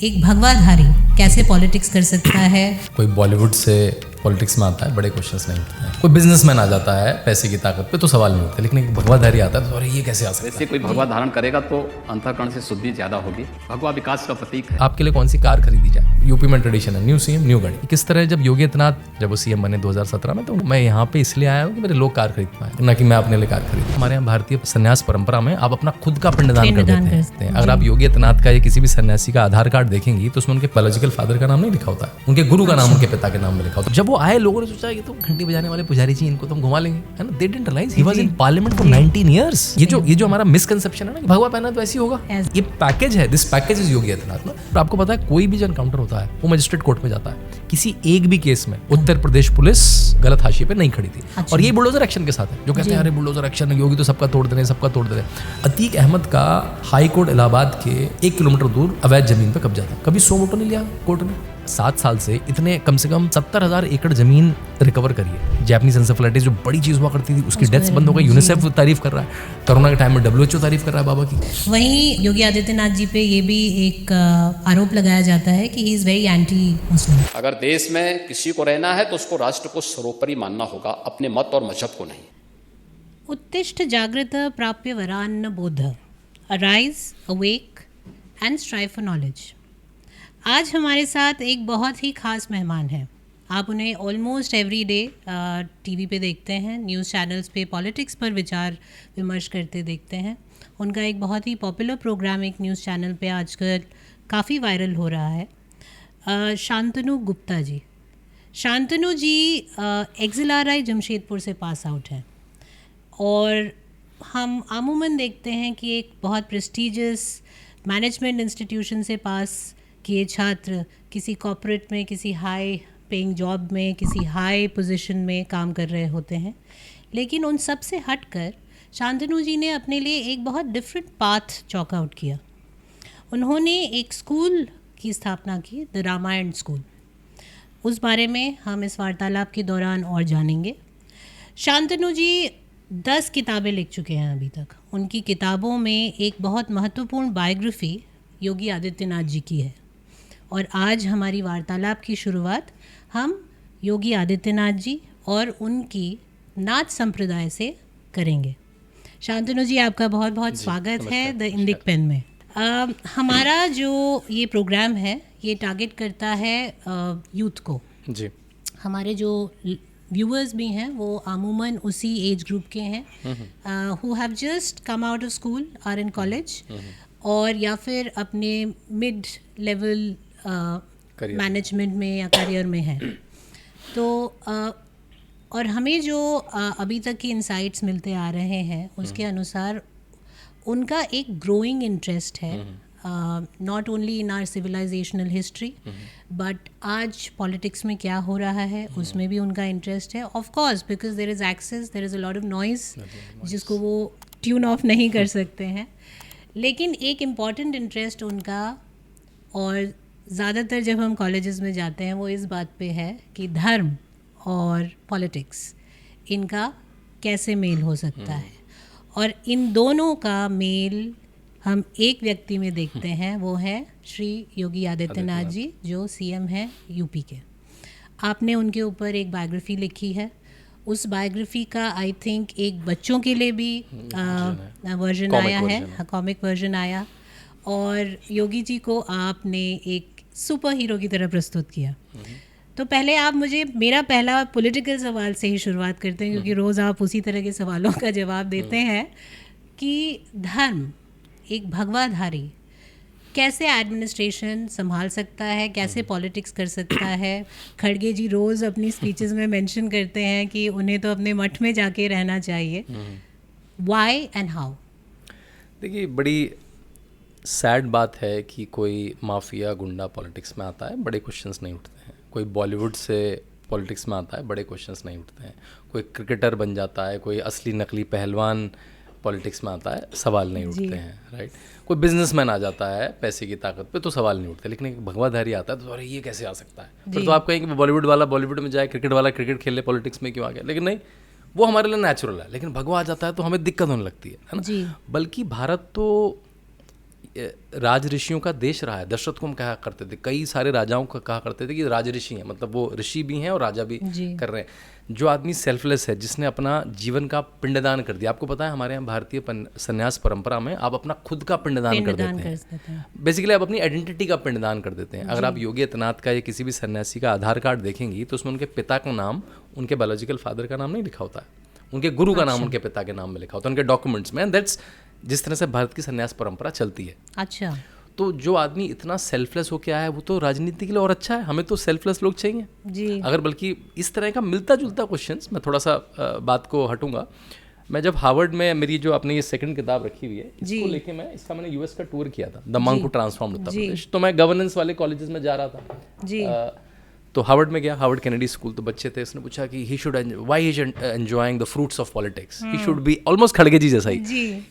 एक भगवाधारी कैसे पॉलिटिक्स कर सकता है। कोई बॉलीवुड से पॉलिटिक्स में आता है, बड़े क्वेश्चंस नहीं उठते हैं। कोई बिजनेसमैन आ जाता है पैसे की ताकत पे तो सवाल नहीं उठते, लेकिन एक भगवाधारी आता है तो अरे ये कैसे आ सकता है। वैसे कोई भगवा धारण करेगा तो अंतःकरण से शुद्धि ज्यादा होगी। भगवा विकास का प्रतीक है। आपके लिए कौन सी कार खरीदी जाए? यूपी में ट्रेडिशन है न्यू सीएम न्यू गाड़ी। किस तरह जब योगी आदित्यनाथ जब वो सीएम बने 2017 में, तो मैं यहाँ पे इसलिए आया हूँ कि मेरे लोग कार खरीद पाए, ना कि मैं अपने लिए कार खरीद। हमारे यहाँ भारतीय संन्यास परंपरा में आप अपना खुद का पिंडदान कर देते हैं। अगर आप योगी आदित्यनाथ का या किसी भी सन्यासी का आधार कार्ड देखेंगी तो उसमें उनके बायोलॉजिकल फादर का नाम नहीं लिखा होता है, उनके गुरु का नाम उनके पिता के नाम में लिखा होता है। जब वो आए लोगों ने सोचा ये तो घंटी बजाने वाले पुजारी जी, इनको तो हम घुमा लेंगे, है ना। They didn't realise he was in parliament for 19 years. ये जो हमारा मिसकंसेप्शन है ना कि भगवा पहना तो ऐसी होगा, ये पैकेज है, this package is Yogi Adityanath ना। तो आपको पता है कोई भी जो एनकाउंटर होता है वो मजिस्ट्रेट कोर्ट में जाता है। किसी एक भी केस में उत्तर प्रदेश पुलिस गलत हाशिए पे नहीं खड़ी थी। और ये बुलडोजर एक्शन के साथ है, जो कहते हैं अरे बुलडोजर एक्शन योगी तो सबका तोड़ दे रहे, सबका तोड़ दे रहे। अतीक अहमद का हाई कोर्ट इलाहाबाद के 1 किलोमीटर दूर अवैध जमीन पे कब्जा था, कभी 100 वोटों नहीं लिया कोर्ट ने। 7 साल से इतने कम से कम 70,000 एकड़ जमीन रिकवर करी है। जैपनीज एन्सेफेलाइटिस जो बड़ी चीज हुआ करती थी उसकी डेथ्स बंद हो गई। यूनिसेफ तारीफ कर रहा है, कोरोना के टाइम में WHO तारीफ कर रहा है बाबा की। वहीं योगी आदित्यनाथ जी पे ये भी एक आरोप लगाया जाता है कि he is very anti Muslim. अगर देश में किसी को रहना है तो उसको राष्ट्र को सर्वोपरि मानना होगा, अपने मत और मजहब को नहीं। उत्तिष्ठ जागृत प्राप्य वरान्न बोध, arise awake and strive for knowledge. आज हमारे साथ एक बहुत ही ख़ास मेहमान हैं। आप उन्हें ऑलमोस्ट एवरी डे टीवी पे देखते हैं, न्यूज़ चैनल्स पे पॉलिटिक्स पर विचार विमर्श करते देखते हैं। उनका एक बहुत ही पॉपुलर प्रोग्राम एक न्यूज़ चैनल पे आजकल काफ़ी वायरल हो रहा है। शांतनु गुप्ता जी। शांतनु जी XLRI जमशेदपुर से पास आउट हैं और हम अमूमन देखते हैं कि एक बहुत प्रेस्टीजियस मैनेजमेंट इंस्टीट्यूशन से पास किए छात्र किसी कॉर्पोरेट में, किसी हाई पेइंग जॉब में, किसी हाई पोजीशन में काम कर रहे होते हैं। लेकिन उन सब से हटकर शांतनु जी ने अपने लिए एक बहुत डिफरेंट पाथ चॉक आउट किया। उन्होंने एक स्कूल की स्थापना की, द रामायण स्कूल। उस बारे में हम इस वार्तालाप के दौरान और जानेंगे। शांतनु जी 10 किताबें लिख चुके हैं अभी तक। उनकी किताबों में एक बहुत महत्वपूर्ण बायोग्राफी योगी आदित्यनाथ जी की है और आज हमारी वार्तालाप की शुरुआत हम योगी आदित्यनाथ जी और उनकी नाथ संप्रदाय से करेंगे। शांतनु जी, आपका बहुत बहुत स्वागत है द इंडिक पेन में। हमारा जो ये प्रोग्राम है ये टारगेट करता है यूथ को जी। हमारे जो व्यूअर्स भी हैं वो अमूमन उसी एज ग्रुप के हैं who have just come out of school, are in college, और या फिर अपने मिड लेवल मैनेजमेंट में या करियर में है। तो और हमें जो अभी तक के इंसाइट्स मिलते आ रहे हैं उसके अनुसार उनका एक ग्रोइंग इंटरेस्ट है not only in our civilisational history but आज पॉलिटिक्स में क्या हो रहा है उसमें भी उनका इंटरेस्ट है। Of course because there is access, there is a lot of noise जिसको वो ट्यून ऑफ नहीं कर सकते हैं। लेकिन एक इम्पॉर्टेंट इंटरेस्ट उनका, और ज़्यादातर जब हम कॉलेजेस में जाते हैं वो इस बात पे है कि धर्म और पॉलिटिक्स इनका कैसे मेल हो सकता है। और इन दोनों का मेल हम एक व्यक्ति में देखते हैं, वो है श्री योगी आदित्यनाथ जी जो सीएम हैं यूपी के। आपने उनके ऊपर एक बायोग्राफी लिखी है। उस बायोग्राफी का आई थिंक एक बच्चों के लिए भी वर्जन आया है, कॉमिक वर्जन आया, और योगी जी को आपने एक सुपर हीरो की तरह प्रस्तुत किया। तो पहले आप मुझे, मेरा पहला पॉलिटिकल सवाल से ही शुरुआत करते हैं क्योंकि रोज़ आप उसी तरह के सवालों का जवाब देते हैं कि धर्म एक भगवाधारी कैसे एडमिनिस्ट्रेशन संभाल सकता है, कैसे पॉलिटिक्स कर सकता है। खड़गे जी रोज़ अपनी स्पीचेस में मेंशन करते हैं कि उन्हें तो अपने मठ में जाके रहना चाहिए। Why and how? देखिए, बड़ी सैड बात है कि कोई माफिया गुंडा पॉलिटिक्स में आता है, बड़े क्वेश्चंस नहीं उठते हैं। कोई बॉलीवुड से पॉलिटिक्स में आता है, बड़े क्वेश्चंस नहीं उठते हैं। कोई क्रिकेटर बन जाता है, कोई असली नकली पहलवान पॉलिटिक्स में आता है, सवाल नहीं उठते हैं, राइट। कोई बिजनेसमैन आ जाता है पैसे की ताकत पे तो सवाल नहीं उठते। लेकिन एक भगवाधारी आता है तो अरे ये कैसे आ सकता है। फिर तो आप कहेंगे कि बॉलीवुड वाला बॉलीवुड में जाए, क्रिकेट वाला क्रिकेट खेल ले, पॉलिटिक्स में क्यों आ गया। लेकिन नहीं, वो हमारे लिए नेचुरल है। लेकिन भगवा आ जाता है तो हमें दिक्कत होने लगती है ना। बल्कि भारत तो राज ऋषियों का देश रहा है। दशरथ को हम कहा करते थे, कई सारे राजाओं को कहा करते थे कि राज ऋषि हैं, मतलब वो ऋषि भी हैं और राजा भी कर रहे हैं। जो आदमी सेल्फलेस है, जिसने अपना जीवन का पिंडदान कर दिया। आपको पता है हमारे यहाँ भारतीय संन्यास परंपरा में आप अपना खुद का पिंडदान कर देते हैं। बेसिकली आप अपनी आइडेंटिटी का पिंडदान कर देते हैं। अगर आप योगी आदित्यनाथ का या किसी भी सन्यासी का आधार कार्ड देखेंगी तो उसमें उनके पिता का नाम, उनके बायोलॉजिकल फादर का नाम नहीं लिखा होता है, उनके गुरु का नाम उनके पिता के नाम में लिखा होता है उनके डॉक्यूमेंट्स में। एंड दैट्स जिस तरह से भारत की संन्यास परंपरा चलती है। अच्छा, तो जो आदमी इतना सेल्फलेस होके आया है वो तो राजनीति के लिए और अच्छा है। हमें तो सेल्फलेस लोग चाहिए जी। अगर बल्कि इस तरह का मिलता जुलता क्वेश्चंस, मैं थोड़ा सा बात को हटूंगा। मैं जब हार्वर्ड में, मेरी जो आपने ये सेकंड किताब रखी हुई है, इसको लेके मैंने यूएस का टूर किया था, the monk who transformed Uttar Pradesh. तो मैं गवर्नेंस वाले कॉलेजेस में जा रहा था जी। तो हार्वर्ड में गया, हार्वर्ड कैनेडी स्कूल। तो बच्चे थे, उसने पूछा कि he should why he is enjoying the fruits of politics, he should be almost खड़गे जी जैसा ही,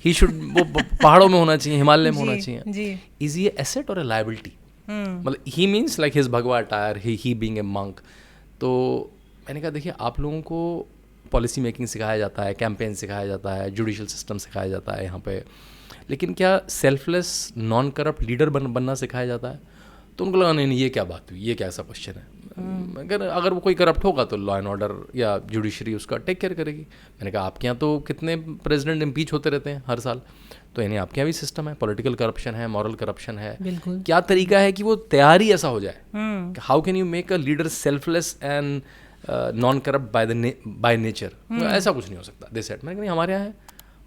ही शुड वो पहाड़ों में होना चाहिए, हिमालय में होना चाहिए। इज ये एसेट और ए लायबिलिटी? मतलब ही मीन्स लाइक हिज भगवा attire, he being a monk. तो मैंने कहा देखिए, आप लोगों को पॉलिसी मेकिंग सिखाया जाता है, कैंपेन सिखाया जाता है, जुडिशियल सिस्टम सिखाया जाता है यहाँ पे, लेकिन क्या सेल्फलेस नॉन करप्ट लीडर बनना सिखाया जाता है? तो उनको लगा नहीं ये क्या बात हुई, ये क्या ऐसा क्वेश्चन है। अगर वो कोई करप्ट होगा तो लॉ एंड ऑर्डर या जुडिशरी उसका टेक केयर करेगी। मैंने कहा आपके यहाँ तो कितने प्रेसिडेंट इम्पीच होते रहते हैं हर साल, तो यानी आपके यहाँ भी सिस्टम है, पॉलिटिकल करप्शन है, मॉरल करप्शन है। क्या तरीका है कि वो तैयारी ऐसा हो जाए? How can you make a leader selfless and non corrupt by nature? ऐसा कुछ नहीं हो सकता। दिस सेट मैंने कहा हमारे यहाँ है,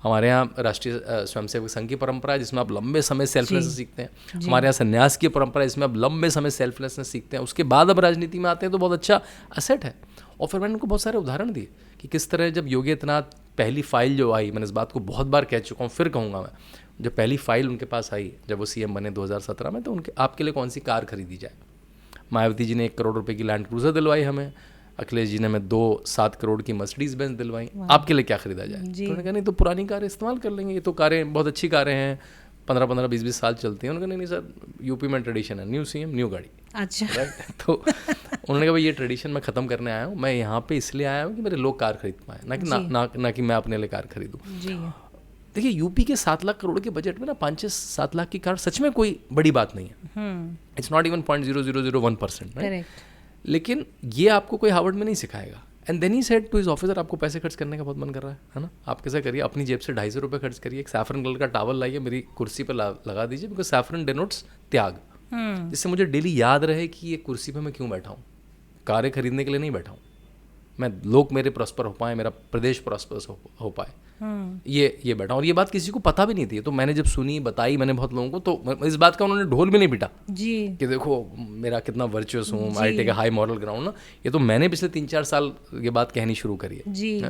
हमारे यहाँ राष्ट्रीय स्वयंसेवक संघ की परंपरा है जिसमें आप लंबे समय सेल्फलेसनेस सीखते हैं। हमारे यहाँ संन्यास की परंपरा है जिसमें आप लंबे समय सेल्फलेसनेस सीखते हैं। उसके बाद अब राजनीति में आते हैं तो बहुत अच्छा असेट है। और फिर मैंने उनको बहुत सारे उदाहरण दिए कि किस तरह जब योगी आदित्यनाथ पहली फाइल जो आई, मैंने इस बात को बहुत बार कह चुका हूँ, फिर कहूँगा मैं, जब पहली फाइल उनके पास आई जब वो सीएम बने 2017 में, तो उनके आपके लिए कौन सी कार खरीदी जाए। मायावती जी ने 1 करोड़ रुपये की लैंड क्रूजर दिलवाई हमें, अखिलेश जी ने हमें 7 करोड़ की मर्सिडीज बेंज दिलवाई, आपके लिए क्या खरीदा जाए? तो उन्होंने कहा नहीं, तो पुरानी कारें इस्तेमाल कर लेंगे, ये तो कारें बहुत अच्छी कारें हैं, 15-15, 20-20 साल चलती हैं। उन्होंने कहा नहीं सर, यूपी में ट्रेडिशन है, न्यू सीएम न्यू गाड़ी। अच्छा, राइट। तो उन्होंने कहा भाई ये ट्रेडिशन मैं ख़त्म करने आया हूँ, मैं यहाँ पे इसलिए आया हूँ कि मेरे लोग कार खरीद पाएँ, ना कि मैं अपने लिए कार खरीदूँ। देखिए यूपी के 7 लाख करोड़ के बजट में ना 5-7 लाख की कार सच में कोई बड़ी बात नहीं है। It's not even 0.0001%, right? लेकिन ये आपको कोई हार्वर्ड में नहीं सिखाएगा। And then he said to his officer, आपको पैसे खर्च करने का बहुत मन कर रहा है ना, आप कैसा करिए, अपनी जेब से 250 रुपये खर्च करिए, एक सैफरन कलर का टावल लाइए, मेरी कुर्सी पर लगा दीजिए, बिकॉज सैफरन डिनोट्स त्याग, जिससे मुझे डेली याद रहे कि ये कुर्सी पर मैं क्यों बैठा हूँ, कारें खरीदने के लिए नहीं बैठा हूँ, मैं लोग मेरे प्रॉस्पर हो पाए, मेरा प्रदेश प्रॉस्पर हो पाए, ये बैठा। और ये बात किसी को पता भी नहीं थी। तो मैंने जब सुनी, बताई मैंने बहुत लोगों को, तो इस बात का उन्होंने ढोल भी नहीं पीटा जी कि देखो मेरा कितना वर्चुअस हूँ, I take a high moral ground ना। ये तो मैंने पिछले 3-4 साल ये बात कहनी शुरू करी है जी।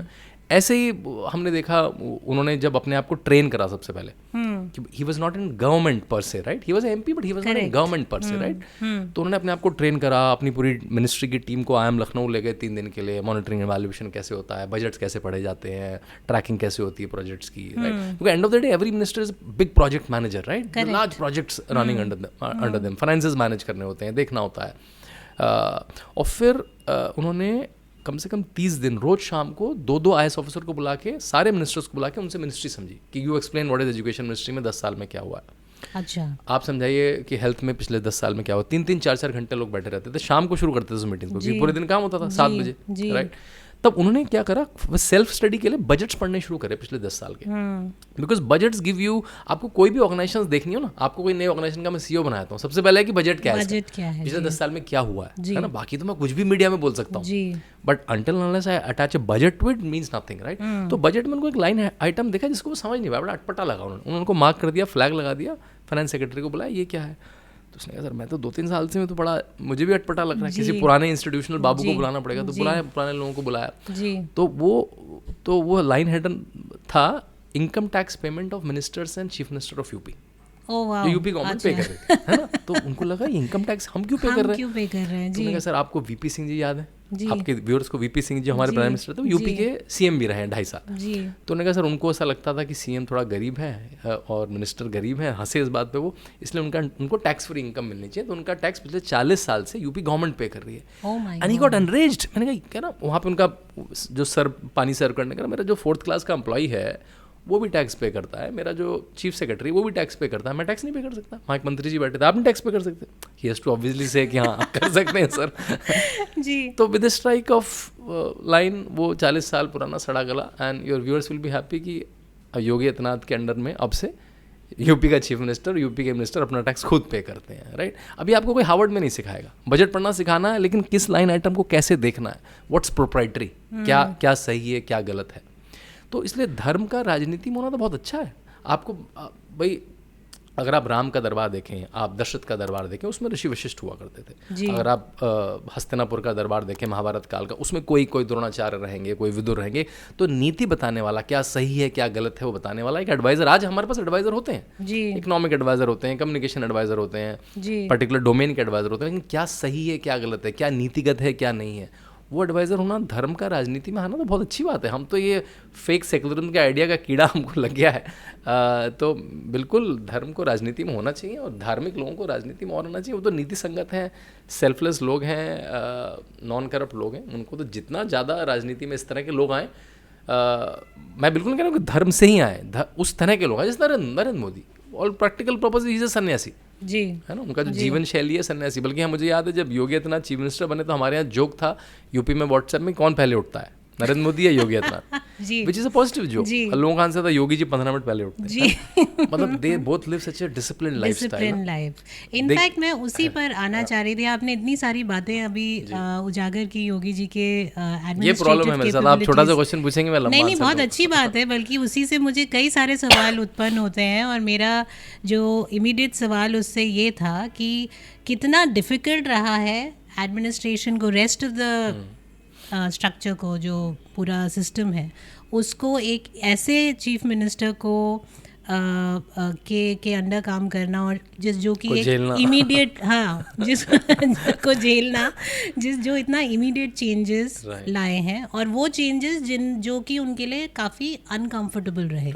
ऐसे ही हमने देखा, उन्होंने जब अपने आप को ट्रेन करा सबसे पहले, he was not in government पर से, right, he was MP but he was not in government पर से, राइट। तो उन्होंने अपने आप को ट्रेन करा, अपनी पूरी मिनिस्ट्री की टीम को IIM लखनऊ ले गए 3 दिन के लिए, मॉनिटरिंग इवैल्यूएशन कैसे होता है, बजट्स कैसे पढ़े जाते हैं, ट्रैकिंग कैसे होती है प्रोजेक्ट्स की, राइट, क्योंकि end of the day every minister is big project manager, right, large projects running under them, finances manage करने होते हैं, देखना होता है। और फिर उन्होंने कम से कम 30 दिन रोज शाम को 2-2 IAS ऑफिसर को बुला के, सारे मिनिस्टर्स को बुला के उनसे मिनिस्ट्री समझी कि you explain what is education ministry में 10 साल में क्या हुआ है। अच्छा, आप समझाइए कि हेल्थ में पिछले 10 साल में क्या हुआ। 3-3, 4-4 घंटे लोग बैठे रहते थे, शाम को शुरू करते थे उस मीटिंग को, क्योंकि पूरे दिन काम होता था 7 बजे, राइट। तब उन्होंने क्या करा, सेल्फ स्टडी के लिए बजट्स पढ़ने शुरू करे पिछले 10 साल के, बिकॉज बजट्स गिव यू, आपको कोई भी ऑर्गेनाइजेशन देखनी हो ना, आपको कोई नई ऑर्गेनाइजेशन का मैं CEO बनाता हूँ, सबसे पहले है कि बजट क्या है, पिछले 10 साल में क्या हुआ है ना। बाकी तो मैं कुछ भी मीडिया में बोल सकता हूँ, but until unless I attach a budget to it means nothing, right. तो बजट में उनको एक लाइन आइटम देखा जिसको वो समझ नहीं पाया, बड़ा अटपटा लगा, उन्होंने मार्क कर दिया, फ्लैग लगा दिया, फाइनेंस सेक्रेटरी को बुलाया, ये क्या है। तो उसने कहा सर मैं तो 2-3 साल से मैं तो बड़ा, मुझे भी अटपटा लग रहा है, किसी पुराने इंस्टीट्यूशनल बाबू को बुलाना पड़ेगा, तो पुराने लोगों को बुलाया। तो वो लाइन हेडन था, income tax payment of ministers and chief minister of UP, जो यूपी गवर्नमेंट पे कर रही है ना। तो उनको लगा इनकम टैक्स हम क्यों पे कर रहे हैं। तो मैंने कहा सर आपको VP सिंह जी याद है, आपके व्यूअर्स को VP सिंह जी हमारे प्राइम मिनिस्टर थे, यूपी के CM भी रहे हैं 2.5 साल। तो उन्होंने कहा सर उनको ऐसा लगता था कि CM थोड़ा गरीब है और मिनिस्टर गरीब है, हंसे इस बात पे वो, इसलिए उनको टैक्स फ्री इनकम मिलनी चाहिए। तो उनका टैक्स पिछले 40 साल से यूपी गवर्नमेंट पे कर रही है, एंड ही गॉट एनरेज्ड। मैंने कहा क्या ना, वहाँ पे उनका जो पानी सर्व करने का, मेरा जो 4th क्लास का एम्प्लॉई है वो भी टैक्स पे करता है, मेरा जो चीफ सेक्रेटरी वो भी टैक्स पे करता है, मैं टैक्स नहीं पे कर सकता? वहाँ एक मंत्री जी बैठे थे, आप नहीं टैक्स पे कर सकते? ही हैज़ टू ऑब्वियसली से कि हाँ कर सकते हैं सर। जी। तो विद स्ट्राइक ऑफ लाइन वो 40 साल पुराना सड़ा गला, and your viewers will be happy कि योगी आदित्यनाथ के अंडर में अब से यूपी का चीफ मिनिस्टर, यूपी के मिनिस्टर अपना टैक्स खुद पे करते हैं, राइट? अभी आपको कोई हार्वर्ड में नहीं सिखाएगा, बजट पढ़ना सिखाना है, लेकिन किस लाइन आइटम को कैसे देखना है, व्हाट्स प्रोप्राइटरी, क्या सही है क्या गलत है। तो इसलिए धर्म का राजनीति में होना तो बहुत अच्छा है। आपको भाई अगर आप राम का दरबार देखें, आप दशरथ का दरबार देखें, उसमें ऋषि वशिष्ठ हुआ करते थे। अगर आप हस्तिनापुर का दरबार देखें महाभारत काल का, उसमें कोई द्रोणाचार्य रहेंगे, कोई विदुर रहेंगे। तो नीति बताने वाला, क्या सही है क्या गलत है वो बताने वाला एक एडवाइजर। आज हमारे पास एडवाइजर होते हैं, इकोनॉमिक एडवाइजर होते हैं, कम्युनिकेशन एडवाइजर होते हैं, पर्टिकुलर डोमेन के एडवाइजर होते हैं, लेकिन क्या सही है क्या गलत है, क्या नीतिगत है क्या नहीं है, वो एडवाइज़र होना धर्म का राजनीति में आना तो बहुत अच्छी बात है। हम तो ये फेक सेकुलरिज्म के आइडिया का कीड़ा हमको लग गया है। तो बिल्कुल धर्म को राजनीति में होना चाहिए और धार्मिक लोगों को राजनीति में और होना चाहिए। वो तो नीति संगत हैं, सेल्फलेस लोग हैं, नॉन करप्ट लोग हैं, उनको तो जितना ज़्यादा राजनीति में इस तरह के लोग आएँ, मैं बिल्कुल नहीं कह रहा हूँ कि धर्म से ही आए, उस तरह के लोग आए, जैसे नरेंद्र मोदी, और प्रैक्टिकल पर्पज इज ए सन्यासी जी, है ना, उनका जो जीवन शैली है सन्यासी। बल्कि हाँ, मुझे याद है जब योगी आदित्यनाथ चीफ मिनिस्टर बने तो हमारे यहाँ जोक था यूपी में व्हाट्सएप में, कौन पहले उठता है, नरेंद्र मोदी या Yogi Adityanath, which is a positive joke. लोगों का आंसर था योगी जी 15 मिनट पहले उठते हैं। मतलब they both live such a disciplined life. In fact मैं उसी पर आना चाह रही थी। आपने इतनी सारी बातें अभी उजागर की योगी जी के ये प्रॉब्लम है मेरे साथ, आप छोटा सा क्वेश्चन पूछेंगे मैं लंबा नहीं, बहुत अच्छी बात है, बल्कि उसी से मुझे कई सारे सवाल उत्पन्न होते हैं। और मेरा जो इमीडिएट सवाल उससे ये था कि कितना डिफिकल्ट रहा है एडमिनिस्ट्रेशन को, रेस्ट ऑफ द स्ट्रक्चर को, जो पूरा सिस्टम है उसको एक ऐसे चीफ मिनिस्टर को के अंडर काम करना, और जो कि एक इमीडिएट जिसको झेलना, जो इतना इमीडिएट चेंजेस लाए हैं, और वो चेंजेस जो कि उनके लिए काफ़ी अनकंफर्टेबल रहे।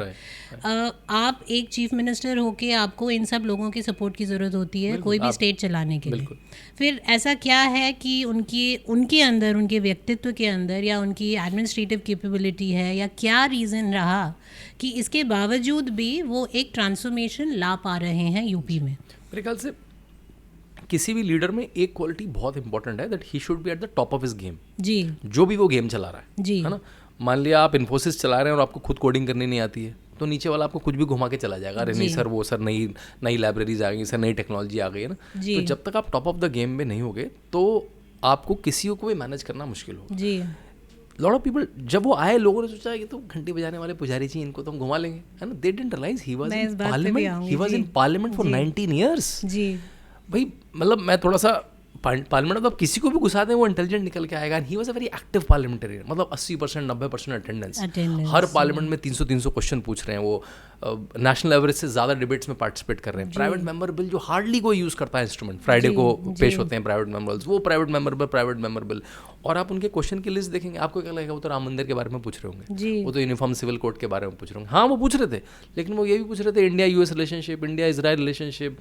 आप एक चीफ मिनिस्टर होके आपको इन सब लोगों की सपोर्ट की ज़रूरत होती है कोई भी स्टेट चलाने के लिए। फिर ऐसा क्या है कि उनके अंदर, उनके व्यक्तित्व के अंदर, या उनकी एडमिनिस्ट्रेटिव कैपेबिलिटी है, या क्या रीज़न रहा कि इसके बावजूद भी वो एक ट्रांसफॉर्मेशन ला पा रहे हैं यूपी में? मेरे ख्याल से किसी भी लीडर में एक क्वालिटी बहुत इंपॉर्टेंट है, that he should be at the top of his game. जी, जो भी वो गेम चला रहा है, जी, है ना। मान लिया आप इन्फोसिस चला रहे हैं और आपको खुद कोडिंग करनी नहीं आती है, तो नीचे वाला आपको कुछ भी घुमा के चला जाएगा, अरे नहीं सर, वो सर नई लाइब्रेरीज आ गई सर, नई टेक्नोलॉजी आ गई है ना। तो जब तक आप टॉप ऑफ द गेम में नहीं होगे तो आपको किसी को भी मैनेज करना मुश्किल हो। जी, लॉट ऑफ पीपल, जब वो आए लोगों ने सोचा कि तो घंटी बजाने वाले पुजारी जी, इनको तो हम घुमा लेंगे, है ना। They didn't realise he was in parliament for 19 years. जी भाई, मतलब मैं थोड़ा सा पार्लियामेंट, तो आप किसी को भी घुसा दें वो इंटेलिजेंट निकल के आएगा। He was a very active parliamentarian, मतलब 80% 90% अटेंडेंस। हर पार्लियामेंट में 300 क्वेश्चन पूछ रहे हैं, वो नेशनल एवरेज से ज़्यादा डिबेट्स में पार्टिसिपेट कर रहे हैं। प्राइवेट मेंबर बिल जो हार्डली कोई यूज़ करता है इंस्ट्रूमेंट, फ्राइडे को पेश होते हैं प्राइवेट मेंबर बिल्स, वो प्राइवेट मेंबर बिल। और आप उनके क्वेश्चन की लिस्ट देखेंगे, आपको क्या लगेगा वो तो राम मंदिर के बारे में पूछ रहे होंगे, वो तो यूनिफॉर्म सिविल कोड के बारे में पूछ रहे होंगे। हाँ, वो पूछ रहे थे, लेकिन वो ये भी पूछ रहे थे India US relationship, India Israel relationship,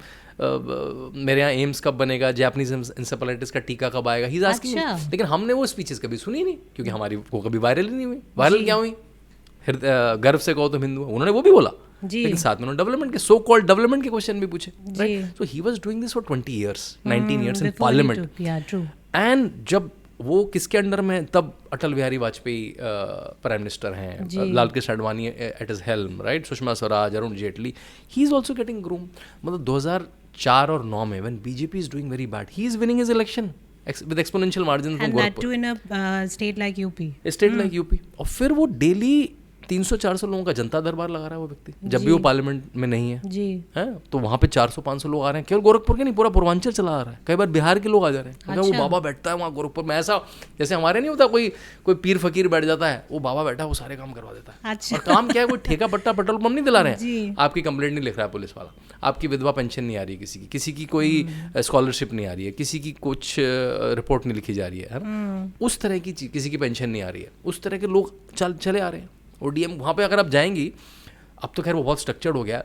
मेरे यहाँ एम्स कब बनेगा, जैपनीज इंसेफेलाइटिस का टीका कब आएगा, ही इज आस्किंग। लेकिन हमने वो स्पीचेस कभी सुनी नहीं, क्योंकि हमारी वो कभी वायरल ही नहीं हुई। वायरल क्या हुई? गर्व से कहो तो हिंदू, उन्होंने वो भी बोला, लेकिन साथ में उन्होंने डेवलपमेंट के, सो कॉल्ड डेवलपमेंट के क्वेश्चन भी पूछे, right. So he was doing this for 20 years, 19 years in parliament. And जब वो किसके अंडर में, तब अटल बिहारी वाजपेयी प्राइम मिनिस्टर हैं, Lal Krishna Advani at his helm, right, Sushma Swaraj, Arun Jaitley, he is also getting groom. मतलब 2004 और 9 में when BJP is doing very bad, he is winning his election with exponential margins from Gorakhpur, and that too in a state like UP. और फिर वो daily 300-400 लोगों का जनता दरबार लगा रहा है वो व्यक्ति, जब भी वो पार्लियामेंट में नहीं है जी, है तो वहाँ पे 400-500 लोग आ रहे हैं। केवल गोरखपुर के नहीं, पूरा पूर्वांचल चला आ रहा है। कई बार बिहार के लोग आ जा रहे हैं। वो बाबा बैठता है वहाँ गोरखपुर में, ऐसा जैसे हमारे नहीं होता कोई पीर फकीर बैठ जाता है, वो बाबा बैठा है, वो सारे काम करवा देता है। और काम क्या है, कोई ठेका पट्टा पेट्रोल पंप नहीं दिला रहे हैं, आपकी कंप्लेंट नहीं लिख रहा है पुलिस वाला, आपकी विधवा पेंशन नहीं आ रही है, किसी की कोई स्कॉलरशिप नहीं आ रही है, किसी की कुछ रिपोर्ट नहीं लिखी जा रही है ना, उस तरह की चीज, किसी की पेंशन नहीं आ रही है, उस तरह के लोग चले आ रहे हैं। और डीएम वहाँ पे अगर आप जाएंगी, अब तो खैर वो बहुत स्ट्रक्चर्ड हो गया,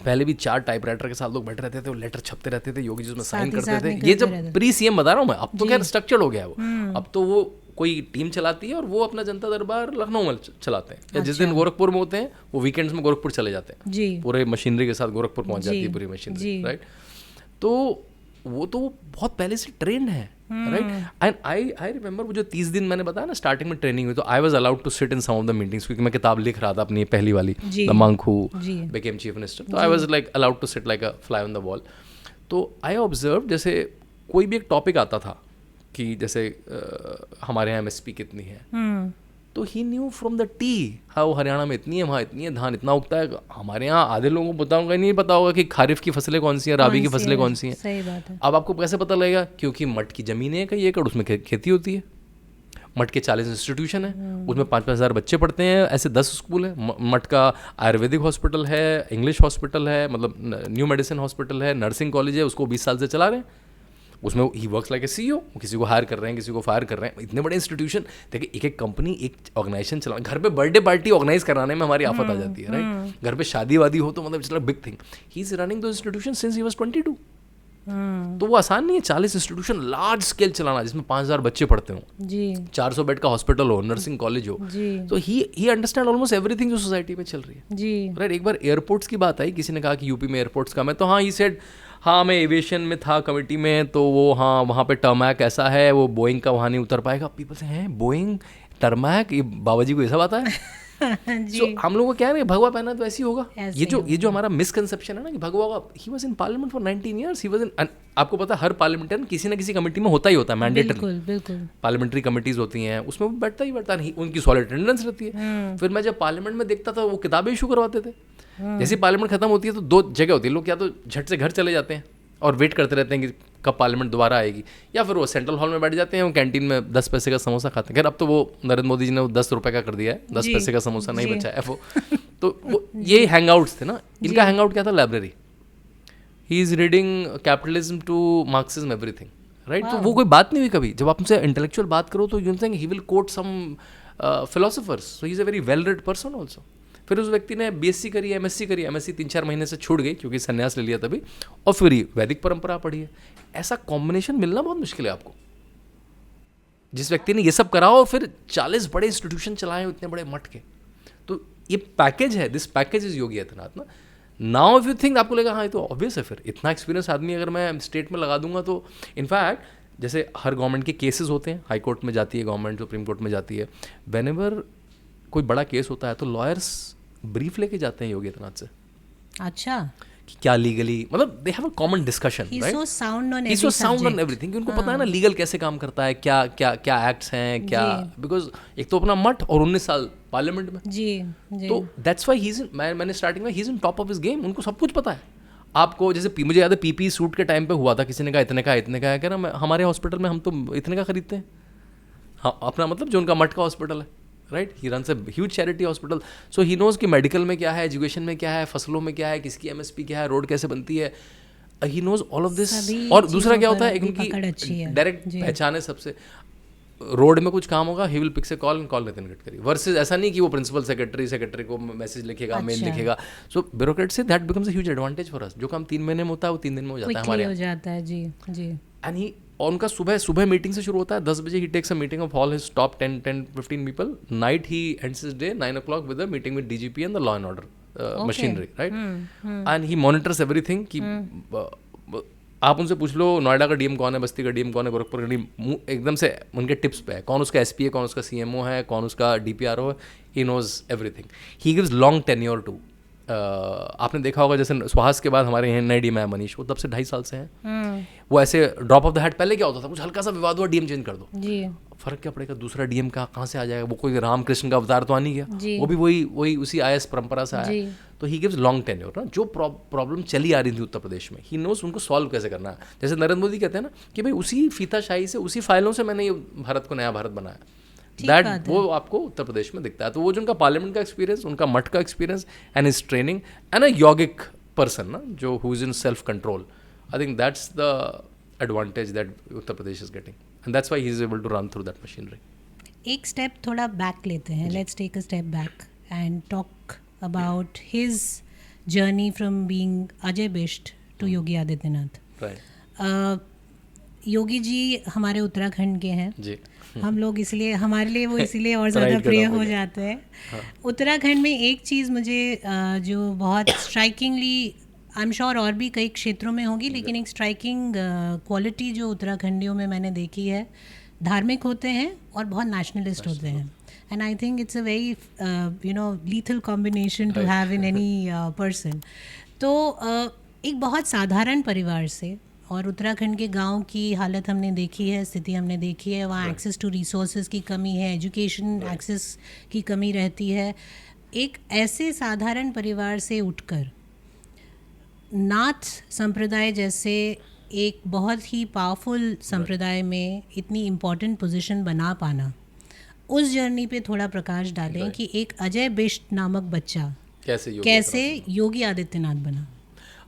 पहले भी 4 टाइपराइटर के साथ लोग बैठे रहते थे, वो लेटर छपते रहते थे, योगी जी उसमें साइन करते थे। ये जब प्री सीएम बता रहा हूँ मैं, अब तो खैर स्ट्रक्चर्ड हो गया वो। अब तो वो कोई टीम चलाती है और वो अपना जनता दरबार लखनऊ में चलाते हैं, या जिस दिन गोरखपुर में होते हैं वो वीकेंड्स में गोरखपुर चले जाते हैं जी, पूरे मशीनरी के साथ गोरखपुर पहुंच जाती है पूरी मशीनरी, राइट। तो वो तो बहुत पहले से ट्रेंड है, राइट। एंड आई रिमेंबर वो जो 30 दिन मैंने बताया ना स्टार्टिंग में ट्रेनिंग हुई, तो I was allowed to sit in some of the meetings, क्योंकि मैं किताब लिख रहा था अपनी पहली वाली, the monk who became chief minister, तो I was like allowed to sit like a fly on the wall. तो आई ऑब्जर्व जैसे कोई भी एक टॉपिक आता था कि जैसे हमारे यहाँ MSP कितनी है, तो ही न्यू फ्रॉम द टी हाँ वो हरियाणा में इतनी है, वहाँ इतनी है, धान इतना उगता है। हमारे यहाँ आधे लोगों को पता होगा, नहीं पता होगा कि खारिफ की फसलें कौन सी हैं, राबी की फसलें कौन सी हैं। सही बात है। अब आपको कैसे पता लगेगा? क्योंकि मठ की ज़मीन है कई एकड़, उसमें खेती होती है। मठ के 40 इंस्टीट्यूशन है, उसमें 5-5 हज़ार बच्चे पढ़ते हैं, ऐसे 10 स्कूल है। मठ का आयुर्वेदिक हॉस्पिटल है, इंग्लिश हॉस्पिटल है, मतलब न्यू मेडिसिन हॉस्पिटल है, नर्सिंग कॉलेज है, उसको 20 साल से चला रहे हैं। उसमें he works like a CEO, किसी को हायर कर रहे हैं, किसी को फायर कर रहे हैं। इतने बड़े इंस्टीट्यूशन देखिए, एक एक कंपनी, एक ऑर्गेनाइजेशन चला। घर पे बर्थडे पार्टी ऑर्गेनाइज कराने में हमारी आफत आ जाती है, राइट। घर पे शादी वादी हो तो मतलब it's like big thing. He is running दो इंस्टीट्यूशन सिंस ही वाज 22। तो वो आसान नहीं है 40 इंस्टीट्यूशन लार्ज स्केल चलाना, जिसमें 5000 बच्चे पढ़ते हों जी, 400 बेड का हॉस्पिटल हो, नर्सिंग कॉलेज हो जी। तो ही अंडरस्टैंड ऑलमोस्ट एवरीथिंग जो सोसाइटी में चल रही है जी, राइट। एक बार एयरपोर्ट्स की बात आई, किसी ने कहा कि यूपी में एयरपोर्ट्स का मैं, तो हाँ ही सेड हाँ मैं एविएशन में था कमेटी में, तो वो हाँ वहाँ पे टर्मैक ऐसा है, वो बोइंग का वहाँ नहीं उतर पाएगा। पीपल से हैं बोइंग टर्मैक, ये बाबा जी को ये सब आता है। So, हम लोगों को क्या है, भगवा पहना तो ऐसे ही होगा। ये जो हमारा मिसकंसेप्शन है ना कि भगवा का, ही was in parliament for 19 years, he was इन, आपको पता है हर पार्लियामेंटियन किसी ना किसी कमेटी में होता ही होता है, मैंडेटरी। बिल्कुल पार्लियामेंट्री कमेटीज होती हैं, उसमें वो बैठता ही बैठता नहीं, उनकी सॉलिड अटेंडेंस रहती है। फिर मैं जब पार्लियामेंट में देखता था वो किताबें इशू करवाते थे। जैसे पार्लियामेंट खत्म होती है तो 2 जगह होती है, लोग या तो झट से घर चले जाते हैं और वेट करते रहते हैं कि कब पार्लियामेंट दोबारा आएगी, या फिर वो सेंट्रल हॉल में बैठ जाते हैं, वो कैंटीन में 10 पैसे का समोसा खाते हैं। खैर अब तो वो नरेंद्र मोदी जी ने 10 रुपए का कर दिया है, 10 पैसे का समोसा नहीं बचा है वो। तो वो ये हैंगआउट्स थे ना, इनका हैंगआउट क्या था? Library. He is reading capitalism to Marxism everything, right. तो वो कोई बात नहीं हुई कभी। जब आप उनसे इंटेलेक्चुअल बात करो तो you think he will quote some philosophers, so he is a very well read person also. फिर उस व्यक्ति ने BSc करी, MSc करी, MSc 3-4 महीने से छूट गई क्योंकि संन्यास ले लिया तभी, और फिर ही वैदिक परंपरा पढ़ी है। ऐसा कॉम्बिनेशन मिलना बहुत मुश्किल है आपको, जिस व्यक्ति ने ये सब करा और फिर 40 बड़े इंस्टीट्यूशन चलाए इतने बड़े मठ के। तो ये पैकेज है, this package is Yogi Adityanath ना। नाउ इफ यू थिंक, आपको लगा हाँ ये तो ऑब्वियस है, फिर इतना एक्सपीरियंस आदमी अगर मैं स्टेट में लगा दूंगा तो। इनफैक्ट जैसे हर गवर्नमेंट के केसेस होते हैं, हाई कोर्ट में जाती है गवर्नमेंट, सुप्रीम कोर्ट में जाती है, व्हेनेवर कोई बड़ा केस होता है तो लॉयर्स ब्रीफ लेके जाते हैं योगी आदित्यनाथ से। अच्छा, कि क्या लीगली, मतलब they have a common discussion, right. He so sound on everything, कि उनको पता है ना लीगल कैसे काम करता है, क्या क्या क्या एक्ट्स हैं, क्या, बिकॉज एक तो अपना मठ और 19 साल पार्लियामेंट में जी, तो दैट्स व्हाई ही इज, मैंने स्टार्टिंग में he is in top of his game. उनको सब कुछ पता है। आपको जैसे मुझे याद है PPE सूट के टाइम पे हुआ था, किसी ने कहा इतने का है, कह रहा हमारे हॉस्पिटल में हम तो इतने का खरीदते हैं। हाँ अपना मतलब जो उनका मठ का हॉस्पिटल है, right. He runs a huge charity hospital, so he knows कि मेडिकल में क्या है, एजुकेशन में क्या है, फसलों में क्या है, किसकी MSP क्या है, रोड कैसे बनती है, he knows all of this. और दूसरा क्या होता है, एक उनकी डायरेक्ट पहचान है सबसे। रोड में कुछ काम होगा, he will picks a call and call Nitin Gadkari, versus ऐसा नहीं कि वो प्रिंसिपल सेक्रेटरी को मैसेज लिखेगा, मेल लिखेगा। सो ब्यूरोक्रेट से that becomes a huge advantage for us. जो काम 3 महीने में होता है वो 3 दिन में हो जाता है हमारे यहाँ। जी। एंड ही, और उनका सुबह मीटिंग से शुरू होता है 10 बजे, he takes a meeting of all his top 10-15 people. Night he ends his day 9 o'clock with a meeting with DGP and the law and order machinery, right. And he monitors everything कि आप उनसे पूछ लो नोएडा का DM कौन है, बस्ती का DM कौन है, गोरखपुर का DM, एकदम से उनके टिप्स पे है, कौन उसका SP है, कौन उसका CMO है, कौन उसका DPRO है। He knows everything. He gives long tenure too. आपने देखा होगा जैसे सुहास के बाद हमारे यहाँ नए DM है मनीष, वो तब से 2.5 साल से हैं। वो ऐसे ड्रॉप ऑफ द हैट, पहले क्या होता था, कुछ हल्का सा विवाद हुआ DM चेंज कर दो जी, फर्क क्या पड़ेगा, दूसरा DM का कहाँ से आ जाएगा, वो कोई रामकृष्ण का अवतार तो आ नहीं गया, वो भी वही उसी IAS परंपरा से आया। तो ही गिव्स लॉन्ग टेन्योर ना। जो प्रॉब्लम चली आ रही थी उत्तर प्रदेश में, ही नोज उनको सॉल्व कैसे करना है। जैसे नरेंद्र मोदी कहते हैं ना कि भाई उसी फीताशाही से, उसी फाइलों से मैंने ये भारत को नया भारत बनाया, दैट वो आपको उत्तर प्रदेश में दिखता है। तो वो जो उनका पार्लियामेंट का एक्सपीरियंस, उनका मठ का experience and his training and a yogic person ना, जो who is in self control, I think that's the advantage that Uttar Pradesh is getting, and that's why he is able to run through that machinery. एक step थोड़ा back लेते हैं, let's take a step back and talk about his journey from being Ajay Bisht to Yogi Adityanath. Right. Yogi ji हमारे उत्तराखंड के हैं जी। हम लोग इसलिए हमारे लिए वो इसलिए और ज़्यादा प्रिय हो जाते हैं। उत्तराखंड में एक चीज़ मुझे जो बहुत स्ट्राइकिंगली, आई एम श्योर और भी कई क्षेत्रों में होगी, लेकिन एक स्ट्राइकिंग क्वालिटी जो उत्तराखंडियों में मैंने देखी है, धार्मिक होते हैं और बहुत नेशनलिस्ट होते हैं। And I think it's a very lethal combination to have in any person. तो एक बहुत साधारण परिवार से, और उत्तराखंड के गांव की हालत हमने देखी है, स्थिति हमने देखी है, वहाँ एक्सेस टू रिसोर्सेज की कमी है, एजुकेशन एक्सेस की कमी रहती है। एक ऐसे साधारण परिवार से उठकर नाथ संप्रदाय जैसे एक बहुत ही पावरफुल संप्रदाय में इतनी इम्पॉर्टेंट पोजीशन बना पाना, उस जर्नी पे थोड़ा प्रकाश डालें कि एक अजय बिष्ट नामक बच्चा कैसे योगी आदित्यनाथ बना।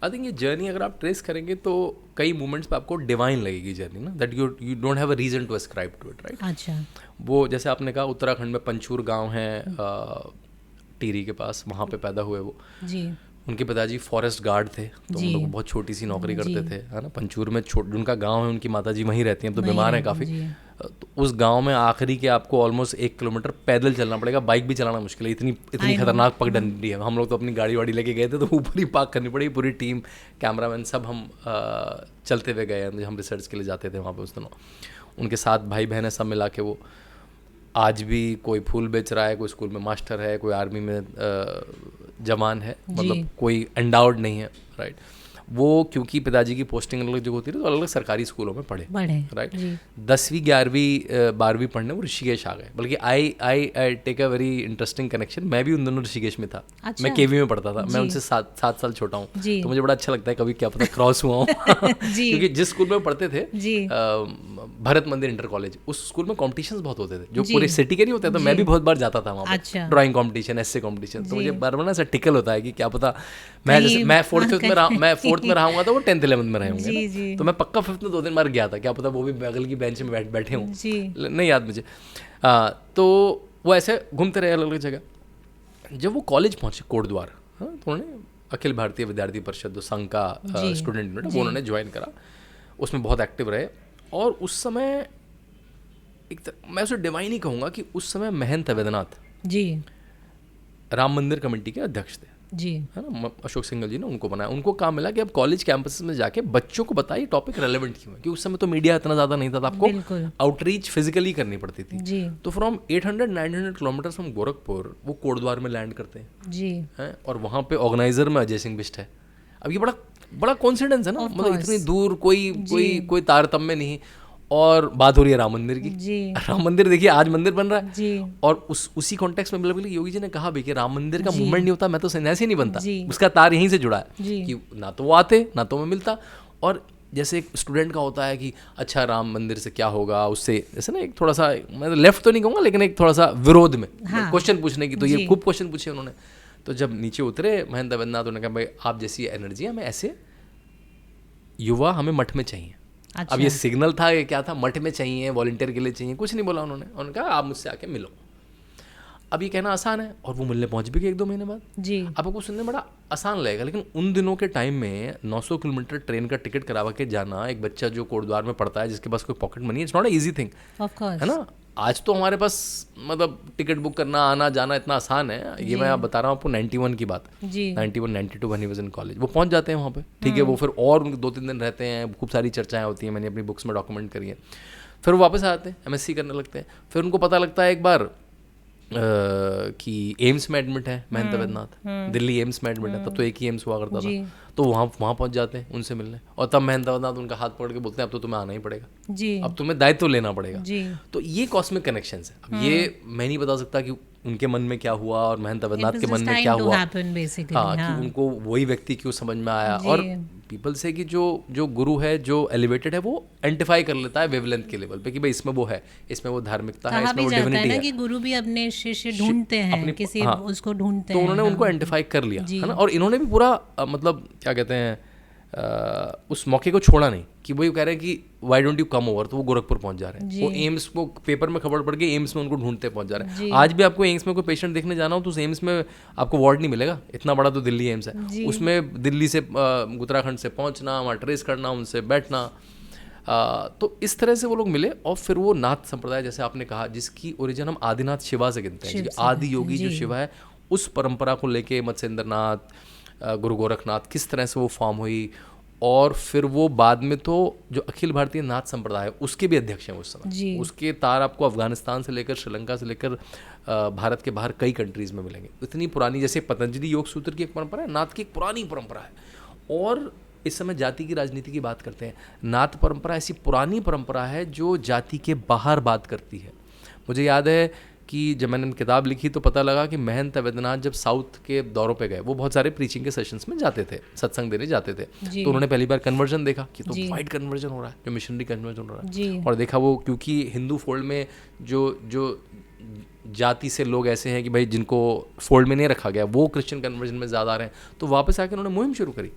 आई थिंक ये जर्नी अगर आप ट्रेस करेंगे तो कई मोमेंट्स पे आपको डिवाइन लगेगी जर्नी ना, that you don't have a reason to ascribe to it, right. अच्छा। वो जैसे आपने कहा उत्तराखंड में पंचूर गांव है टिहरी के पास, वहाँ पे पैदा हुए वो जी। उनके पिताजी फॉरेस्ट गार्ड थे, तो उन लोग बहुत छोटी सी नौकरी करते थे, है ना। पंचूर में उनका गांव है, उनकी माताजी वहीं रहती हैं, तो बीमार हैं काफ़ी। तो उस गांव में आखिरी के आपको ऑलमोस्ट 1 किलोमीटर पैदल चलना पड़ेगा, बाइक भी चलाना मुश्किल है, इतनी खतरनाक पगडंडी है। हम लोग तो अपनी गाड़ी वाड़ी लेके गए थे, तो ऊपर ही पार्क करनी पड़ी, पूरी टीम, कैमरामैन सब हम चलते हुए गए, हम रिसर्च के लिए जाते थे वहाँ पे उस दिनों। उनके साथ भाई बहन सब मिला के वो आज भी कोई फूल बेच रहा है, कोई स्कूल में मास्टर है, कोई आर्मी में जवान है, मतलब कोई एंडाउड नहीं है, राइट। वो क्योंकि पिताजी की पोस्टिंग अलग जगह होती थी, तो अलग अलग सरकारी स्कूलों में पढ़े, राइट। 10वीं 11वीं 12वीं पढ़ने वो ऋषिकेश आ गए। बल्कि I take a very interesting connection, मैं भी उन दोनों ऋषिकेश में था। अच्छा। मैं केवी में पढ़ता था, मैं उनसे 7 साल छोटा हूँ, तो मुझे बड़ा अच्छा लगता है, कभी क्या पता क्रॉस हुआ हूँ क्योंकि जिस स्कूल में पढ़ते थे, भरत मंदिर इंटर कॉलेज, उस स्कूल में कॉम्पिटिशन्स बहुत होते थे, जो पूरे सिटी के नहीं होते, तो मैं भी बहुत बार जाता था वहाँ पर, ड्राइंग कॉम्पिटिशन, ऐसे कॉम्पिटिशन। तो मुझे बार बार ना ऐसा टिकल होता है कि क्या पता मैं 4th में रहूँगा तो वो 10th 11th में रहेंगे, तो मैं पक्का 5th में 2 दिन बार गया था, क्या पता वो भी बगल की बेंच में बैठे हों, नहीं याद मुझे। तो वो ऐसे घूमते रहे अलग अलग जगह। जब वो कॉलेज पहुँचे कोटद्वार, तो उन्होंने अखिल भारतीय विद्यार्थी परिषद, जो संघ का स्टूडेंट यूनिट, वो उन्होंने ज्वाइन करा, उसमें बहुत एक्टिव रहे। और उस समय मैं उसे डिवाइन ही कहूँगा कि उस समय महंत वैद्यनाथ जी राम मंदिर कमेटी के अध्यक्ष थे जी, है ना। अशोक सिंघल जी ने उनको बनाया। उनको काम मिला कि अब कॉलेज कैंपस में जाके बच्चों को बताइए टॉपिक रेलेवेंट क्यों है, क्योंकि उस समय तो मीडिया इतना ज़्यादा नहीं था, तो आपको आउटरीच फिजिकली करनी पड़ती थी जी। तो फ्रॉम 800-900 किलोमीटर फ्रॉम गोरखपुर वो कोटद्वार में लैंड करते हैं जी, हैं। और वहाँ पे ऑर्गेनाइजर में अजय सिंह बिष्ट है। अब ये बड़ा कॉन्फिडेंस है ना, मतलब इतनी दूर कोई तारतम्य नहीं। और बात हो रही है राम मंदिर की जी। राम मंदिर देखिए आज मंदिर बन रहा है जी। और उसी कॉन्टेक्स्ट में बिल्कुल योगी जी ने कहा भी कि राम मंदिर का मूवमेंट नहीं होता, मैं तो सन्यासी नहीं बनता, उसका तार यहीं से जुड़ा है कि ना तो वो आते ना तो मैं मिलता। और जैसे एक स्टूडेंट का होता है कि अच्छा राम मंदिर से क्या होगा, उससे जैसे ना एक थोड़ा सा, मैं लेफ्ट तो नहीं कहूँगा, लेकिन एक थोड़ा सा विरोध में क्वेश्चन पूछने की, तो ये खूब क्वेश्चन पूछे उन्होंने। तो जब नीचे उतरे महंत वैद्यनाथ, उन्होंने कहा भाई आप जैसी एनर्जी हमें ऐसे युवा हमें मठ में चाहिए। अच्छा। अब ये सिग्नल था, ये क्या था, मठ में चाहिए, वॉलंटियर के लिए चाहिए, कुछ नहीं बोला उन्होंने कहा आप मुझसे आके मिलो। अब ये कहना आसान है, और वो मिलने पहुंच भी गए 1-2 महीने बाद जी। आपको सुनने बड़ा आसान लगेगा, लेकिन उन दिनों के टाइम में 900 किलोमीटर ट्रेन का टिकट करवा के जाना, एक बच्चा जो कोटद्वार में पढ़ता है, जिसके पास कोई pocket money, it's not a easy thing, है ना। आज तो हमारे पास मतलब टिकट बुक करना, आना जाना इतना आसान है। ये मैं आप बता रहा हूँ आपको 91 की बात, 91-92 when he was in college, वो पहुँच जाते हैं वहाँ पे, ठीक है। वो फिर और उनके 2-3 दिन रहते हैं, खूब सारी चर्चाएं होती हैं, मैंने अपनी बुक्स में डॉक्यूमेंट करी है। फिर वो वापस आते हैं, MSc करने लगते हैं। फिर उनको पता लगता है एक बार कि एम्स में एडमिट है महंत वैद्यनाथ, दिल्ली एम्स में एडमिट है, तब तो एक ही एम्स हुआ करता था। तो वहाँ पहुँच जाते हैं उनसे मिलने, और तब महंत वैद्यनाथ उनका हाथ पकड़ के बोलते हैं अब तो तुम्हें आना ही पड़ेगा जी, अब तुम्हें दायित्व लेना पड़ेगा जी। तो ये कॉस्मिक कनेक्शंस है। अब ये मैं नहीं बता सकता कि उनके मन में क्या हुआ और महंत वैद्यनाथ के मन में क्या हुआ, हाँ, कि उनको वही व्यक्ति क्यों समझ में आया। और पीपल से कि जो गुरु है, जो एलिवेटेड है, वो आइडेंटिफाई कर लेता है वेवलेंथ के लेवल पे कि भाई इसमें वो है, इसमें वो धार्मिकता है, इसमें वो डिविनिटी है, कि गुरु भी अपने शिष्य ढूंढते हैं, किसी उसको ढूंढते हैं, तो उन्होंने उनको आइडेंटिफाई कर लिया, है ना। और इन्होंने भी पूरा मतलब क्या कहते हैं उस मौके को छोड़ा नहीं, कि वही कह रहे हैं कि why don't you come over, तो वो गोरखपुर पहुंच जा रहे हैं। वो एम्स को पेपर में खबर पड़ गई, एम्स में उनको ढूंढते पहुंच जा रहे हैं। आज भी आपको एम्स में कोई पेशेंट देखने जाना हो तो उस एम्स में आपको वार्ड नहीं मिलेगा, इतना बड़ा तो दिल्ली एम्स है। उसमें दिल्ली से उत्तराखंड से पहुंचना, वहाँ ट्रेस करना, उनसे बैठना, तो इस तरह से वो लोग मिले और फिर वो नाथ संप्रदाय, जैसे आपने कहा, जिसकी ओरिजिन हम आदिनाथ शिवा से गिनते हैं, आदि योगी जो शिवा है, उस परंपरा को लेके मत्स्येंद्रनाथ, गुरु गोरखनाथ, किस तरह से वो फॉर्म हुई। और फिर वो बाद में तो जो अखिल भारतीय नाथ संप्रदाय है उसके भी अध्यक्ष हैं उस समय। उसके तार आपको अफगानिस्तान से लेकर श्रीलंका से लेकर भारत के बाहर कई कंट्रीज में मिलेंगे। इतनी पुरानी, जैसे पतंजलि योग सूत्र की एक परंपरा है, नाथ की एक पुरानी परंपरा है। और इस समय जाति की राजनीति की बात करते हैं, नाथ परंपरा ऐसी पुरानी परंपरा है जो जाति के बाहर बात करती है। मुझे याद है कि जब मैंने किताब लिखी तो पता लगा कि महंत वैद्यनाथ जब साउथ के दौरों पे गए, वो बहुत सारे प्रीचिंग के सेशंस में जाते थे, सत्संग देने जाते थे, तो उन्होंने पहली बार कन्वर्जन देखा कि तो वाइड कन्वर्जन हो रहा है, जो मिशनरी कन्वर्जन हो रहा है। और देखा वो, क्योंकि हिंदू फोल्ड में जो जाति से लोग ऐसे हैं कि भाई जिनको फोल्ड में नहीं रखा गया, वो क्रिश्चियन कन्वर्जन में ज़्यादा आ रहे हैं, तो वापस आकर उन्होंने मुहिम शुरू करी।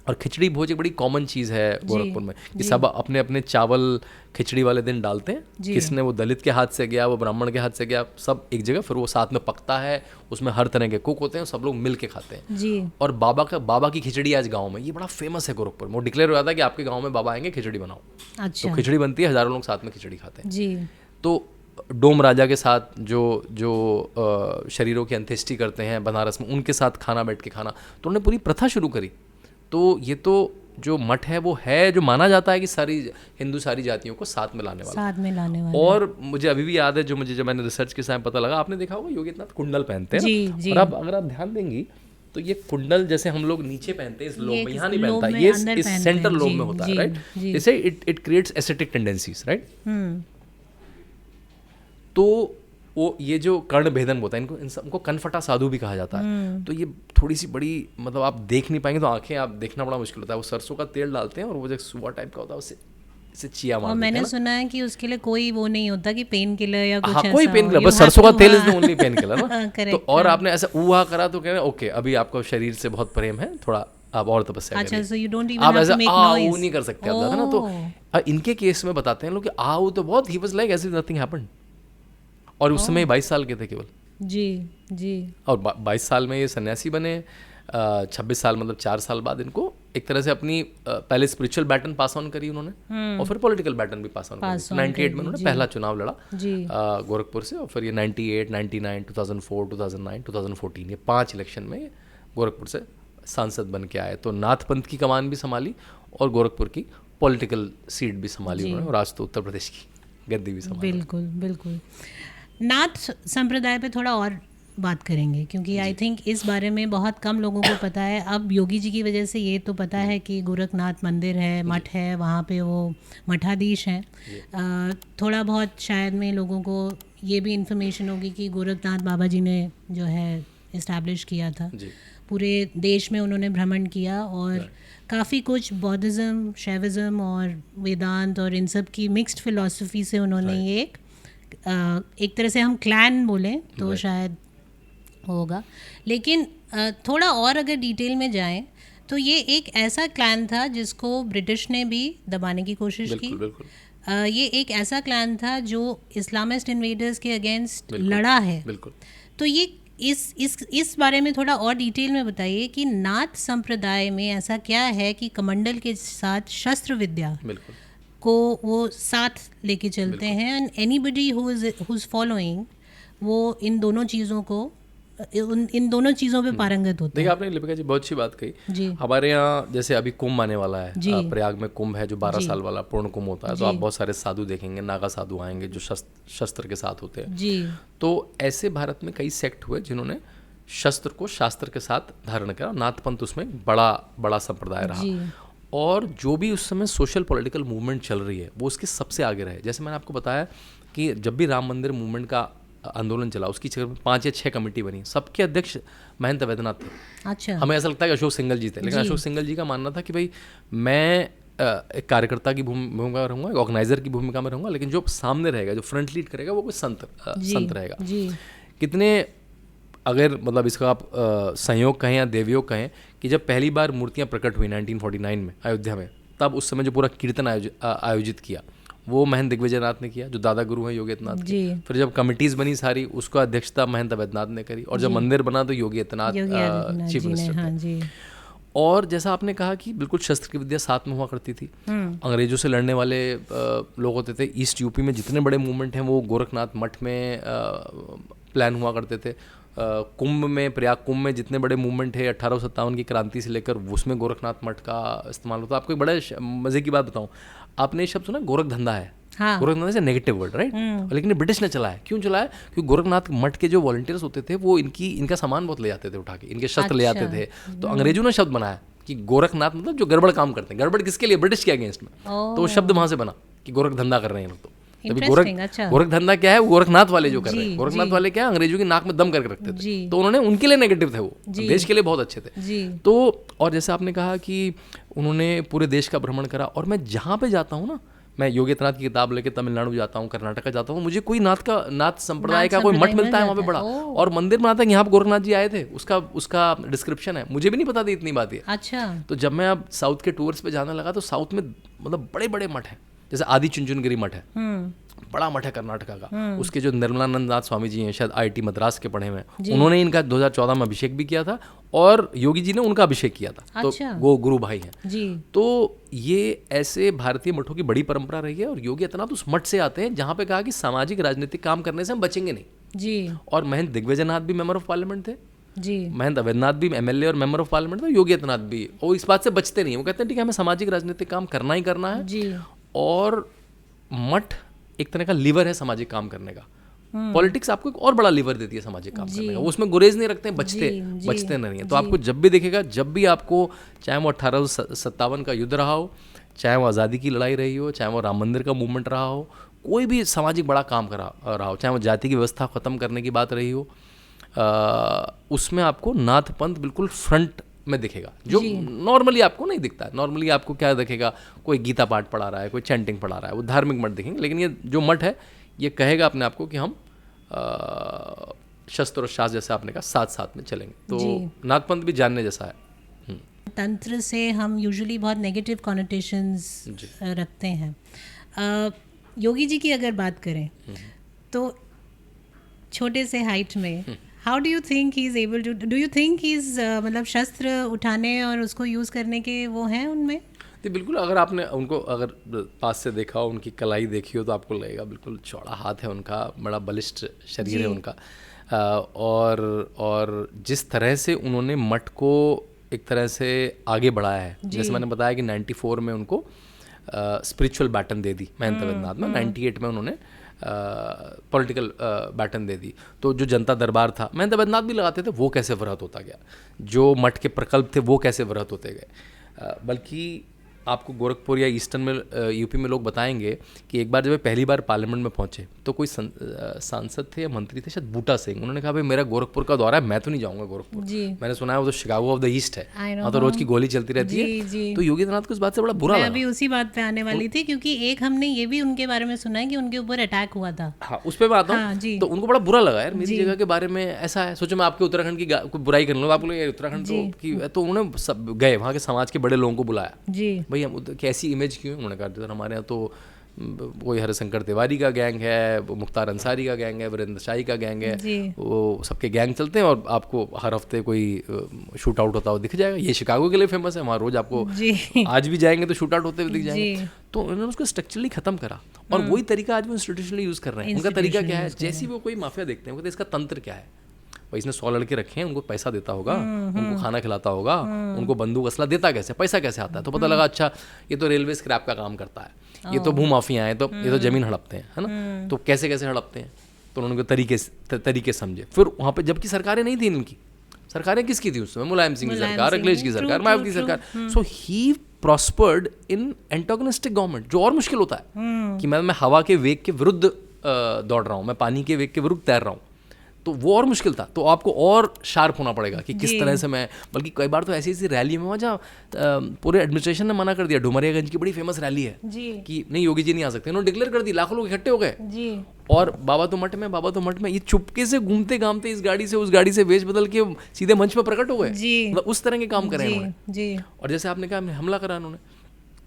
और खिचड़ी भोज एक बड़ी कॉमन चीज़ है गोरखपुर में कि सब अपने अपने चावल खिचड़ी वाले दिन डालते हैं, किसने वो दलित के हाथ से गया, वो ब्राह्मण के हाथ से गया, सब एक जगह, फिर वो साथ में पकता है, उसमें हर तरह के कुक होते हैं, सब लोग मिल के खाते हैं जी। और बाबा की खिचड़ी आज गाँव में, ये बड़ा फेमस है गोरखपुर में। वो डिक्लेयर हो जाता है कि आपके गाँव में बाबा आएंगे, खिचड़ी बनाओ। अच्छा। तो खिचड़ी बनती है, हज़ारों लोग साथ में खिचड़ी खाते हैं जी। तो डोम राजा के साथ जो शरीरों की अंत्येष्टि करते हैं बनारस में, उनके साथ खाना, बैठ के खाना, तो उन्होंने पूरी प्रथा शुरू करी। तो ये तो जो मठ है वो है जो माना जाता है कि सारी जातियों को साथ में लाने वाला। और मुझे अभी भी याद है, जब मैंने रिसर्च के समय पता लगा, आपने देखा होगा योगीनाथ कुंडल पहनते हैं ना? और अब अगर आप ध्यान देंगी तो ये कुंडल जैसे हम लोग नीचे पहनते हैं, इस लोब में, यहाँ नहीं पहनता, ये इस सेंटर लोब में होता है, राइट? जैसे it creates aesthetic tendencies, right? तो वो ये जो कर्ण भेदन होता है, इन सबको कनफटा साधु भी कहा जाता है। तो ये थोड़ी सी बड़ी, मतलब आप देख नहीं पाएंगे, तो आंखें आप देखना बड़ा मुश्किल होता है। वो सरसों का तेल डालते हैं और वो जो सुआ टाइप का होता है उससे चिया मारते हैं। मैंने सुना है कि उसके लिए कोई वो नहीं होता कि पेन किलर या कुछ ऐसा, कोई पेन किलर, बस सरसों का तेल is the only pain killer ना। तो और आपने ऐसा उहा करा तो कह रहे ओके, अभी आपको शरीर से बहुत प्रेम है, थोड़ा आप और तपस्या करिए। अच्छा, so you don't even आप have ऐसा to make आओ noise. नहीं कर सकते आप, ना। तो इनके केस में बताते हैं लोग कि आओ तो बहुत, he was like as if nothing happened. और उस समय 22 साल के थे केवल जी। और 22 साल में ये सन्यासी बने। 26 साल, मतलब 4 साल बाद इनको एक तरह से अपनी पहले स्पिरिचुअल बैटन पास ऑन करी उन्होंने, और फिर पॉलिटिकल बैटन भी पास ऑन करी। 98 में उन्होंने पहला चुनाव लड़ा गोरखपुर से, और फिर ये 98, 99, 2004, 2009, 2014, ये 5 इलेक्शन में गोरखपुर से सांसद बन के आए। तो नाथ पंथ की कमान भी संभाली और गोरखपुर की पॉलिटिकल सीट भी संभाली उन्होंने, और आज तो उत्तर प्रदेश की गद्दी भी संभाली। बिल्कुल। नाथ संप्रदाय पे थोड़ा और बात करेंगे, क्योंकि आई थिंक इस बारे में बहुत कम लोगों को पता है। अब योगी जी की वजह से ये तो पता है कि गोरखनाथ मंदिर है, मठ है, वहाँ पे वो मठाधीश हैं। थोड़ा बहुत शायद में लोगों को ये भी इन्फॉर्मेशन होगी कि गोरखनाथ बाबा जी ने जो है इस्टेब्लिश किया था, पूरे देश में उन्होंने भ्रमण किया, और काफ़ी कुछ बौद्धिज़्म, शैविज़्म और वेदांत और इन सब की मिक्स्ड फिलॉसफी से उन्होंने ये एक तरह से हम क्लैन बोलें तो शायद होगा। लेकिन थोड़ा और अगर डिटेल में जाएं तो ये एक ऐसा क्लैन था जिसको ब्रिटिश ने भी दबाने की कोशिश की। ये एक ऐसा क्लैन था जो इस्लामिस्ट इन्वेडर्स के अगेंस्ट लड़ा है। तो ये इस बारे में थोड़ा और डिटेल में बताइए कि नाथ संप्रदाय में ऐसा क्या है कि कमंडल के साथ शस्त्र विद्या को वो साथ लेके चलते हैं, and anybody who is following वो इन दोनों चीज़ों पे पारंगत होते हैं। देखिए, आपने लिपिका जी बहुत अच्छी बात कही। हमारे यहाँ जैसे अभी कुंभ आने वाला है, प्रयाग में कुंभ है जो 12 साल वाला पूर्ण कुंभ होता है, तो आप बहुत सारे साधु देखेंगे, नागा साधु आएंगे जो शस्त्र के साथ होते हैं। तो ऐसे भारत में कई सेक्ट हुए जिन्होंने शस्त्र को शास्त्र के साथ धारण करा। नाथ पंथ उसमें बड़ा संप्रदाय रहा, और जो भी उस समय सोशल पॉलिटिकल मूवमेंट चल रही है वो उसके सबसे आगे रहे। जैसे मैंने आपको बताया कि जब भी राम मंदिर मूवमेंट का आंदोलन चला, उसकी 5 या 6 कमेटी बनी, सबके अध्यक्ष महंत वैद्यनाथ थे। अच्छा। हमें ऐसा लगता है कि अशोक सिंघल जी थे, लेकिन अशोक सिंघल जी का मानना था कि भाई मैं एक कार्यकर्ता की भूमिका में रहूँगा, एक ऑर्गेनाइजर की भूमिका में रहूँगा, लेकिन जो सामने रहेगा, जो फ्रंट लीड करेगा, वो कोई संत रहेगा। कितने, अगर मतलब इसका आप संयोग कहें या देवयोग कहें, कि जब पहली बार मूर्तियाँ प्रकट हुई 1949 में अयोध्या में, तब उस समय जो पूरा कीर्तन आयोजित किया वो महंत दिग्विजयनाथ ने किया, जो दादा गुरु हैं योगीनाथ की। फिर जब कमिटीज़ बनी सारी, उसका अध्यक्षता महंत वैद्यनाथ ने करी, और जब मंदिर बना तो योगी आदित्यनाथ चीफ मिनिस्टर थे। और जैसा आपने कहा कि बिल्कुल शस्त्र की विद्या साथ में हुआ करती थी। अंग्रेजों से लड़ने वाले लोग होते थे। ईस्ट यूपी में जितने बड़े मूवमेंट हैं वो गोरखनाथ मठ में प्लान हुआ करते थे। कुंभ में, प्रयाग कुंभ में जितने बड़े मूवमेंट है 1857 की क्रांति से लेकर, उसमें गोरखनाथ मठ का इस्तेमाल होता है। आपको एक बड़े मज़े की बात बताऊं, आपने ये शब्द सुना गोरख धंधा है। हाँ। गोरखनाथ से नेगेटिव वर्ड, राइट? लेकिन ब्रिटिश ने चलाया। क्यों चलाया? क्योंकि गोरखनाथ मठ के जो वॉलंटियर्स होते थे वो इनका सामान बहुत ले जाते थे उठा के, इनके शस्त्र ले जाते थे। तो अंग्रेजों ने शब्द बनाया कि गोरखनाथ मतलब जो गड़बड़ काम करते हैं। गड़बड़ किसके लिए? ब्रिटिश के अगेंस्ट में। तो वो शब्द वहां से बना कि गोरख धंधा कर रहे हैं लोग। तो तभी गोरख धंधा क्या है? गोरखनाथ वाले जो कर रहे हैं। गोरखनाथ वाले क्या है? अंग्रेजों की नाक में दम करके रखते थे। तो उन्होंने, उनके लिए नेगेटिव थे, वो देश के लिए बहुत अच्छे थे। तो और जैसे आपने कहा कि उन्होंने पूरे देश का भ्रमण करा, और मैं जहाँ पे जाता हूँ ना, मैं योगेंद्रनाथ की किताब लेके तमिलनाडु जाता हूँ, कर्नाटक जाता हूँ, मुझे कोई नाथ संप्रदाय का कोई मठ मिलता है वहाँ पे बड़ा, और मंदिर में आता है कि यहाँ पे गोरखनाथ जी आए थे, उसका डिस्क्रिप्शन है। मुझे भी नहीं पता थी इतनी बात है। अच्छा। तो जब मैं अब साउथ के टूर्स पे जाने लगा तो साउथ में मतलब बड़े बड़े मठ हैं। जैसे आदि चुंचुनगिरी मठ है, बड़ा मठ है कर्नाटका का। उसके जो निर्मलानंद नाथ स्वामी जी हैं, शायद IIT मद्रास के पढ़े हुए, उन्होंने इनका 2014 में अभिषेक भी किया था, और योगी जी ने उनका अभिषेक किया था। अच्छा। तो वो गुरु भाई हैं। तो ये ऐसे भारतीय मठों की बड़ी परंपरा रही है। और योगी आदित्यनाथ उस मठ से आते हैं जहाँ पे कहा कि सामाजिक राजनीतिक काम करने से हम बचेंगे नहीं जी। और महंत दिग्विजयनाथ भी मेंबर ऑफ पार्लियामेंट थे जी। महंत अवैधनाथ भी MLA और मेंबर ऑफ पार्लियामेंट थे। योगी आदित्यनाथ भी, और इस बात से बचते नहीं। वो कहते हैं ठीक है, हमें सामाजिक राजनीतिक काम करना ही करना है जी। और मठ एक तरह का लीवर है सामाजिक काम करने का। पॉलिटिक्स आपको एक और बड़ा लीवर देती है सामाजिक काम करने का। वो उसमें गुरेज नहीं रखते हैं, बचते नहीं है। तो आपको जब भी देखेगा, जब भी आपको, चाहे वो 1857 का युद्ध रहा हो, चाहे वो आज़ादी की लड़ाई रही हो, चाहे वो राम मंदिर का मूवमेंट रहा हो, कोई भी सामाजिक बड़ा काम करा रहा हो, चाहे वो जाति की व्यवस्था ख़त्म करने की बात रही हो, उसमें आपको नाथ पंथ बिल्कुल फ्रंट में दिखेगा, जो नॉर्मली आपको नहीं दिखता है। नॉर्मली आपको क्या दिखेगा? कोई गीता पाठ पढ़ा रहा है, कोई चैंटिंग पढ़ा रहा है, वो धार्मिक मठ दिखेंगे। लेकिन ये जो मठ है, ये कहेगा अपने आप को कि हम शस्त्र और शास्त्र, जैसे आपने कहा, साथ साथ में चलेंगे। तो नाथ पंथ भी जानने जैसा है। तंत्र से हम यूजुअली बहुत नेगेटिव कॉनोटेशंस रखते हैं। योगी जी की अगर बात करें तो छोटे से हाइट में, how do you think he is able to, do you think he is, मतलब शस्त्र उठाने और उसको यूज़ करने के वो हैं उनमें? तो बिल्कुल, अगर आपने उनको अगर पास से देखा हो, उनकी कलाई देखी हो, तो आपको लगेगा बिल्कुल चौड़ा हाथ है उनका, बड़ा बलिष्ठ शरीर है उनका। और जिस तरह से उन्होंने मठ को एक तरह से आगे बढ़ाया है, जैसे मैंने बताया कि 94 में उनको स्पिरिचुअल बैटन दे दी महंत अवैधनाथ में, 98 में उन्होंने पॉलिटिकल बैटन दे दी। तो जो जनता दरबार था, महंत अवैधनाथ भी लगाते थे, वो कैसे व्रत होता गया, जो मठ के प्रकल्प थे वो कैसे व्रत होते गए। बल्कि आपको गोरखपुर या ईस्टर्न में, यूपी में लोग बताएंगे कि एक बार जब वे पहली बार पार्लियामेंट में पहुंचे तो कोई सांसद थे या मंत्री थे, शायद बूटा सिंह, उन्होंने कहा भाई मेरा गोरखपुर का दौरा है, मैं तो नहीं जाऊंगा गोरखपुर, मैंने सुना है वो तो शिकागो ऑफ द ईस्ट है, वहाँ तो रोज की गोली चलती रहती है। तो योगी आदित्यनाथ को इस बात से बड़ा बुरा लगा। अभी उसी बात पे आने वाली थी, क्योंकि एक हमने ये भी उनके बारे में सुना है कि उनके ऊपर अटैक हुआ था। हाँ, उस पर मैं आता हूँ। तो उनको बड़ा बुरा लगा, यार मेरी जगह के बारे में ऐसा है। सोचो मैं आपके उत्तराखंड की बुराई कर लूँ, आप लोग उत्तराखंड तो उन्होंने सब गए, वहाँ के समाज के बड़े लोगों को बुलाया, भाई हम कैसी इमेज क्यों? उन्होंने कहा सर हमारे यहाँ तो कोई हरिशंकर तिवारी का गैंग है, वो मुख्तार अंसारी का गैंग है, वीरेंद्र शाही का गैंग है, वो सबके गैंग चलते हैं और आपको हर हफ्ते कोई शूट आउट होता हुआ दिख जाएगा। ये शिकागो के लिए फेमस है, वहाँ रोज आपको आज भी जाएंगे तो शूट आउट होते हुए दिख जाएंगे। तो उन्होंने उसको स्ट्रक्चरली खत्म करा, और वही तरीका आज वो इंस्टीट्यूशनली यूज कर रहे हैं। उनका तरीका क्या है? जैसे वो कोई माफिया देखते हैं, वो कहते हैं इसका तंत्र क्या है, भाई इसने 100 लड़के रखे हैं, उनको पैसा देता होगा, उनको खाना खिलाता होगा, उनको बंदूक असला देता कैसे, पैसा कैसे आता है? तो पता लगा अच्छा ये तो रेलवे स्क्रैप का काम करता है, ये तो भूमाफिया है, तो ये तो जमीन हड़पते हैं, है ना? तो कैसे कैसे हड़पते हैं? तो उन्होंने तरीके समझे। फिर वहाँ पे जबकि सरकारें नहीं थी इनकी, सरकारें किसकी थी उस समय? मुलायम सिंह की सरकार, अखिलेश की सरकार, मायावती की सरकार। सो ही प्रॉस्पर्ड इन एंटागोनिस्टिक गवर्नमेंट, जो और मुश्किल होता है कि मैं हवा के वेग के विरुद्ध दौड़ रहा हूँ, मैं पानी के वेग के विरुद्ध तैर रहा हूँ, तो वो और मुश्किल था। तो आपको और शार्प होना पड़ेगा कि किस तरह से मैं, बल्कि कई बार तो ऐसी ऐसी रैली में, जहाँ पूरे एडमिनिस्ट्रेशन ने मना कर दिया, डुमरियागंज की बड़ी फेमस रैली है कि नहीं योगी जी नहीं आ सकते, उन्होंने डिक्लेयर कर दी, लाखों लोग इकट्ठे हो गए। और बाबा तो मठ में ये चुपके से घूमते घामते इस गाड़ी से उस गाड़ी से वेश बदल के सीधे मंच पर प्रकट हो गए। मतलब उस तरह के काम करें उन्होंने। और जैसे आपने कहा हमला करा उन्होंने,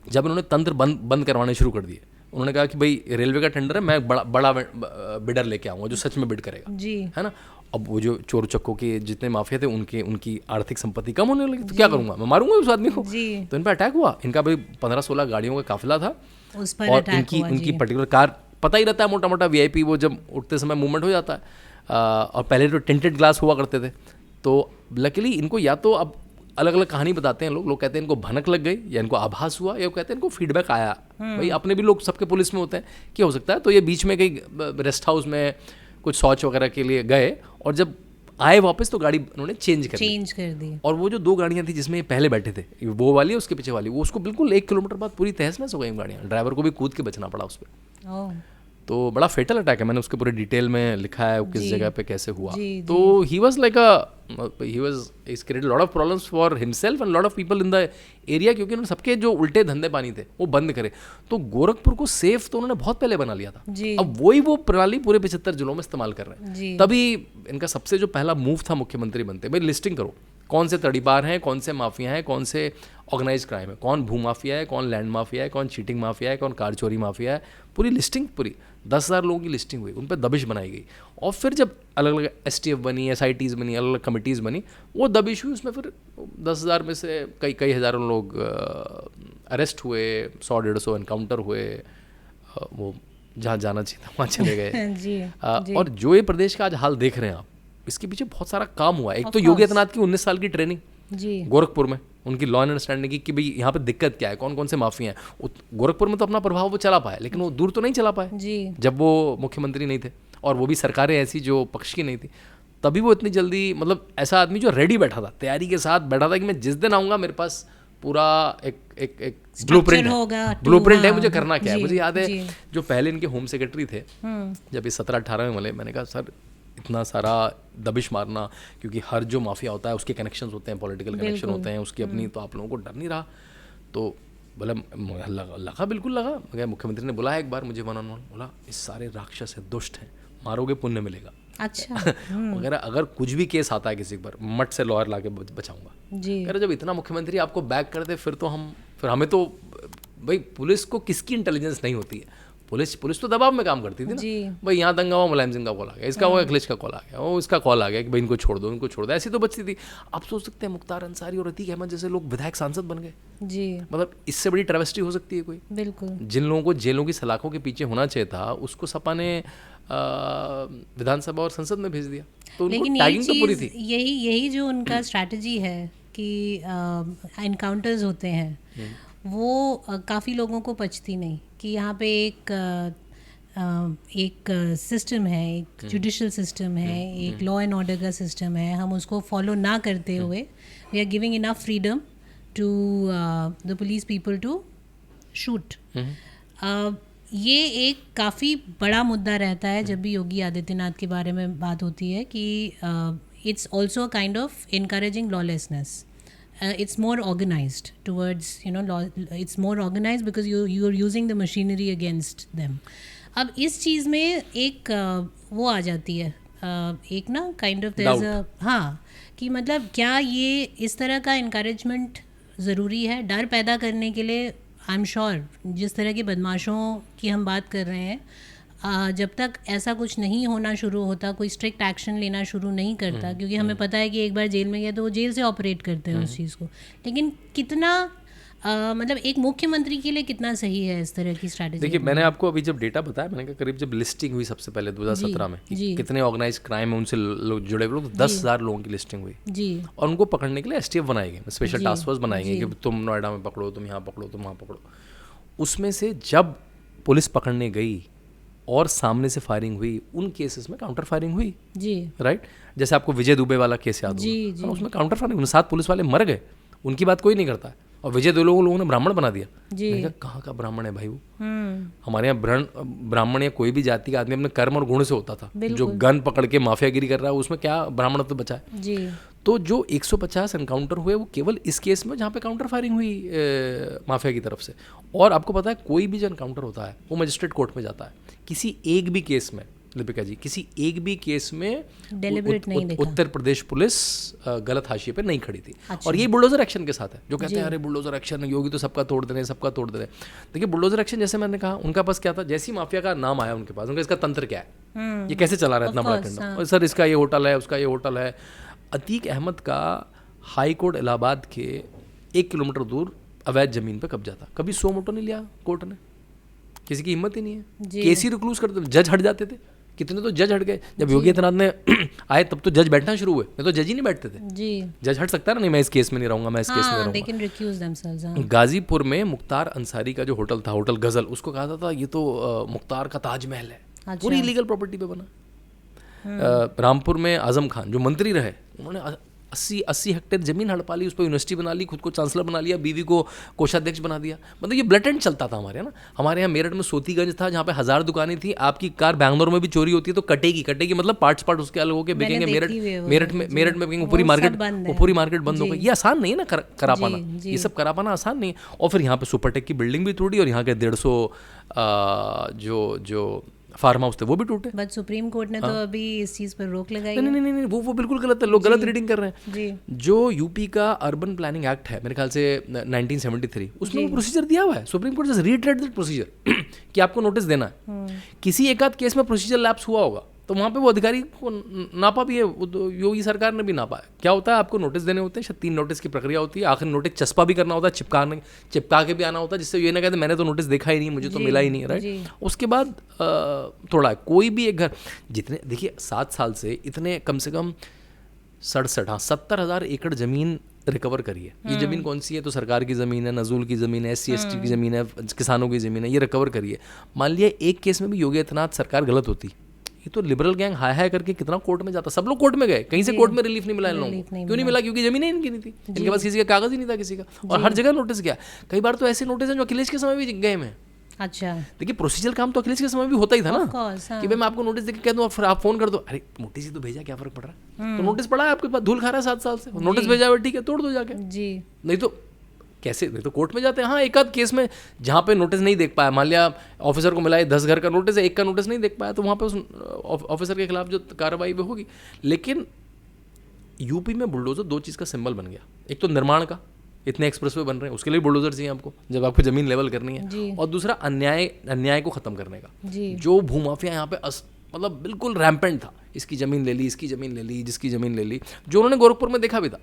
जब उन्होंने तंत्र बंद करवाने शुरू कर दिए, उन्होंने कहा कि भाई रेलवे का टेंडर है, मैं बड़ा बिडर लेके आऊँगा जो सच में बिड करेगा, है ना? अब वो जो चोर चक्कों के जितने माफिया थे उनकी आर्थिक संपत्ति कम होने लगी, तो क्या करूंगा मैं, मारूंगा उस आदमी को। तो इन पर अटैक हुआ। इनका भाई 15-16 गाड़ियों का काफिला था उस पर और इनकी पर्टिकुलर कार, पता ही रहता है मोटा मोटा VIP वो जब उठते समय मूवमेंट हो जाता है। और पहले तो टिंटेड ग्लास हुआ करते थे, तो लकीली इनको या तो अब अलग अलग कहानी बताते हैं लोग कहते हैं इनको भनक लग गई, या इनको आभास हुआ, या कहते हैं इनको फीडबैक आया। भाई अपने भी लोग सबके पुलिस में होते हैं, क्या हो सकता है। तो ये बीच में कहीं रेस्ट हाउस में कुछ शौच वगैरह के लिए गए, और जब आए वापस तो गाड़ी उन्होंने चेंज कर दी। और वो जो 2 गाड़ियाँ थी जिसमें ये पहले बैठे थे, वो वाली उसके पीछे वाली, वो उसको बिल्कुल 1 किलोमीटर बाद पूरी तहस नहस हो गई गाड़ियाँ। ड्राइवर को भी कूद के बचना पड़ा उस पर। तो बड़ा फेटल अटैक है, मैंने उसके पूरे डिटेल में लिखा है किस जगह पे कैसे हुआ। तो ही was like he's created a lot of problems for himself and a lot of people in the area, क्योंकि उन्होंने सबके जो उल्टे धंधे पानी थे वो बंद करे। तो गोरखपुर को सेफ तो उन्होंने बहुत पहले बना लिया था, अब वो प्रणाली पूरे 75 जिलों में इस्तेमाल कर रहे हैं। तभी इनका सबसे जो पहला मूव था मुख्यमंत्री बनते, भाई लिस्टिंग करो कौन से तड़ीपार हैं, कौन से माफिया हैं, कौन से ऑर्गेनाइज क्राइम है, कौन भू माफिया है, कौन लैंड माफिया है, कौन चीटिंग माफिया है, कौन कार चोरी माफिया है। पूरी लिस्टिंग, पूरी 10,000 लोगों की लिस्टिंग हुई, उन पर दबिश बनाई गई। और फिर जब अलग अलग STF बनी, SITs बनी, अलग अलग कमिटीज़ बनी, वो दबिश हुई, उसमें फिर 10,000 में से कई हज़ारों लोग अरेस्ट हुए, 100-150 एनकाउंटर हुए, वो जहाँ जाना चाहिए था वहाँ चले गए। और जो ये प्रदेश का आज हाल देख रहे हैं आप, इसके पीछे बहुत सारा काम हुआ है। एक तो योगी आदित्यनाथ की 19 साल की ट्रेनिंग गोरखपुर में, उनकी लॉ एंड अंडरस्टैंडिंग की कि भाई यहाँ पे दिक्कत क्या है, कौन कौन से माफिया हैं। गोरखपुर में तो अपना प्रभाव वो चला पाए, लेकिन वो दूर तो नहीं चला पाए जब वो मुख्यमंत्री नहीं थे, और वो भी सरकारें ऐसी जो पक्ष की नहीं थी। तभी वो इतनी जल्दी, मतलब ऐसा आदमी जो रेडी बैठा था, तैयारी के साथ बैठा था कि मैं जिस दिन आऊँगा मेरे पास पूरा एक ब्लूप्रिंट है, मुझे करना क्या है। मुझे याद है जो पहले इनके होम सेक्रेटरी थे, जब ये 17-18 में मिले, मैंने कहा सर इतना सारा दबिश मारना, क्योंकि हर जो माफिया होता है उसके कनेक्शंस होते हैं, पॉलिटिकल कनेक्शन होते हैं उसकी अपनी, तो आप लोगों को डर नहीं रहा। तो बोला लगा बिल्कुल लगा। मगर मुख्यमंत्री ने बुलाया एक बार मुझे 1-on-1, बोला इस सारे राक्षस है, दुष्ट हैं, मारोगे पुण्य मिलेगा। अच्छा वगैरह, अगर कुछ भी केस आता है किसी पर, मट से लॉयर ला के बचाऊंगा। अरे जब इतना मुख्यमंत्री आपको बैक कर दे, फिर हमें तो भाई पुलिस को किसकी इंटेलिजेंस नहीं होती है। पुलिस तो दबाव में काम करती थी ना, भाई यहाँ दंगा हुआ, मुलायम सिंह का कॉल आ गया, इसका हुआ अखिलेश का कॉल आ गया, वो इसका कॉल आ गया कि भाई इनको छोड़ दो, ऐसी तो बचती थी। आप सोच सकते हैं मुख्तार अंसारी और अतीक अहमद जैसे लोग विधायक सांसद बन गए। मतलब इससे बड़ी ट्रेवेस्टी हो सकती है कोई? बिल्कुल। जिन लोगों को जेलों की सलाखों के पीछे होना चाहिए था, उसको सपा ने विधानसभा और संसद में भेज दिया। तो उनको टैगिंग तो पूरी थी। यही जो उनका स्ट्रैटेजी है कि एनकाउंटर्स होते हैं, वो काफ़ी लोगों को पचती नहीं कि यहाँ पे एक सिस्टम है, एक जुडिशल सिस्टम है, एक लॉ एंड ऑर्डर का सिस्टम है, हम उसको फॉलो ना करते हुए we are giving enough freedom to the police people to shoot. ये एक काफ़ी बड़ा मुद्दा रहता है जब भी योगी आदित्यनाथ के बारे में बात होती है कि it's also kind of encouraging lawlessness. It's more organized towards, it's more organized because you are using the machinery against them. अब इस चीज़ में एक वो आ जाती है, एक ना काइंड ऑफ there's a, हाँ, कि मतलब क्या ये इस तरह का encouragement ज़रूरी है डर पैदा करने के लिए? आई एम श्योर जिस तरह के बदमाशों की हम बात कर रहे हैं, जब तक ऐसा कुछ नहीं होना शुरू होता, कोई स्ट्रिक्ट एक्शन लेना शुरू नहीं करता, क्योंकि हमें पता है कि एक बार जेल में गया तो वो जेल से ऑपरेट करते हैं उस चीज़ को, लेकिन कितना मतलब एक मुख्यमंत्री के लिए कितना सही है इस तरह की स्ट्रैटेजी? देखिए, मैंने आपको अभी जब डेटा बताया, मैंने कहा करीब जब लिस्टिंग हुई सबसे पहले 2017 में कितने ऑर्गेनाइज क्राइम है उनसे लोग जुड़े हुए लोग, 10,000 लोगों की लिस्टिंग हुई जी, और उनको पकड़ने के लिए STF बनाए गए, स्पेशल टास्क फोर्स बनाई गई कि तुम नोएडा में पकड़ो, तुम यहाँ पकड़ो, तुम वहाँ पकड़ो। उसमें से जब पुलिस पकड़ने गई और सामने से फायरिंग हुई, उन केसेस में काउंटर फायरिंग हुई जी, राइट। जैसे आपको विजय दुबे वाला केस याद होगा, उसमें काउंटर फायरिंग, 7 पुलिस वाले मर गए, उनकी बात कोई नहीं करता है, और विजय दुबे लोगों ने ब्राह्मण बना दिया। मैंने कहा कहाँ का ब्राह्मण है भाई वो? हमारे यहाँ ब्राह्मण या कोई भी जाति का आदमी अपने कर्म और गुण से होता था, जो गन पकड़ के माफियागिरी कर रहा है उसमें क्या ब्राह्मण तो बचा है जी। तो जो 150 एनकाउंटर हुए वो केवल इस केस में जहाँ पे काउंटर फायरिंग हुई माफिया की तरफ से। और आपको पता है कोई भी जो एनकाउंटर होता है वो मजिस्ट्रेट कोर्ट में जाता है, किसी एक भी केस में, लिपिका जी, किसी एक भी केस में उत्तर प्रदेश पुलिस गलत हाशिए पे नहीं खड़ी थी। अच्छा। और ये बुलडोजर एक्शन के साथ है, जो कहते हैं अरे बुलडोजर एक्शन, योगी तो सबका तोड़ दे रहे हैं, सबका तोड़ दे रहे हैं। देखिए बुलडोजर एक्शन, जैसे मैंने कहा, उनका पास क्या था, जैसी माफिया का नाम आया उनके पास, उनका इसका तंत्र क्या है, ये कैसे चला रहा है इतना बड़ा course, टेंडर, और सर इसका ये होटल है, उसका ये होटल है। अतीक अहमद का हाई कोर्ट इलाहाबाद के 1 किलोमीटर दूर अवैध जमीन पे कब्जा था, कभी 100 मोटो नहीं लिया कोर्ट ने, किसी की हिम्मत ही नहीं है। केस ही रिक्लूज करते, जज हट जाते थे, कितने तो जज हट गए। जब योगी आदित्यनाथ ने आए तब तो जज बैठना शुरू हुए, नहीं तो जज ही नहीं बैठते थे। जी, जज हट सकता है ना, नहीं मैं इस केस में नहीं रहूंगा, मैं इस केस में रहूंगा। they can recuse themselves, हाँ। गाजीपुर में मुख्तार अंसारी का जो होटल था, होटल गजल, उसको कहा था ये तो मुख्तार का ताजमहल है, अच्छा। पूरी इलीगल प्रॉपर्टी पे बना। रामपुर में आजम खान जो मंत्री रहे, उन्होंने 80 हेक्टेयर जमीन हड़पा ली, उस पर यूनिवर्सिटी बना ली, खुद को चांसलर बना लिया, बीवी को कोषाध्यक्ष बना दिया। मतलब ये ब्लेटेंट चलता था हमारे यहाँ ना। हमारे यहाँ मेरठ में सोतीगंज था जहाँ पे 1000 दुकानें थी, आपकी कार बैंगलोर में भी चोरी होती है तो कटेगी मतलब पार्ट्स उसके अलग होके बिकेंगे। मेरठ में बिकेंगे, पूरी मार्केट बंद हो गई। ये आसान नहीं है ना करा पाना, ये सब करा पाना आसान नहीं है। और फिर यहाँ पे सुपरटेक की बिल्डिंग भी टूटी और यहाँ के 150 जो फार्म हाउस थे वो भी टूटे। बट सुप्रीम कोर्ट ने तो अभी इस चीज पर रोक लगाई है। नहीं, वो बिल्कुल गलत है, लोग गलत रीडिंग कर रहे हैं जी। जो यूपी का अर्बन प्लानिंग एक्ट है मेरे ख्याल से 1973, उसमें वो प्रोसीजर दिया हुआ है। Supreme court just reiterated that procedure कि आपको नोटिस देना है। किसी एक आध केस में प्रोसीजर लैप्स हुआ होगा तो वहाँ पे वो अधिकारी को नापा भी है, योगी सरकार ने भी नापा है। क्या होता है, आपको नोटिस देने होते हैं, 3 नोटिस की प्रक्रिया होती है, आखिर नोटिस चस्पा भी करना होता है, चिपका के भी आना होता है, जिससे ये ना कहते मैंने तो नोटिस देखा ही नहीं, मुझे तो मिला ही नहीं, राइट। उसके बाद थोड़ा कोई भी एक घर, जितने देखिए 7 साल से इतने कम से कम 70,000 एकड़ ज़मीन रिकवर करी है। ये ज़मीन कौन सी है, तो सरकार की ज़मीन है, नजूल की ज़मीन है, SC/ST की ज़मीन है, किसानों की ज़मीन है, ये रिकवर करी है। मान लिया एक केस में भी योगी आदित्यनाथ सरकार गलत होती, ये तो लिबरल गैंग हाय करके कितना कोर्ट में जाता, सब लोग कोर्ट में गए, कहीं से कोर्ट में रिलीफ नहीं मिला इन लोगों को। क्यों नहीं मिला? क्योंकि जमीन ही इनकी नहीं थी, इनके पास किसी का कागज ही नहीं था किसी का, और हर जगह नोटिस गया। कई बार तो ऐसे नोटिस हैं जो अखिलेश के समय भी गए हैं। अच्छा, देखिए प्रोसीजर काम तो अखिलेश के समय भी होता ही था ना, कि भाई मैं आपको नोटिस देके कह दूं और फिर आप फोन कर दो, अरे नोटिस ही तो भेजा, क्या फर्क पड़ रहा है, तो नोटिस पड़ा है आपके पास, धूल खा रहा है 7 साल से, नोटिस भेजा है ठीक है, तोड़ दो जाके जी। नहीं तो कैसे, नहीं तो कोर्ट में जाते हैं। हाँ, एक आध केस में जहाँ पे नोटिस नहीं देख पाया, मान लिया ऑफिसर को मिला है 10 घर का नोटिस है, एक का नोटिस नहीं देख पाया, तो वहाँ पे उस ऑफिसर के खिलाफ जो कार्रवाई भी होगी। लेकिन यूपी में बुलडोजर 2 चीज़ का सिंबल बन गया, एक तो निर्माण का, इतने एक्सप्रेसवे बन रहे हैं उसके लिए बुलडोजर चाहिए आपको जब आपको जमीन लेवल करनी है, और दूसरा अन्याय को ख़त्म करने का। जो भूमाफिया यहाँ पे मतलब बिल्कुल रैम्पेंट था, इसकी ज़मीन ले ली, इसकी ज़मीन ले ली, जिसकी ज़मीन ले ली, जो उन्होंने गोरखपुर में देखा भी था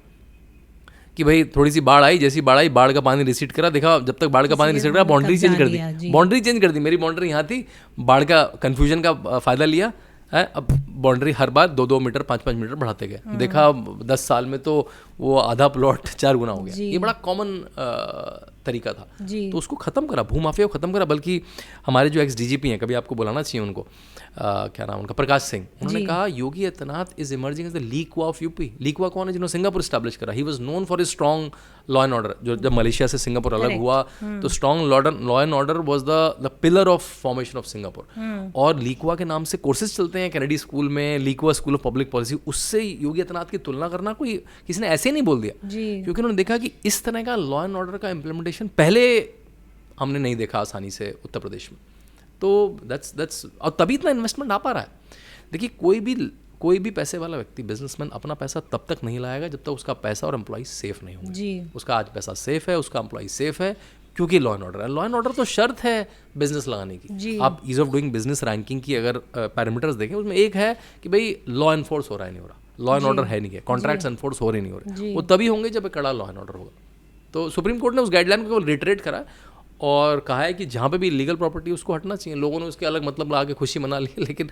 कि भाई थोड़ी सी बाढ़ आई, जैसी बाढ़ आई बाढ़ का पानी रिसीड करा, देखा जब तक बाढ़ का पानी रिसीड करा बाउंड्री चेंज कर दी, मेरी बाउंड्री यहाँ थी, बाढ़ का कन्फ्यूजन का फ़ायदा लिया है, अब बाउंड्री हर बार 2-2 मीटर 5-5 मीटर बढ़ाते गए। देखा 10 साल में तो वो आधा प्लॉट 4 गुना हो गया। ये बड़ा कॉमन तरीका था, तो उसको ख़त्म करा, भूमाफिया को ख़त्म करा। बल्कि हमारे जो XDGP हैं, कभी आपको बुलाना चाहिए उनको, क्या नाम उनका, प्रकाश सिंह, उन्होंने कहा Yogi Adityanath is emerging as the Lee Kuan of UP. Lee Kuan कौन है? जिन्होंने सिंगापुर स्टैब्लिश करा। He was known for his strong law and order. जो जब मलेशिया से सिंगापुर अलग हुआ तो strong law and order was the pillar of formation of Singapore. और लीक्वा के नाम से कोर्सेज चलते हैं कैनेडी स्कूल में, लीक्वा स्कूल ऑफ पब्लिक पॉलिसी, उससे योगी आदित्यनाथ की तुलना करना कोई किसी ने ऐसे नहीं बोल दिया, क्योंकि उन्होंने देखा कि इस तरह का लॉ एंड ऑर्डर का इम्प्लीमेंटेशन पहले हमने नहीं देखा आसानी से उत्तर प्रदेश में। तो दैट्स और तभी इतना इन्वेस्टमेंट आ पा रहा है। देखिए कोई भी पैसे वाला व्यक्ति, बिजनेसमैन, अपना पैसा तब तक नहीं लाएगा जब तक उसका पैसा और एम्प्लॉय सेफ नहीं होंगे। उसका आज पैसा सेफ है, उसका एम्प्लॉय सेफ है, क्योंकि लॉ एंड ऑर्डर है। लॉ एंड ऑर्डर तो शर्त है बिजनेस लगाने की। आप ease of doing business ranking की अगर पैरामीटर्स देखें, उसमें एक है कि भाई लॉ एनफोर्स हो रहा है, नहीं हो रहा, लॉ एंड ऑर्डर है नहीं है, कॉन्ट्रैक्ट्स एनफोर्स हो रहे नहीं हो रहे, वो तभी होंगे जब एक कड़ा लॉ एंड ऑर्डर होगा। तो सुप्रीम कोर्ट ने उस गाइडलाइन को रिटरेट करा और कहा है कि जहाँ पे भी लीगल प्रॉपर्टी उसको हटना चाहिए। लोगों ने उसके अलग मतलब लगा के खुशी मना ली, लेकिन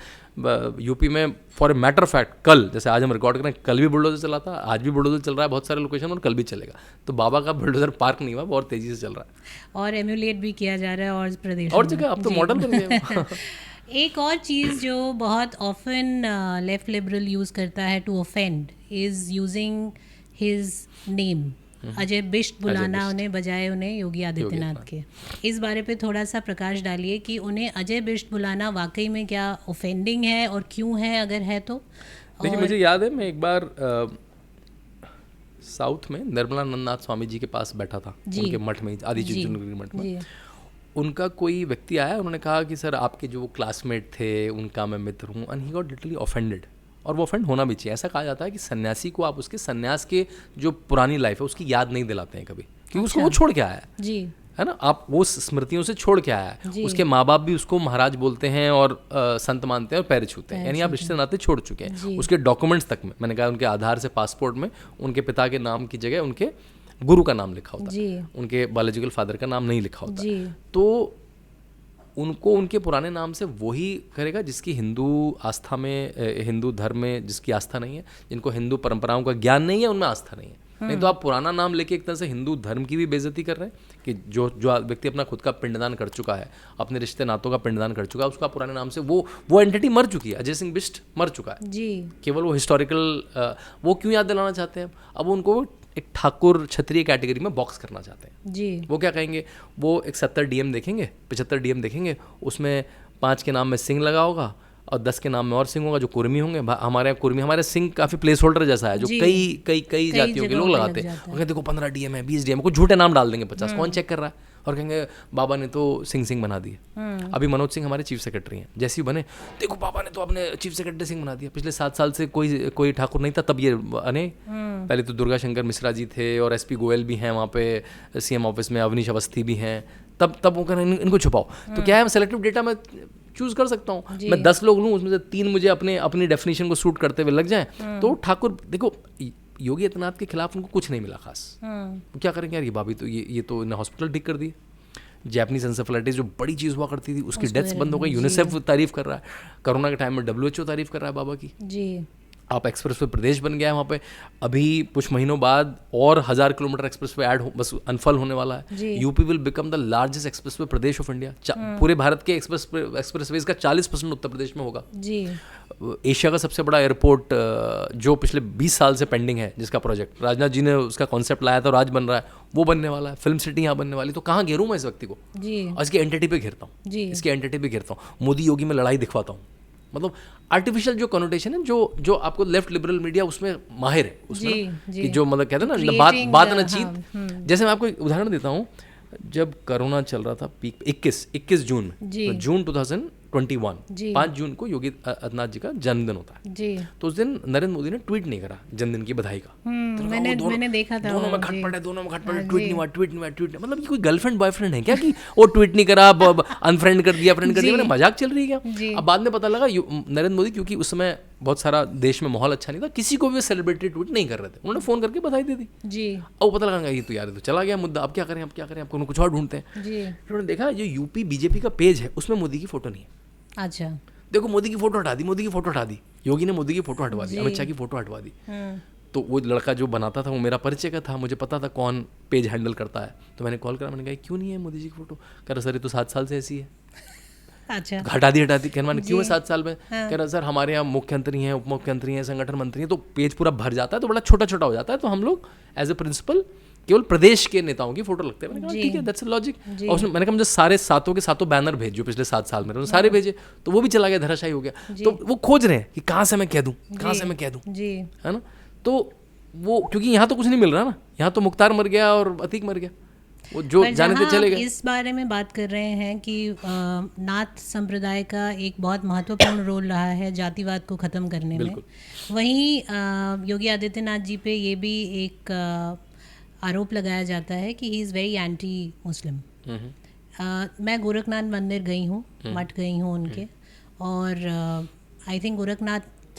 यूपी में for a matter of fact कल, जैसे आज हम रिकॉर्ड कर रहे हैं, कल भी बुलडोजर चला था, आज भी बुलडोजर चल रहा है बहुत सारे लोकेशन और कल भी चलेगा। तो बाबा का बुलडोजर पार्क नहीं हुआ, बहुत तेज़ी से चल रहा है और एम्यूलेट भी किया जा रहा है और प्रदेश और जगह। अब तो मॉडल बन गया। एक और चीज़ जो बहुत ऑफन लेफ्ट लिबरल यूज़ करता है to offend is using his name. Ajay Bisht बुलाना उन्हें बजाय उन्हें योगी आदित्यनाथ के। इस बारे पे थोड़ा सा प्रकाश डालिए कि उन्हें अजय बिष्ट बुलाना वाकई में क्या ऑफेंडिंग है और क्यों है, अगर है तो। देखिए मुझे याद है, मैं एक बार साउथ में निर्मला नंदनाथ स्वामी जी के पास बैठा था, उनके मठ में, आदि चुंचुनगिरी मठ में। उनका कोई व्यक्ति आया, उन्होंने कहा कि सर आपके जो क्लासमेट थे उनका मैं मित्र हूँ, and he got literally offended. और वो ऑफेंड होना भी चाहिए। ऐसा कहा जाता है कि सन्यासी को आप उसके सन्यास के जो पुरानी लाइफ है उसकी याद नहीं दिलाते हैं कभी, क्योंकि उसको वो छोड़ के आया है। है ना, आप वो स्मृतियों से छोड़ के आया है, उसके माँ बाप भी उसको महाराज बोलते हैं और संत मानते हैं और पैर छूते हैं, यानी आप रिश्ते नाते छोड़ चुके हैं। उसके डॉक्यूमेंट्स तक में मैंने कहा उनके आधार से पासपोर्ट में उनके पिता के नाम की जगह उनके गुरु का नाम लिखा होता है, उनके बायोलॉजिकल फादर का नाम नहीं लिखा होता। तो उनको उनके पुराने नाम से वही करेगा जिसकी हिंदू आस्था में, हिंदू धर्म में जिसकी आस्था नहीं है, जिनको हिंदू परंपराओं का ज्ञान नहीं है, उनमें आस्था नहीं है। नहीं तो आप पुराना नाम लेके एक तरह से हिंदू धर्म की भी बेइज्जती कर रहे हैं कि जो व्यक्ति अपना खुद का पिंडदान कर चुका है, अपने रिश्ते नातों का पिंडदान कर चुका है, उसका पुराने नाम से वो एंटिटी मर चुकी है। अजय सिंह बिष्ट मर चुका है जी, केवल वो हिस्टोरिकल वो क्यों याद दिलाना चाहते हैं? अब उनको एक ठाकुर क्षत्रिय कैटेगरी में बॉक्स करना चाहते हैं जी। वो क्या कहेंगे, वो एक 70 डीएम देखेंगे, 75 डीएम देखेंगे, उसमें 5 के नाम में सिंह लगा होगा और 10 के नाम में और सिंह होगा, जो कुर्मी होंगे। हमारे यहाँ कुर्मी, हमारे सिंह काफ़ी प्लेस होल्डर जैसा है, जो कई जातियों के लोग लगाते हैं। और देखो 15 डीएम है, 20 डीएम, कुछ झूठे नाम डाल देंगे 50, कौन चेक कर रहा है? और कहेंगे बाबा ने तो सिंह बना दिए। अभी मनोज सिंह हमारे चीफ सेक्रेटरी हैं, जैसे ही बने देखो बाबा ने तो अपने चीफ सेक्रेटरी सिंह बना दिया। पिछले 7 साल से कोई ठाकुर नहीं था, तब ये बने। पहले तो दुर्गा शंकर मिश्रा जी थे और एसपी गोयल भी हैं वहाँ पे, सीएम ऑफिस में अवनीश अवस्थी भी हैं, तब वो कह इनको छुपाओ। तो क्या है, सेलेक्टिव डेटा में चूज कर सकता हूँ, मैं 10 लोग लूँ, उसमें से 3 मुझे अपनी डेफिनेशन को सूट करते हुए लग जाएं। तो ठाकुर देखो, योगी आदित्यनाथ के खिलाफ उनको कुछ नहीं मिला खास, तो क्या करेंगे यार, ये भाभी तो ये तो इन्हें हॉस्पिटल ठीक कर दिए। जैपनीज एंसेफेलाइटिस जो बड़ी चीज़ हुआ करती थी, उसकी डेथ्स बंद हो गई। यूनिसेफ तारीफ कर रहा है, कोरोना के टाइम में WHO तारीफ कर रहा है बाबा की जी। आप एक्सप्रेस वे प्रदेश बन गया है वहाँ पे। अभी कुछ महीनों बाद और 1000 किलोमीटर एक्सप्रेस वे बस अनफल होने वाला है। UP will become the largest express way Pradesh of India. पूरे भारत के एक्सप्रेस वेज का 40% उत्तर प्रदेश में होगा जी। एशिया का सबसे बड़ा एयरपोर्ट जो पिछले 20 साल से पेंडिंग है, जिसका प्रोजेक्ट राजनाथ जी ने उसका कॉन्सेप्ट लाया था और आज बन रहा है, वो बनने वाला है। फिल्म सिटी यहाँ बनने वाली। तो कहाँ घेरूँ मैं इस व्यक्ति को जी, और इसकी एंटिटी पे घेरता हूँ, इसकी एंटिटी पे घेरता हूँ। मोदी योगी में लड़ाई दिखवाता हूँ। मतलब आर्टिफिशियल जो कनोटेशन है, जो आपको लेफ्ट लिबरल मीडिया उसमें माहिर है, उसमें कि जो मतलब कहते हैं ना बात न चीत। जैसे मैं आपको एक उदाहरण देता हूँ, जब कोरोना चल रहा था पीक 21 जून में, तो जून 2021 5 जून को योगी आदित्यनाथ जी का जन्मदिन होता है जी। तो उस दिन नरेंद्र मोदी ने ट्वीट नहीं करा जन्मदिन की बधाई का। तो मैंने देखा था, दोनों में खट पड़े, ट्वीट नहीं हुआ। मतलब कोई गर्लफ्रेंड बॉयफ्रेंड है क्या कि वो ट्वीट नहीं करा, अनफ्रेंड कर दिया, फ्रेंड कर दिया, मजाक चल रही है क्या? अब बाद में पता लगा नरेंद्र मोदी, क्योंकि उस समय बहुत सारा देश में माहौल अच्छा नहीं था, किसी को भी सेलिब्रिटी ट्वीट नहीं कर रहे थे, उन्होंने फोन करके बधाई दे दी जी। अब पता लगा ये तो यार तो चला गया मुद्दा, अब क्या करें, आपको कुछ और ढूंढते हैं जी। उन्होंने देखा जो यूपी बीजेपी का पेज है उसमें मोदी की फोटो नहीं है। अच्छा, देखो मोदी की फोटो हटा दी, योगी ने मोदी की फोटो हटवा दी, अमित शाह की फोटो हटवा दी। तो वो लड़का जो बनाता था वो मेरा परिचय का था, मुझे पता था कौन पेज हैंडल करता है। तो मैंने कॉल करा, मैंने कहा क्यों नहीं है मोदी जी की फोटो? कह रहा सर ये तो 7 साल से ऐसी है। अच्छा, हटा दी। कहना मैंने क्यों है 7 साल में? कह रहा सर हमारे यहाँ मुख्यमंत्री हैं, उप मुख्यमंत्री हैं, संगठन मंत्री हैं, तो पेज पूरा भर जाता है, तो बड़ा छोटा हो जाता है, तो हम लोग एज ए प्रिंसिपल केवल प्रदेश के नेताओं की फोटो लगते हैं। मैंने कहा ठीक है, दैट्स अ लॉजिक। और उसमें मैंने कहा मुझे सारे 7 के 7 बैनर भेज जो पिछले 7 साल में, सारे भेजे, तो वो भी चला गया, धराशायी हो गया। तो वो खोज रहे हैं कि कहाँ से मैं कह दूँ, है ना? तो वो क्योंकि यहाँ तो कुछ नहीं मिल रहा ना, यहाँ तो मुख्तार मर गया और अतीक मर गया, वो जो जाने थे चले गए। इस बारे में बात कर रहे हैं कि नाथ संप्रदाय का एक बहुत महत्वपूर्ण रोल रहा है जातिवाद को ख़त्म करने में। वहीं योगी आदित्यनाथ जी पे ये भी एक आरोप लगाया जाता है कि he is very anti Muslim. मैं गोरखनाथ मंदिर गई हूँ, मठ गई हूँ उनके, और आई थिंक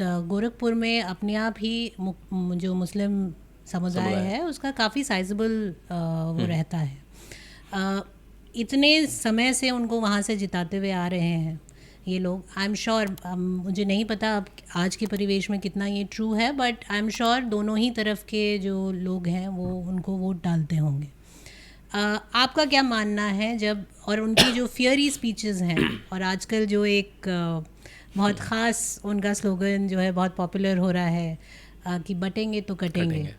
गोरखपुर में अपने आप ही जो मुस्लिम समुदाय है उसका काफ़ी साइजेबल वो रहता है। इतने समय से उनको वहाँ से जिताते हुए आ रहे हैं ये लोग। आई एम श्योर, मुझे नहीं पता अब आज के परिवेश में कितना ये ट्रू है, बट आई एम श्योर दोनों ही तरफ के जो लोग हैं वो उनको वोट डालते होंगे। आपका क्या मानना है जब, और उनकी जो फियरी स्पीचेस हैं, और आजकल जो एक बहुत ख़ास उनका स्लोगन जो है बहुत पॉपुलर हो रहा है कि बटेंगे तो कटेंगे।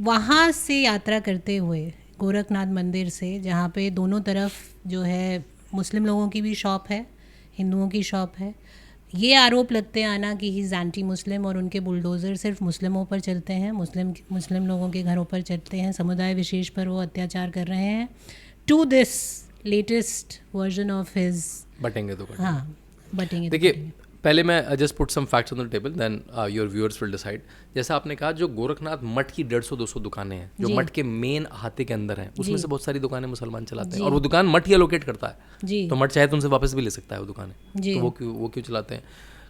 वहाँ से यात्रा करते हुए गोरखनाथ मंदिर से, जहाँ पे दोनों तरफ जो है मुस्लिम लोगों की भी शॉप है, हिंदुओं की शॉप है, ये आरोप लगते आना कि ही इज़ एंटी मुस्लिम और उनके बुलडोज़र सिर्फ मुस्लिमों पर चलते हैं, मुस्लिम लोगों के घरों पर चलते हैं, समुदाय विशेष पर वो अत्याचार कर रहे हैं। To this latest version of his बटेंगे तो कटेंगे। हाँ, बटेंगे। देखिए, पहले मैं just put some facts on the table, then your viewers will decide. जैसा आपने कहा, जो गोरखनाथ मठ की 150-200 दुकानें हैं जो मठ के मेन अहाते के अंदर हैं, उसमें से बहुत सारी दुकानें मुसलमान चलाते हैं, और वो दुकान मठ ही एलोकेट करता है, तो मठ चाहे तो उनसे वापस भी ले सकता है वो दुकानें, तो वो क्यों चलाते हैं।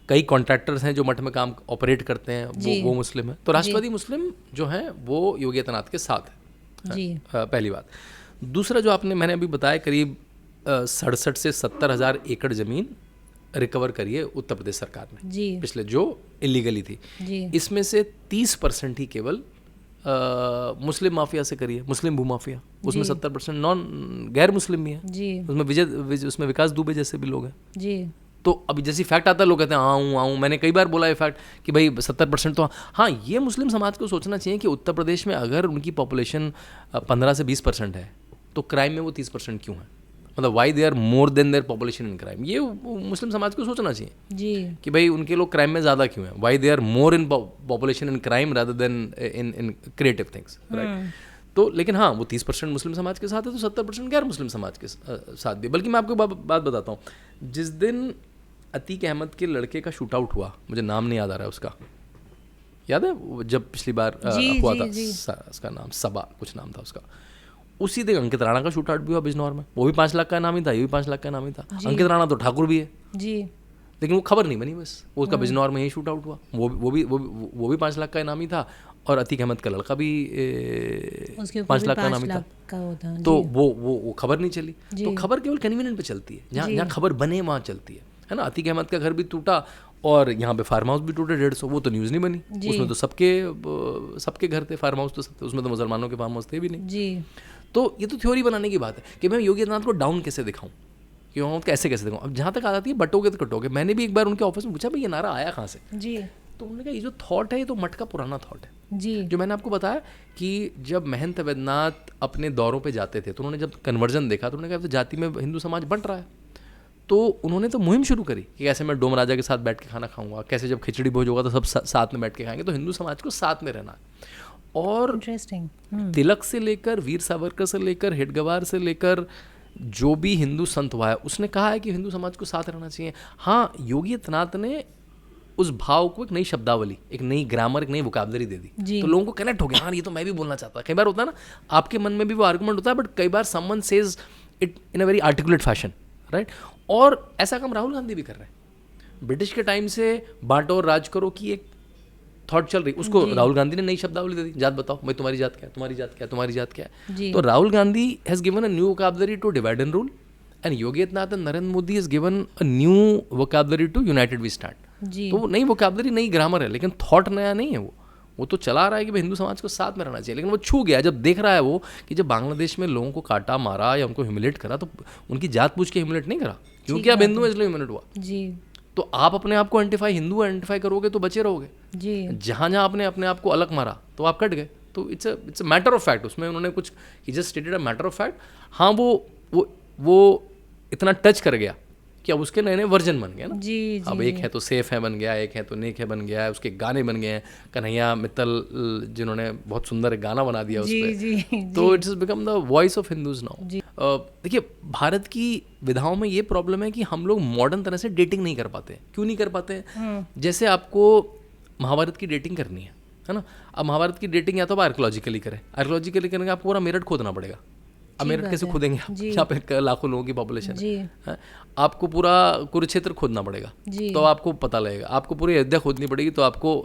कई कॉन्ट्रैक्टर्स हैं जो मठ में काम ऑपरेट करते हैं, वो मुस्लिम है। तो राष्ट्रवादी मुस्लिम जो हैं वो योगी आदित्यनाथ के साथ है, पहली बात। दूसरा जो मैंने अभी बताया, करीब 67 से 70 हज़ार एकड़ ज़मीन रिकवर करी है उत्तर प्रदेश सरकार ने पिछले, जो इलीगली थी। इसमें से 30% ही केवल मुस्लिम माफिया से करी है, मुस्लिम भूमाफिया। उसमें 70% गैर मुस्लिम भी है, उसमें विकास दुबे जैसे भी लोग हैं। तो अभी जैसी फैक्ट आता है, लोग कहते हैं आऊँ मैंने कई बार बोला ये फैक्ट कि भाई 70% तो हाँ, ये मुस्लिम समाज को सोचना चाहिए कि उत्तर प्रदेश में अगर उनकी पॉपुलेशन 15 से 20% है, तो क्राइम में वो 30% क्यों है? मतलब why they are more than their population in crime, ये मुस्लिम समाज को सोचना चाहिए कि भाई उनके लोग क्राइम में ज़्यादा क्यों हैं, why they are more in population in crime rather than in creative things, right. तो लेकिन हाँ, वो 30% मुस्लिम समाज के साथ है, तो 70% गैर मुस्लिम समाज के साथ भी। बल्कि मैं आपको बात बताता हूँ, जिस दिन अतीक अहमद के लड़के का शूट आउट हुआ, मुझे नाम नहीं याद आ रहा है उसका, याद है जब पिछली बार हुआ था, उसका नाम सबा कुछ नाम था उसका। उसी दिन अंकित राणा का शूट आउट भी हुआ बिजनौर में, वो भी 5 लाख का नाम ही था, ये भी 5 लाख का नाम ही था। अंकित राणा तो ठाकुर भी है लेकिन वो खबर नहीं बनी, बस वो उसका बिजनौर में ही शूट आउट हुआ, वो भी 5 लाख का इनामी था, और अतीक अहमद का लड़का भी 5 लाख का इनामी था। तो वो खबर नहीं चली। तो खबर केवल कन्वीनियंट पे चलती है, जहाँ खबर बने वहाँ चलती है ना। अतीक अहमद का घर भी टूटा और यहाँ पे फार्म हाउस भी टूटे 150, वो तो न्यूज़ नहीं बनी। उसमें तो सबके घर थे, फार्म हाउस तो सब थे, उसमें तो मुसलमानों के फार्म हाउस थे भी नहीं। तो ये तो थ्योरी बनाने की बात है कि मैं योगी आदित्यनाथ को डाउन कैसे दिखाऊं, कि वहाँ कैसे दिखाऊं। अब जहाँ तक आ जाती है बटोगे तो कटोगे। मैंने भी एक बार उनके ऑफिस में पूछा, भाई ये नारा आया कहाँ से? तो उन्होंने कहा ये जो थॉट है, ये तो मठ का पुराना थॉट है। जो मैंने आपको बताया कि जब महंत वैद्यनाथ अपने दौरों पे जाते थे, तो उन्होंने जब कन्वर्जन देखा, तो उन्होंने कहा तो जाति में हिंदू समाज बंट रहा है। तो उन्होंने तो मुहिम शुरू करी कि कैसे मैं डोम राजा के साथ बैठ के खाना खाऊंगा, कैसे जब खिचड़ी भोज होगा तो सब साथ में बैठ के खाएंगे, तो हिंदू समाज को साथ में रहना है। और तिलक से लेकर वीर सावरकर से लेकर हेडगवार से लेकर जो भी हिंदू संत हुआ है, उसने कहा है कि हिंदू समाज को साथ रहना चाहिए। हाँ, योगी आदित्यनाथ ने उस भाव को एक नई शब्दावली, एक नई ग्रामर, एक नई वोकैबुलरी दे दी, तो लोगों को कनेक्ट हो गया, हाँ ये तो मैं भी बोलना चाहता। कई बार होता है ना, आपके मन में भी वो आर्गुमेंट होता है, बट कई बार someone says it in a very articulate fashion, right. और ऐसा काम राहुल गांधी भी कर रहे हैं। ब्रिटिश के टाइम से बांटो और राज करो की एक थॉट चल रही, उसको राहुल गांधी ने नई शब्दावली दे दी, जात बताओ, भाई तुम्हारी जात क्या है, तुम्हारी जात क्या है, तुम्हारी जात क्या है। तो Rahul Gandhi has given a new vocabulary to divide and rule, and Yogi Adityanath and Narendra Modi has given a new vocabulary to united we stand. तो वो नई वोकैबुलरी, नई ग्रामर है, लेकिन थॉट नया नहीं है। वो तो चला रहा है कि भाई हिंदू समाज को साथ में रहना चाहिए, लेकिन वो छू गया जब देख रहा है वो कि जब बांग्लादेश में लोगों को काटा, मारा या उनको ह्यूमिलेट करा, तो उनकी जात पूछ के ह्यूमिलेट नहीं करा, क्योंकि आप हिंदू हैं इसलिए ह्यूमिलेट हुआ। तो आप अपने आप को हिंदू आइडेंटिफाई करोगे तो बचे रहोगे। जहाँ आपने अपने आप को अलग मारा तो आप कट गए। तो it's a matter of fact. उसमें उन्होंने कुछ ही just stated a matter of fact. हाँ, वो इतना टच कर गया कि अब उसके नए नए वर्जन बन गए ना। अब एक है तो सेफ है बन गया, एक है तो नेक है बन गया है, उसके गाने बन गए हैं। कन्हैया मित्तल जिन्होंने बहुत सुंदर एक गाना बना दिया उस पर, तो it's become the voice of Hindus now. देखिए, भारत की विधाओं में ये प्रॉब्लम है कि हम लोग मॉडर्न तरह से डेटिंग नहीं कर पाते। क्यों नहीं कर पाते? जैसे आपको महाभारत की डेटिंग करनी है ना। अब महाभारत की डेटिंग या तो आप आर्कोलॉजिकली करें, आर्कोलॉजिकली करने का आपको पूरा मेरठ खोदना पड़ेगा। अब मेरठ कैसे खोदेंगे आप? यहाँ पे लाखों लोगों की पॉपुलेशन है। आपको पूरा कुरुक्षेत्र खोदना पड़ेगा तो आपको पता लगेगा। आपको पूरी अयोध्या खोदनी पड़ेगी तो आपको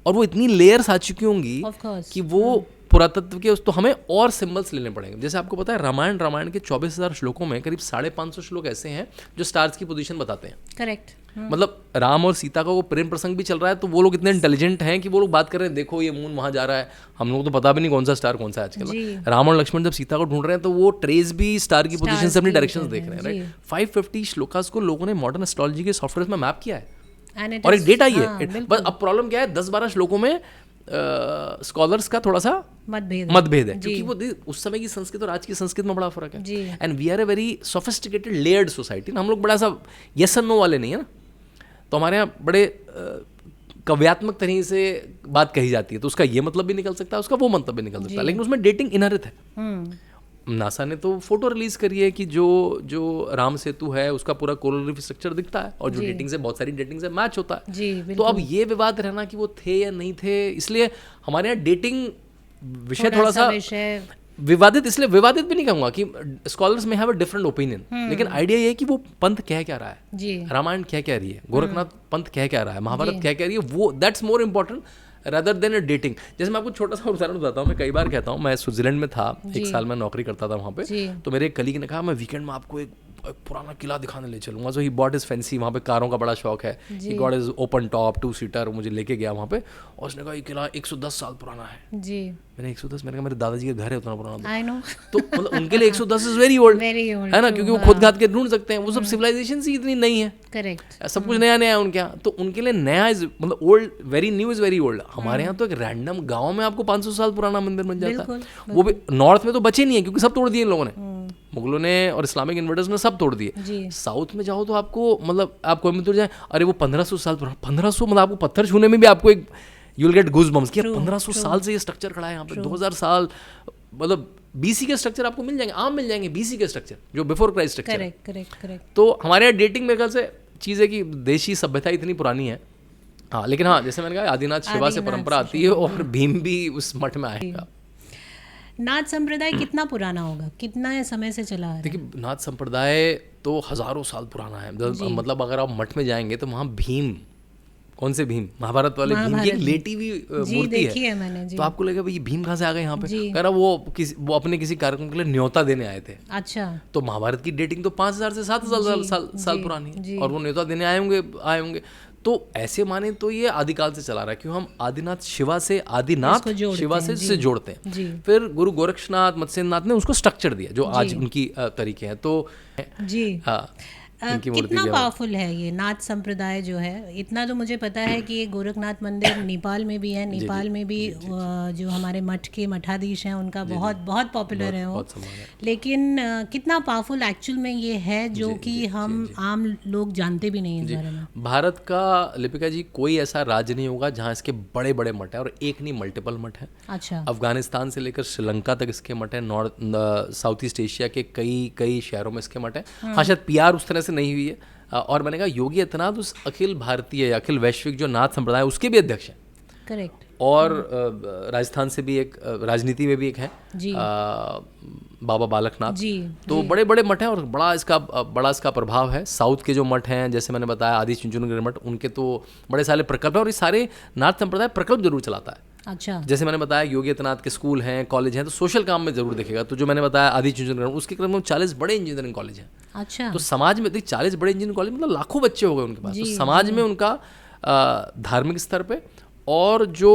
और वो इतनी लेयर्स आ चुकी होंगी कि वो पुरातत्व के तो हमें और सिंबल्स लेने पड़ेंगे। जैसे आपको पता है रामायण के 24,000 श्लोकों में करीब 550 श्लोक ऐसे हैं जो स्टार्स की पोजीशन बताते हैं। करेक्ट। मतलब राम और सीता का वो प्रेम प्रसंग भी चल रहा है, तो वो लोग इतने इंटेलिजेंट हैं कि वो लोग बात कर रहे हैं, देखो ये मून वहाँ जा रहा है, हम लोग तो पता भी नहीं कौन सा स्टार कौन सा है आजकल। राम और लक्ष्मण जब सीता को ढूंढ रहे हैं तो वो ट्रेस भी स्टार की पोजीशन से अपनी डायरेक्शंस देख रहे हैं, राइट। 550 श्लोकास को लोगों ने मॉडर्न एस्ट्रोलॉजी के सॉफ्टवेयर में मैप किया है और एक डेट आई है। बस अब प्रॉब्लम क्या है, 10-12 श्लोकों में स्कॉलर्स का थोड़ा सा मतभेद है, क्योंकि वो उस समय की संस्कृत और आज की संस्कृत में बड़ा फर्क है। And we are a very sophisticated layered society. हम लोग बड़ा सा यस एंड नो वाले नहीं है ना। तो हमारे यहाँ बड़े कव्यात्मक तरीके से बात कही जाती है, तो उसका ये मतलब भी निकल सकता है, उसका वो मतलब भी निकल सकता है, लेकिन उसमें डेटिंग इनहरित है। नासा ने तो फोटो रिलीज करी है कि जो राम सेतु है उसका पूरा कोरल रीफ स्ट्रक्चर दिखता है और जो डेटिंग से बहुत सारी डेटिंग से मैच होता है। जी, तो अब ये विवाद रहना कि वो थे या नहीं थे, इसलिए हमारे यहाँ डेटिंग विषय थोड़ा सा विवादित, इसलिए विवादित भी नहीं कहूंगा कि स्कॉलर्स में हैव अ डिफरेंट ओपिनियन, लेकिन आइडिया ये है कि वो पंथ कह क्या रहा है, रामायण क्या कह रही है, गोरखनाथ पंथ कह रहा है, महाभारत क्या कह रही है, वो that's more important rather than a dating. जैसे मैं आपको छोटा सा उदाहरण बताता हूँ, मैं कई बार कहता हूँ, मैं स्विट्जरलैंड में था, 1 साल मैं नौकरी करता था वहाँ पे, तो मेरे एक कलीग ने कहा मैं वीकेंड में आपको एक पुराना किला दिखाने ले चलूंगा। सो ही बॉट इज फैंसी, वहाँ पे कारों का बड़ा शौक है, he got is open top 2 seater, मुझे लेके गया वहाँ पे और उसने कहा ये किला 110 साल पुराना है। जी मैंने 110, मैंने कहा मेरे दादाजी का घर है उतना पुराना। I know. तो मतलब उनके लिए 110 इज वेरी ओल्ड, है ना, क्योंकि वो खुद घात के ढूंढ सकते हैं, वो सब सिविलाइजेशन ही इतनी नई है, करेक्ट, सब कुछ नया नया है उनके यहाँ, तो उनके लिए नया इज मतलब old, very new is very old. हमारे यहाँ तो एक रैंडम गाँव में आपको 500 साल पुराना मंदिर बन जाता है, वो भी नॉर्थ में तो बचे नहीं है क्योंकि सब तोड़ दिए इन लोगों ने, मुगलों ने और इस्लामिक इन्वर्टर्स ने सब तोड़ दिए। साउथ में जाओ तो आपको मतलब आप कोयम्बतूर जाए, अरे वो 1500 साल पुराना, 1500 मतलब आपको पत्थर छूने में भी आपको एक you will get goose bumps कि 1500 साल से ये स्ट्रक्चर खड़ा है यहाँ पे, 2000 साल मतलब बीसी के स्ट्रक्चर आपको मिल जाएंगे, आम मिल जाएंगे बीसी के स्ट्रक्चर जो बिफोर क्राइस्ट स्ट्रक्चर है। करेक्ट। तो हमारे यहाँ डेटिंग मेरे ख्याल से चीज़ है कि देशी सभ्यता इतनी पुरानी है। हाँ, लेकिन हाँ जैसे मैंने कहा आदिनाथ शिवा से परंपरा आती है और भीम भी उस मठ में आएगा। नाथ संप्रदाय कितना पुराना होगा, कितना समय से चला आ रहा है? देखिए नाथ संप्रदाय तो हजारों साल पुराना है, मतलब अगर आप मठ में जाएंगे तो वहाँ भीम, कौन से भीम, महाभारत वाले भीम की एक लेटी हुई मूर्ति है मैंने, तो आपको लगेगा भाई ये भीम कहाँ से आ गए यहाँ पे, कह रहा वो अपने किसी कार्यक्रम के लिए न्योता देने आए थे। अच्छा। तो महाभारत की डेटिंग तो 5000 से 7000 साल पुरानी है और वो न्योता देने आए होंगे। तो ऐसे माने तो ये आदिकाल से चला रहा है, क्यों हम आदिनाथ शिवा से जोड़ते हैं। फिर गुरु गोरक्षनाथ मत्स्यनाथ ने उसको स्ट्रक्चर दिया जो आज उनकी तरीके हैं। तो जी हाँ, कितना पावरफुल है ये नाथ संप्रदाय जो है, इतना तो मुझे पता है कि ये गोरखनाथ मंदिर नेपाल में भी है, नेपाल में भी जो हमारे मठ के मठाधीश हैं उनका बहुत बहुत पॉपुलर है वो, लेकिन कितना पावरफुल एक्चुअल में ये है जो कि हम आम लोग जानते भी नहीं है इस बारे में। भारत का लिपिका जी कोई ऐसा राज्य नहीं होगा जहाँ इसके बड़े बड़े मठ है, और एक नहीं मल्टीपल मठ है। अच्छा। अफगानिस्तान से लेकर श्रीलंका तक इसके मठ है, नॉर्थ साउथ ईस्ट एशिया के कई शहरों में इसके मठ है। हाँ शायद PR उस तरह से नहीं हुई है। और मैंने कहा योगी आदित्यनाथ उस अखिल भारतीय अखिल वैश्विक जो नाथ संप्रदाय उसके भी अध्यक्ष हैं। करेक्ट। और राजस्थान से भी एक राजनीति में भी एक है बाबा बालकनाथ जी। तो बड़े बड़े मठ हैं और बड़ा इसका प्रभाव है। साउथ के जो मठ हैं जैसे मैंने बताया आदि चुंचुनगिरी मठ, उनके तो बड़े सारे प्रकल्प हैं और ये सारे नाथ संप्रदाय प्रकल्प जरूर चलाता है। अच्छा। जैसे मैंने बताया योगी आदित्यनाथ के स्कूल हैं, कॉलेज हैं, तो सोशल काम में जरूर दिखेगा। तो जो मैंने बताया आदि चुंचुनगिरी उसके क्रम में 40 बड़े इंजीनियरिंग कॉलेज हैं। अच्छा। तो समाज में 40 बड़े इंजीनियरिंग कॉलेज मतलब लाखों बच्चे हो गए उनके पास। तो समाज में उनका धार्मिक स्तर पे और जो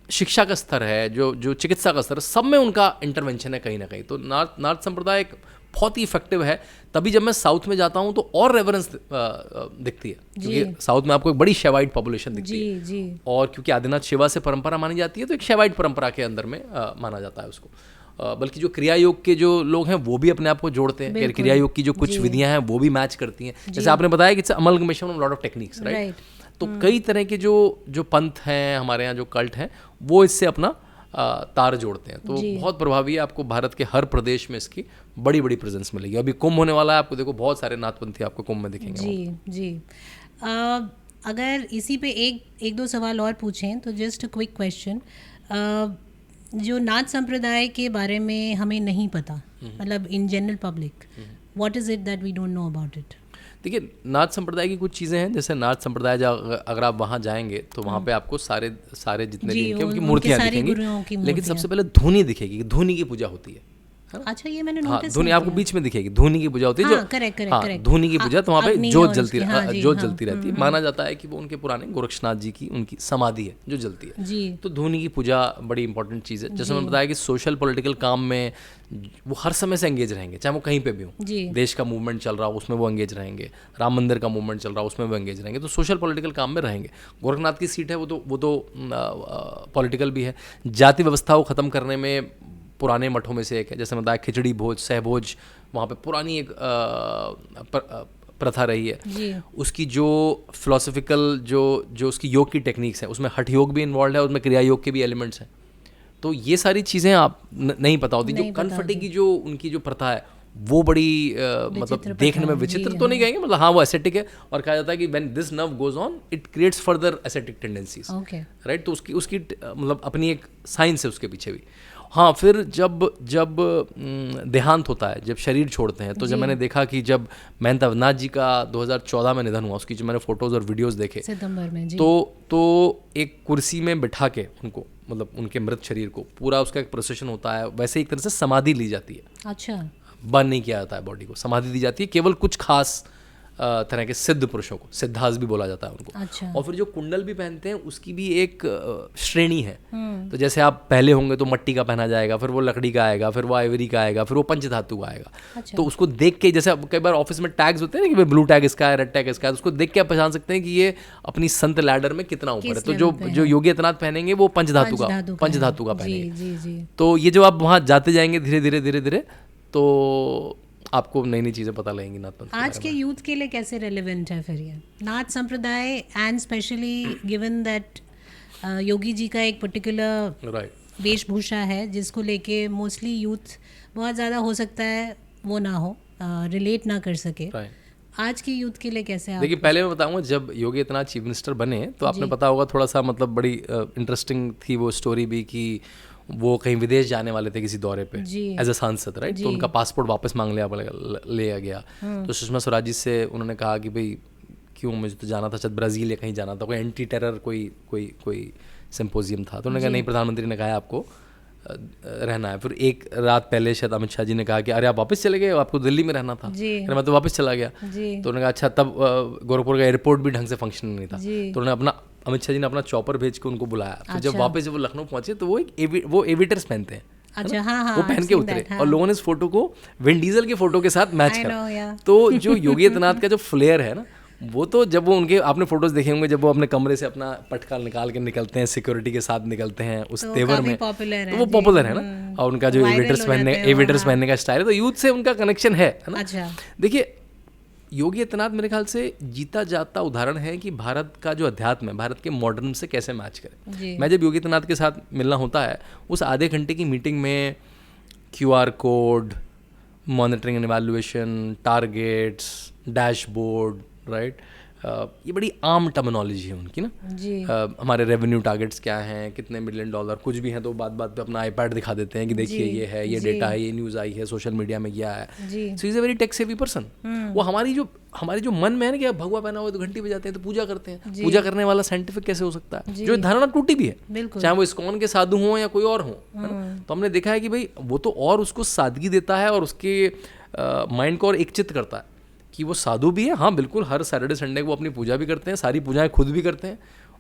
शिक्षा का स्तर है, जो चिकित्सा का स्तर है, सब में उनका इंटरवेंशन है कहीं ना कहीं। तो नाथ संप्रदाय एक बहुत ही इफेक्टिव है। तभी जब मैं साउथ में जाता हूँ तो और रेफरेंस दिखती है, क्योंकि साउथ में आपको एक बड़ी शैवाइट पॉपुलेशन दिखती है जी। और क्योंकि आदिनाथ शिवा से परंपरा मानी जाती है तो एक शैवाइट परंपरा के अंदर में माना जाता है उसको। बल्कि जो क्रिया योग के जो लोग हैं वो भी अपने आप को जोड़ते हैं, क्रिया योग की जो कुछ विधियां हैं वो भी मैच करती हैं। जैसे आपने बताया कि it's amalgamation of lot of techniques, right. तो कई तरह के जो पंथ हैं हमारे यहाँ, जो कल्ट हैं, वो इससे अपना तार जोड़ते हैं। तो बहुत प्रभावी है। आपको भारत के हर प्रदेश में इसकी बड़ी बड़ी प्रेजेंस मिलेगी। अभी कुंभ होने वाला है, आपको देखो बहुत सारे नाथपंथी आपको कुंभ में दिखेंगे जी। अगर इसी पे एक दो सवाल और पूछें तो जस्ट क्विक क्वेश्चन, जो नाथ संप्रदाय के बारे में हमें नहीं पता, मतलब in general public, what is it that we don't know about it? देखिए नाथ संप्रदाय की कुछ चीज़ें हैं। जैसे नाथ संप्रदाय अगर आप वहाँ जाएंगे तो वहाँ पे आपको सारे जितने भी उनकी मूर्तियाँ दिखेंगी, लेकिन सबसे पहले धूनी दिखेगी। धूनी की पूजा होती है। अच्छा, ये मैंने नोटिस धूनी आपको बीच में दिखेगी, धूनी की पूजा होती है। जो धूनी की पूजा, तो वहाँ पे जोत जलती रहती है। माना जाता है कि वो उनके पुराने गोरक्षनाथ जी की उनकी समाधि है जो जलती है। तो धूनी की पूजा बड़ी इंपॉर्टेंट चीज़ है। जैसे मैंने बताया कि सोशल पॉलिटिकल काम में वो हर समय से एंगेज रहेंगे, चाहे वो कहीं पे भी हो। देश का मूवमेंट चल रहा हो उसमें वो एंगेज रहेंगे, राम मंदिर का मूवमेंट चल रहा हो उसमें वो एंगेज रहेंगे। तो सोशल पॉलिटिकल काम में रहेंगे। गोरखनाथ की सीट है वो तो पॉलिटिकल भी है। जाति व्यवस्था को ख़त्म करने में पुराने मठों में से एक है। जैसे बताया खिचड़ी भोज, सहभोज, वहाँ पे पुरानी एक प्रथा रही है। उसकी जो फिलोसफिकल जो उसकी योग की टेक्निक्स हैं उसमें हठ योग भी इन्वॉल्व है, उसमें क्रिया योग के भी एलिमेंट्स हैं। तो ये सारी चीज़ें आप नहीं पता होती। जो कन्फर्टी की जो उनकी जो प्रथा है वो बड़ी मतलब देखने में विचित्र तो नहीं कहेंगे, मतलब हाँ वो एस्थेटिक है, और कहा जाता है कि when this nerve goes on it creates further aesthetic tendencies, right. तो उसकी मतलब अपनी एक साइंस है उसके पीछे भी। हाँ, फिर जब देहांत होता है, जब शरीर छोड़ते हैं, तो जब मैंने देखा कि जब महंत अवनाथ जी का 2014 में निधन हुआ, उसकी जो मैंने फोटोज़ और वीडियोज़ देखे सितंबर में जी, तो एक कुर्सी में बिठा के उनको, मतलब उनके मृत शरीर को पूरा उसका एक प्रोसेशन होता है, वैसे एक तरह से समाधि ली जाती है। अच्छा, बर्न नहीं किया जाता है बॉडी को, समाधि दी जाती है केवल कुछ खास तरह के सिद्ध पुरुषों को, सिद्धास भी बोला जाता है उनको। अच्छा। और फिर जो कुंडल भी पहनते हैं उसकी भी एक श्रेणी है। तो जैसे आप पहले होंगे तो मट्टी का पहना जाएगा, फिर वो लकड़ी का आएगा, फिर वो आइवरी का आएगा, फिर वो पंचधातु का आएगा। अच्छा। तो उसको देख के, जैसे कई बार ऑफिस में टैग्स होते हैं ना कि भाई ब्लू टैग इसका है, रेड टैग इसका है, तो उसको देख के आप पहचान सकते हैं कि ये अपनी संत लैडर में कितना ऊपर है। तो जो योगी आदित्यनाथ पहनेंगे वो पंचधातु का पहनेंगे। तो ये जब आप वहाँ जाते जाएंगे धीरे धीरे तो आपको नई नई चीज़ें पता लगेंगी नाथ पंथ। आज के यूथ के लिए कैसे रेलेवेंट है फिर ये नाथ संप्रदाय, and specially given that Yogi ji का एक पर्टिकुलर वेशभूषा है जिसको लेके मोस्टली यूथ बहुत ज़्यादा हो सकता है वो ना हो, रिलेट ना कर सके। आज की यूथ के लिए कैसे? देखिए, पहले मैं बताऊंगा, जब योगी आदित्यनाथ चीफ मिनिस्टर बने तो आपने पता होगा, थोड़ा सा मतलब बड़ी इंटरेस्टिंग थी वो स्टोरी भी कि वो कहीं विदेश जाने वाले थे किसी दौरे पे एज अ सांसद, राइट। तो उनका पासपोर्ट वापस मांग लिया गया। तो सुषमा स्वराज जी से उन्होंने कहा कि भाई क्यों, मुझे तो जाना था, शायद ब्राज़ील या कहीं जाना था, कोई एंटी टेरर कोई सिंपोजियम था। तो उन्होंने कहा नहीं, प्रधानमंत्री ने कहा है आपको रहना है। फिर एक रात पहले शायद अमित शाह जी ने कहा कि अरे आप वापस चले गए, आपको दिल्ली में रहना था। मैं तो वापस चला गया। तो उन्होंने कहा अच्छा, तब गोरखपुर का एयरपोर्ट भी ढंग से फंक्शन नहीं था। तो उन्होंने अमित शाह जी ने अपना चॉपर भेज के उनको बुलाया। तो जब वापस वो लखनऊ पहुंचे तो वो एविटर्स पहनते हैं। अच्छा, हाँ, वो पहन के उतरे और लोगों ने इस फोटो को विन डीजल की फोटो के साथ मैच करा। तो जो योगी आदित्यनाथ का जो फ्लेयर है ना, वो तो जब वो उनके आपने फोटोज देखे होंगे, जब वो अपने कमरे से अपना पटका निकाल के निकलते हैं, सिक्योरिटी के साथ निकलते हैं उस तेवर में, तो वो पॉपुलर है ना। और उनका जो एविटर्स पहनने का स्टाइल है, तो यूथ से उनका कनेक्शन है ना। देखिए, योगी आदित्यनाथ मेरे ख्याल से जीता जाता उदाहरण है कि भारत का जो अध्यात्म है, भारत के मॉडर्न से कैसे मैच करे। मैं जब योगी आदित्यनाथ के साथ मिलना होता है, उस आधे घंटे की मीटिंग में QR code, monitoring and evaluation, targets, dashboard, right, ये बड़ी आम टर्मिनोलॉजी है उनकी ना। हमारे रेवेन्यू टारगेट्स क्या हैं, कितने $1 मिलियन, कुछ भी हैं तो बात पे अपना iPad दिखा देते हैं कि देखिए ये है, ये डेटा है, ये न्यूज़ आई है, सोशल मीडिया में क्या है। So is a very tech savvy person. वो हमारी जो मन में है ना कि भगवा पहना हुआ तो घंटी बजाते हैं तो पूजा करते हैं। पूजा करने वाला साइंटिफिक कैसे हो सकता है? जो धारणा टूटी भी है, चाहे वो इस्कॉन के साधु हों या कोई और हो, तो हमने देखा है कि भाई वो तो और उसको सादगी देता है और उसके माइंड को और एक चित्त करता है कि वो साधु भी है। हाँ बिल्कुल, हर सैटरडे संडे को अपनी पूजा भी करते हैं, सारी पूजाएं खुद भी करते हैं।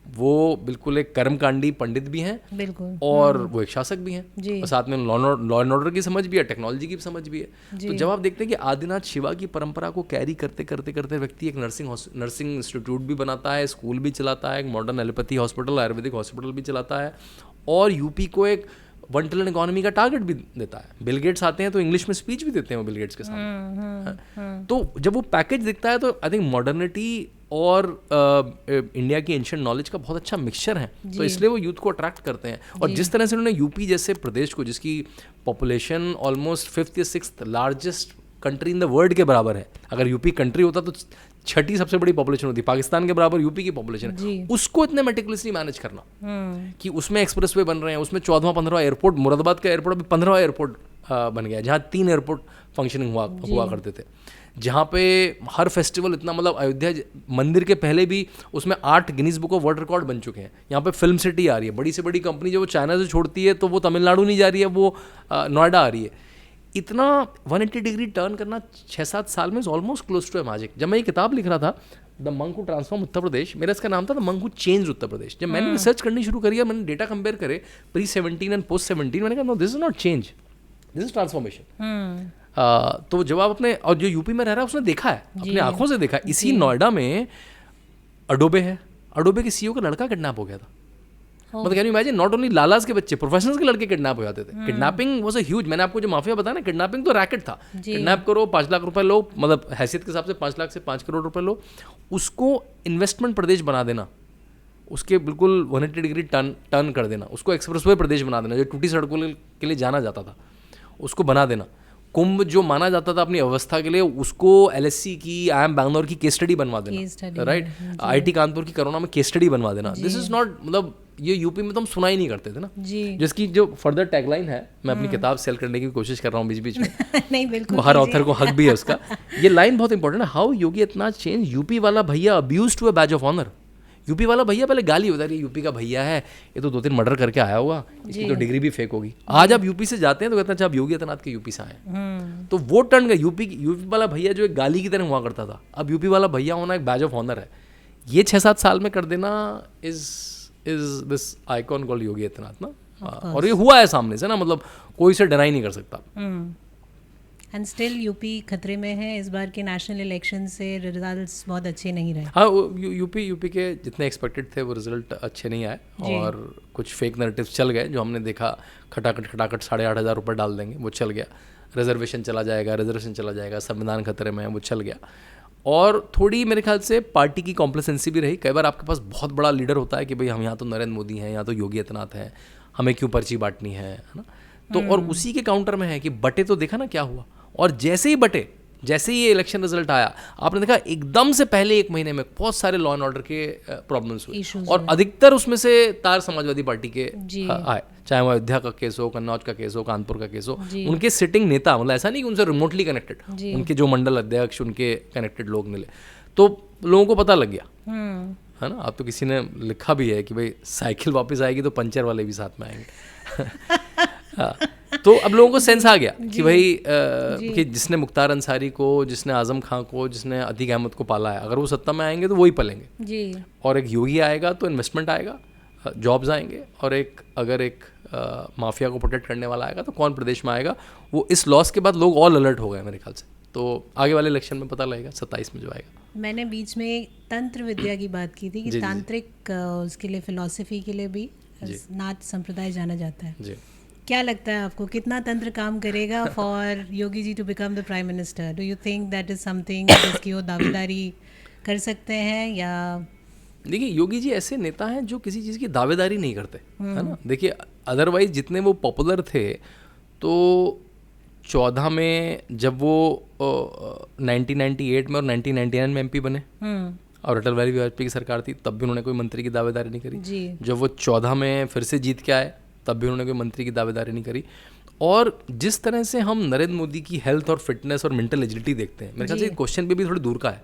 वो बिल्कुल एक कर्मकांडी पंडित भी हैं बिल्कुल, और वो एक शासक भी हैं, और साथ में लॉ एंड ऑर्डर की समझ भी है, टेक्नोलॉजी की समझ भी है। तो जब आप देखते हैं कि आदिनाथ शिवा की परंपरा को कैरी करते करते व्यक्ति एक नर्सिंग इंस्टीट्यूट भी बनाता है, स्कूल भी चलाता है, एक modern allopathy hospital, Ayurvedic hospital भी चलाता है, और यूपी को एक $1 ट्रिलियन इकोनॉमी का टारगेट भी देता है। बिल गेट्स आते हैं तो इंग्लिश में स्पीच भी देते हैं वो बिल गेट्स के सामने। तो जब वो पैकेज दिखता है तो आई थिंक मॉडर्निटी और इंडिया की एंशिएंट नॉलेज का बहुत अच्छा मिक्सचर है, तो इसलिए वो यूथ को अट्रैक्ट करते हैं। और जिस तरह से उन्होंने यूपी जैसे प्रदेश को, जिसकी पॉपुलेशन ऑलमोस्ट 5th या 6th largest country in the world के बराबर है, अगर यूपी कंट्री होता तो 6ठी सबसे बड़ी पॉपुलेशन होती, पाकिस्तान के बराबर यूपी की पॉपुलेशन है, उसको इतने मेटिकुलसली मैनेज करना कि उसमें एक्सप्रेसवे बन रहे हैं, उसमें 14वां 15वां एयरपोर्ट, मुरादाबाद का एयरपोर्ट अभी 15वां एयरपोर्ट बन गया, जहाँ 3 एयरपोर्ट फंक्शनिंग हुआ करते थे, जहाँ पे हर फेस्टिवल इतना, मतलब अयोध्या मंदिर के पहले भी उसमें 8 Guinness book of world record बन चुके हैं। यहाँ पे फिल्म सिटी आ रही है, बड़ी से बड़ी कंपनी जो वो चाइना से छोड़ती है तो वो तमिलनाडु नहीं जा रही है, वो नोएडा आ रही है। इतना 180 डिग्री टर्न करना 6-7 साल में is almost close to a magic. जब मैं ये किताब लिख रहा था, the monk who transform Uttar Pradesh, मेरा इसका नाम था the monk who change Uttar Pradesh. जब मैंने रिसर्च करनी शुरू करी, मैंने डेटा कंपेयर करे pre-17 एंड post-17, मैंने कहा no, this is not change, this is transformation. तो जब आप अपने, और जो यूपी में रह रहा है उसने देखा है, अपने आंखों से देखा है। इसी नोएडा में अडोबे है, अडोबे के CEO का लड़का किडनैप हो गया था। मतलब can you imagine, not only लालास के बच्चे, प्रोफेशनल्स के लड़के किडनैप हो जाते थे। किडनैपिंग वाज अ ह्यूज, मैंने आपको जो माफिया बताया ना, किडनैपिंग तो रैकेट था। किडनैप करो, 5 लाख रुपए लो, मतलब हैसियत के हिसाब से 5 लाख से 5 करोड़ रुपए लो, उसको इन्वेस्टमेंट प्रदेश बना देना, उसके बिल्कुल 180 डिग्री टर्न कर देना, उसको एक्सप्रेसवे प्रदेश बना देना, जो टूटी सड़कों के लिए जाना जाता था उसको बना देना। कुंभ जो माना जाता था अपनी अवस्था के लिए, उसको LSC की, IIM बैंगलोर की केस स्टडी बनवा देना, राइट, IIT कानपुर की कोरोना में केस स्टडी बनवा देना। दिस इज नॉट, मतलब ये यूपी में तो हम सुना ही नहीं करते थे ना, जिसकी जो फर्दर टैगलाइन है, मैं अपनी किताब सेल करने की कोशिश कर रहा हूँ बीच बीच में नहीं बिल्कुल, हर ऑथर को हक भी है उसका। ये लाइन बहुत इंपॉर्टेंट है, how Yogi Adityanath change UP वाला भैया abuse to a badge of honour. UP वाला भैया पहले गाली होता है, यूपी का भैया है, ये तो 2-3 मर्डर करके आया होगा, इसकी तो डिग्री भी फेक होगी। आज आप यूपी से जाते हैं तो कहते हैं अच्छा आप योगी आदित्यनाथ के यूपी से आए, तो वो टर्न गया। यूपी वाला भैया जो एक गाली की तरह हुआ करता था, अब यूपी वाला भैया होना एक बैज ऑफ ऑनर है। ये 6-7 साल में कर देना is this icon called Yogi Adityanath ना, और ये हुआ है सामने से ना, मतलब कोई इसे डिनाई नहीं कर सकता। एंड स्टिल यूपी खतरे में है। इस बार के नेशनल इलेक्शन से रिजल्ट्स बहुत अच्छे नहीं रहे। हाँ, यूपी के जितने एक्सपेक्टेड थे वो रिजल्ट अच्छे नहीं आए, और कुछ फेक नैरेटिव्स चल गए, जो हमने देखा खटाखट 8,500 रुपये डाल देंगे, वो चल गया। रिजर्वेशन चला जाएगा, संविधान खतरे में है, वो चल गया। और थोड़ी मेरे ख्याल से पार्टी की कॉम्प्लेसेंसी भी रही। कई बार आपके पास बहुत बड़ा लीडर होता है कि भाई हम यहाँ तो नरेंद्र मोदी हैं, यहाँ तो योगी आदित्यनाथ हैं, हमें क्यों पर्ची बांटनी है ना। तो और उसी के काउंटर में है कि बटे तो देखा ना क्या हुआ, और जैसे ही बटे, जैसे ही ये इलेक्शन रिजल्ट आया, आपने देखा एकदम से पहले 1 महीने में बहुत सारे लॉ एंड ऑर्डर के प्रॉब्लम्स हुए, और अधिकतर उसमें से तार समाजवादी पार्टी के आए, चाहे वो अयोध्या का केस हो, कन्नौज का केस हो, कानपुर का केस हो। उनके सिटिंग नेता, मतलब ऐसा नहीं कि उनसे रिमोटली कनेक्टेड, उनके जो मंडल अध्यक्ष, उनके कनेक्टेड लोग मिले, तो लोगों को पता लग गया, है ना। अब तो किसी ने लिखा भी है कि भाई साइकिल वापस आएगी तो पंचर वाले भी साथ में आएंगे। हाँ, तो अब लोगों को सेंस आ गया कि भाई कि जिसने मुख्तार अंसारी को, जिसने आजम खां को, जिसने अतीक अहमद को पाला है, अगर वो सत्ता में आएंगे तो वही पलेंगे जी। और एक योगी आएगा तो इन्वेस्टमेंट आएगा, जॉब्स आएंगे, और अगर एक माफिया को प्रोटेक्ट करने वाला आएगा तो कौन प्रदेश में आएगा। वो इस लॉस के बाद लोग ऑल अलर्ट हो गए मेरे ख्याल से, तो आगे वाले इलेक्शन में पता लगेगा 27 में जो आएगा। मैंने बीच में तंत्र विद्या की बात की थी कि तांत्रिक उसके लिए, फिलॉसफी के लिए भी नाथ संप्रदाय जाना जाता है जी। क्या लगता है आपको, कितना तंत्र काम करेगा for Yogi ji to become the prime minister? Do you think that is something जिसकी वो दावेदारी कर सकते हैं? या देखिए, योगी जी ऐसे नेता हैं जो किसी चीज़ की दावेदारी नहीं करते, है ना। देखिए, अदरवाइज जितने वो पॉपुलर थे, तो 14 में जब वो 1998 में और 1999 में MP बने, और अटल बिहारी वाजपेयी की सरकार थी, तब भी उन्होंने कोई मंत्री की दावेदारी नहीं करी। जब वो 14 में फिर से जीत के आए, तब भी उन्होंने कोई मंत्री की दावेदारी नहीं करी। और जिस तरह से हम नरेंद्र मोदी की हेल्थ और फिटनेस और मेंटल एजिलिटी देखते हैं, मेरे ख्याल से क्वेश्चन पे भी थोड़ी दूर का है।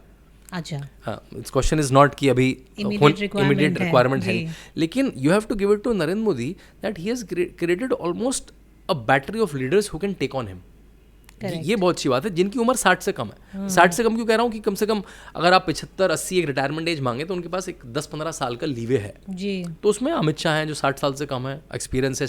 अच्छा, हाँ, इट्स क्वेश्चन इज नॉट कि अभी इमीडिएट रिक्वायरमेंट है, लेकिन you have to give it to Narendra Modi that he has created almost a battery of leaders who can take on him. ये बहुत अच्छी बात है, जिनकी उम्र 60 से कम है। 60 से कम क्यों कह रहा हूँ कि कम से कम अगर आप 75-80 एक रिटायरमेंट एज मांगे तो उनके पास एक 10-15 साल का लीवे है जी। तो उसमें अमित शाह हैं जो 60 साल से कम है, एक्सपीरियंस है,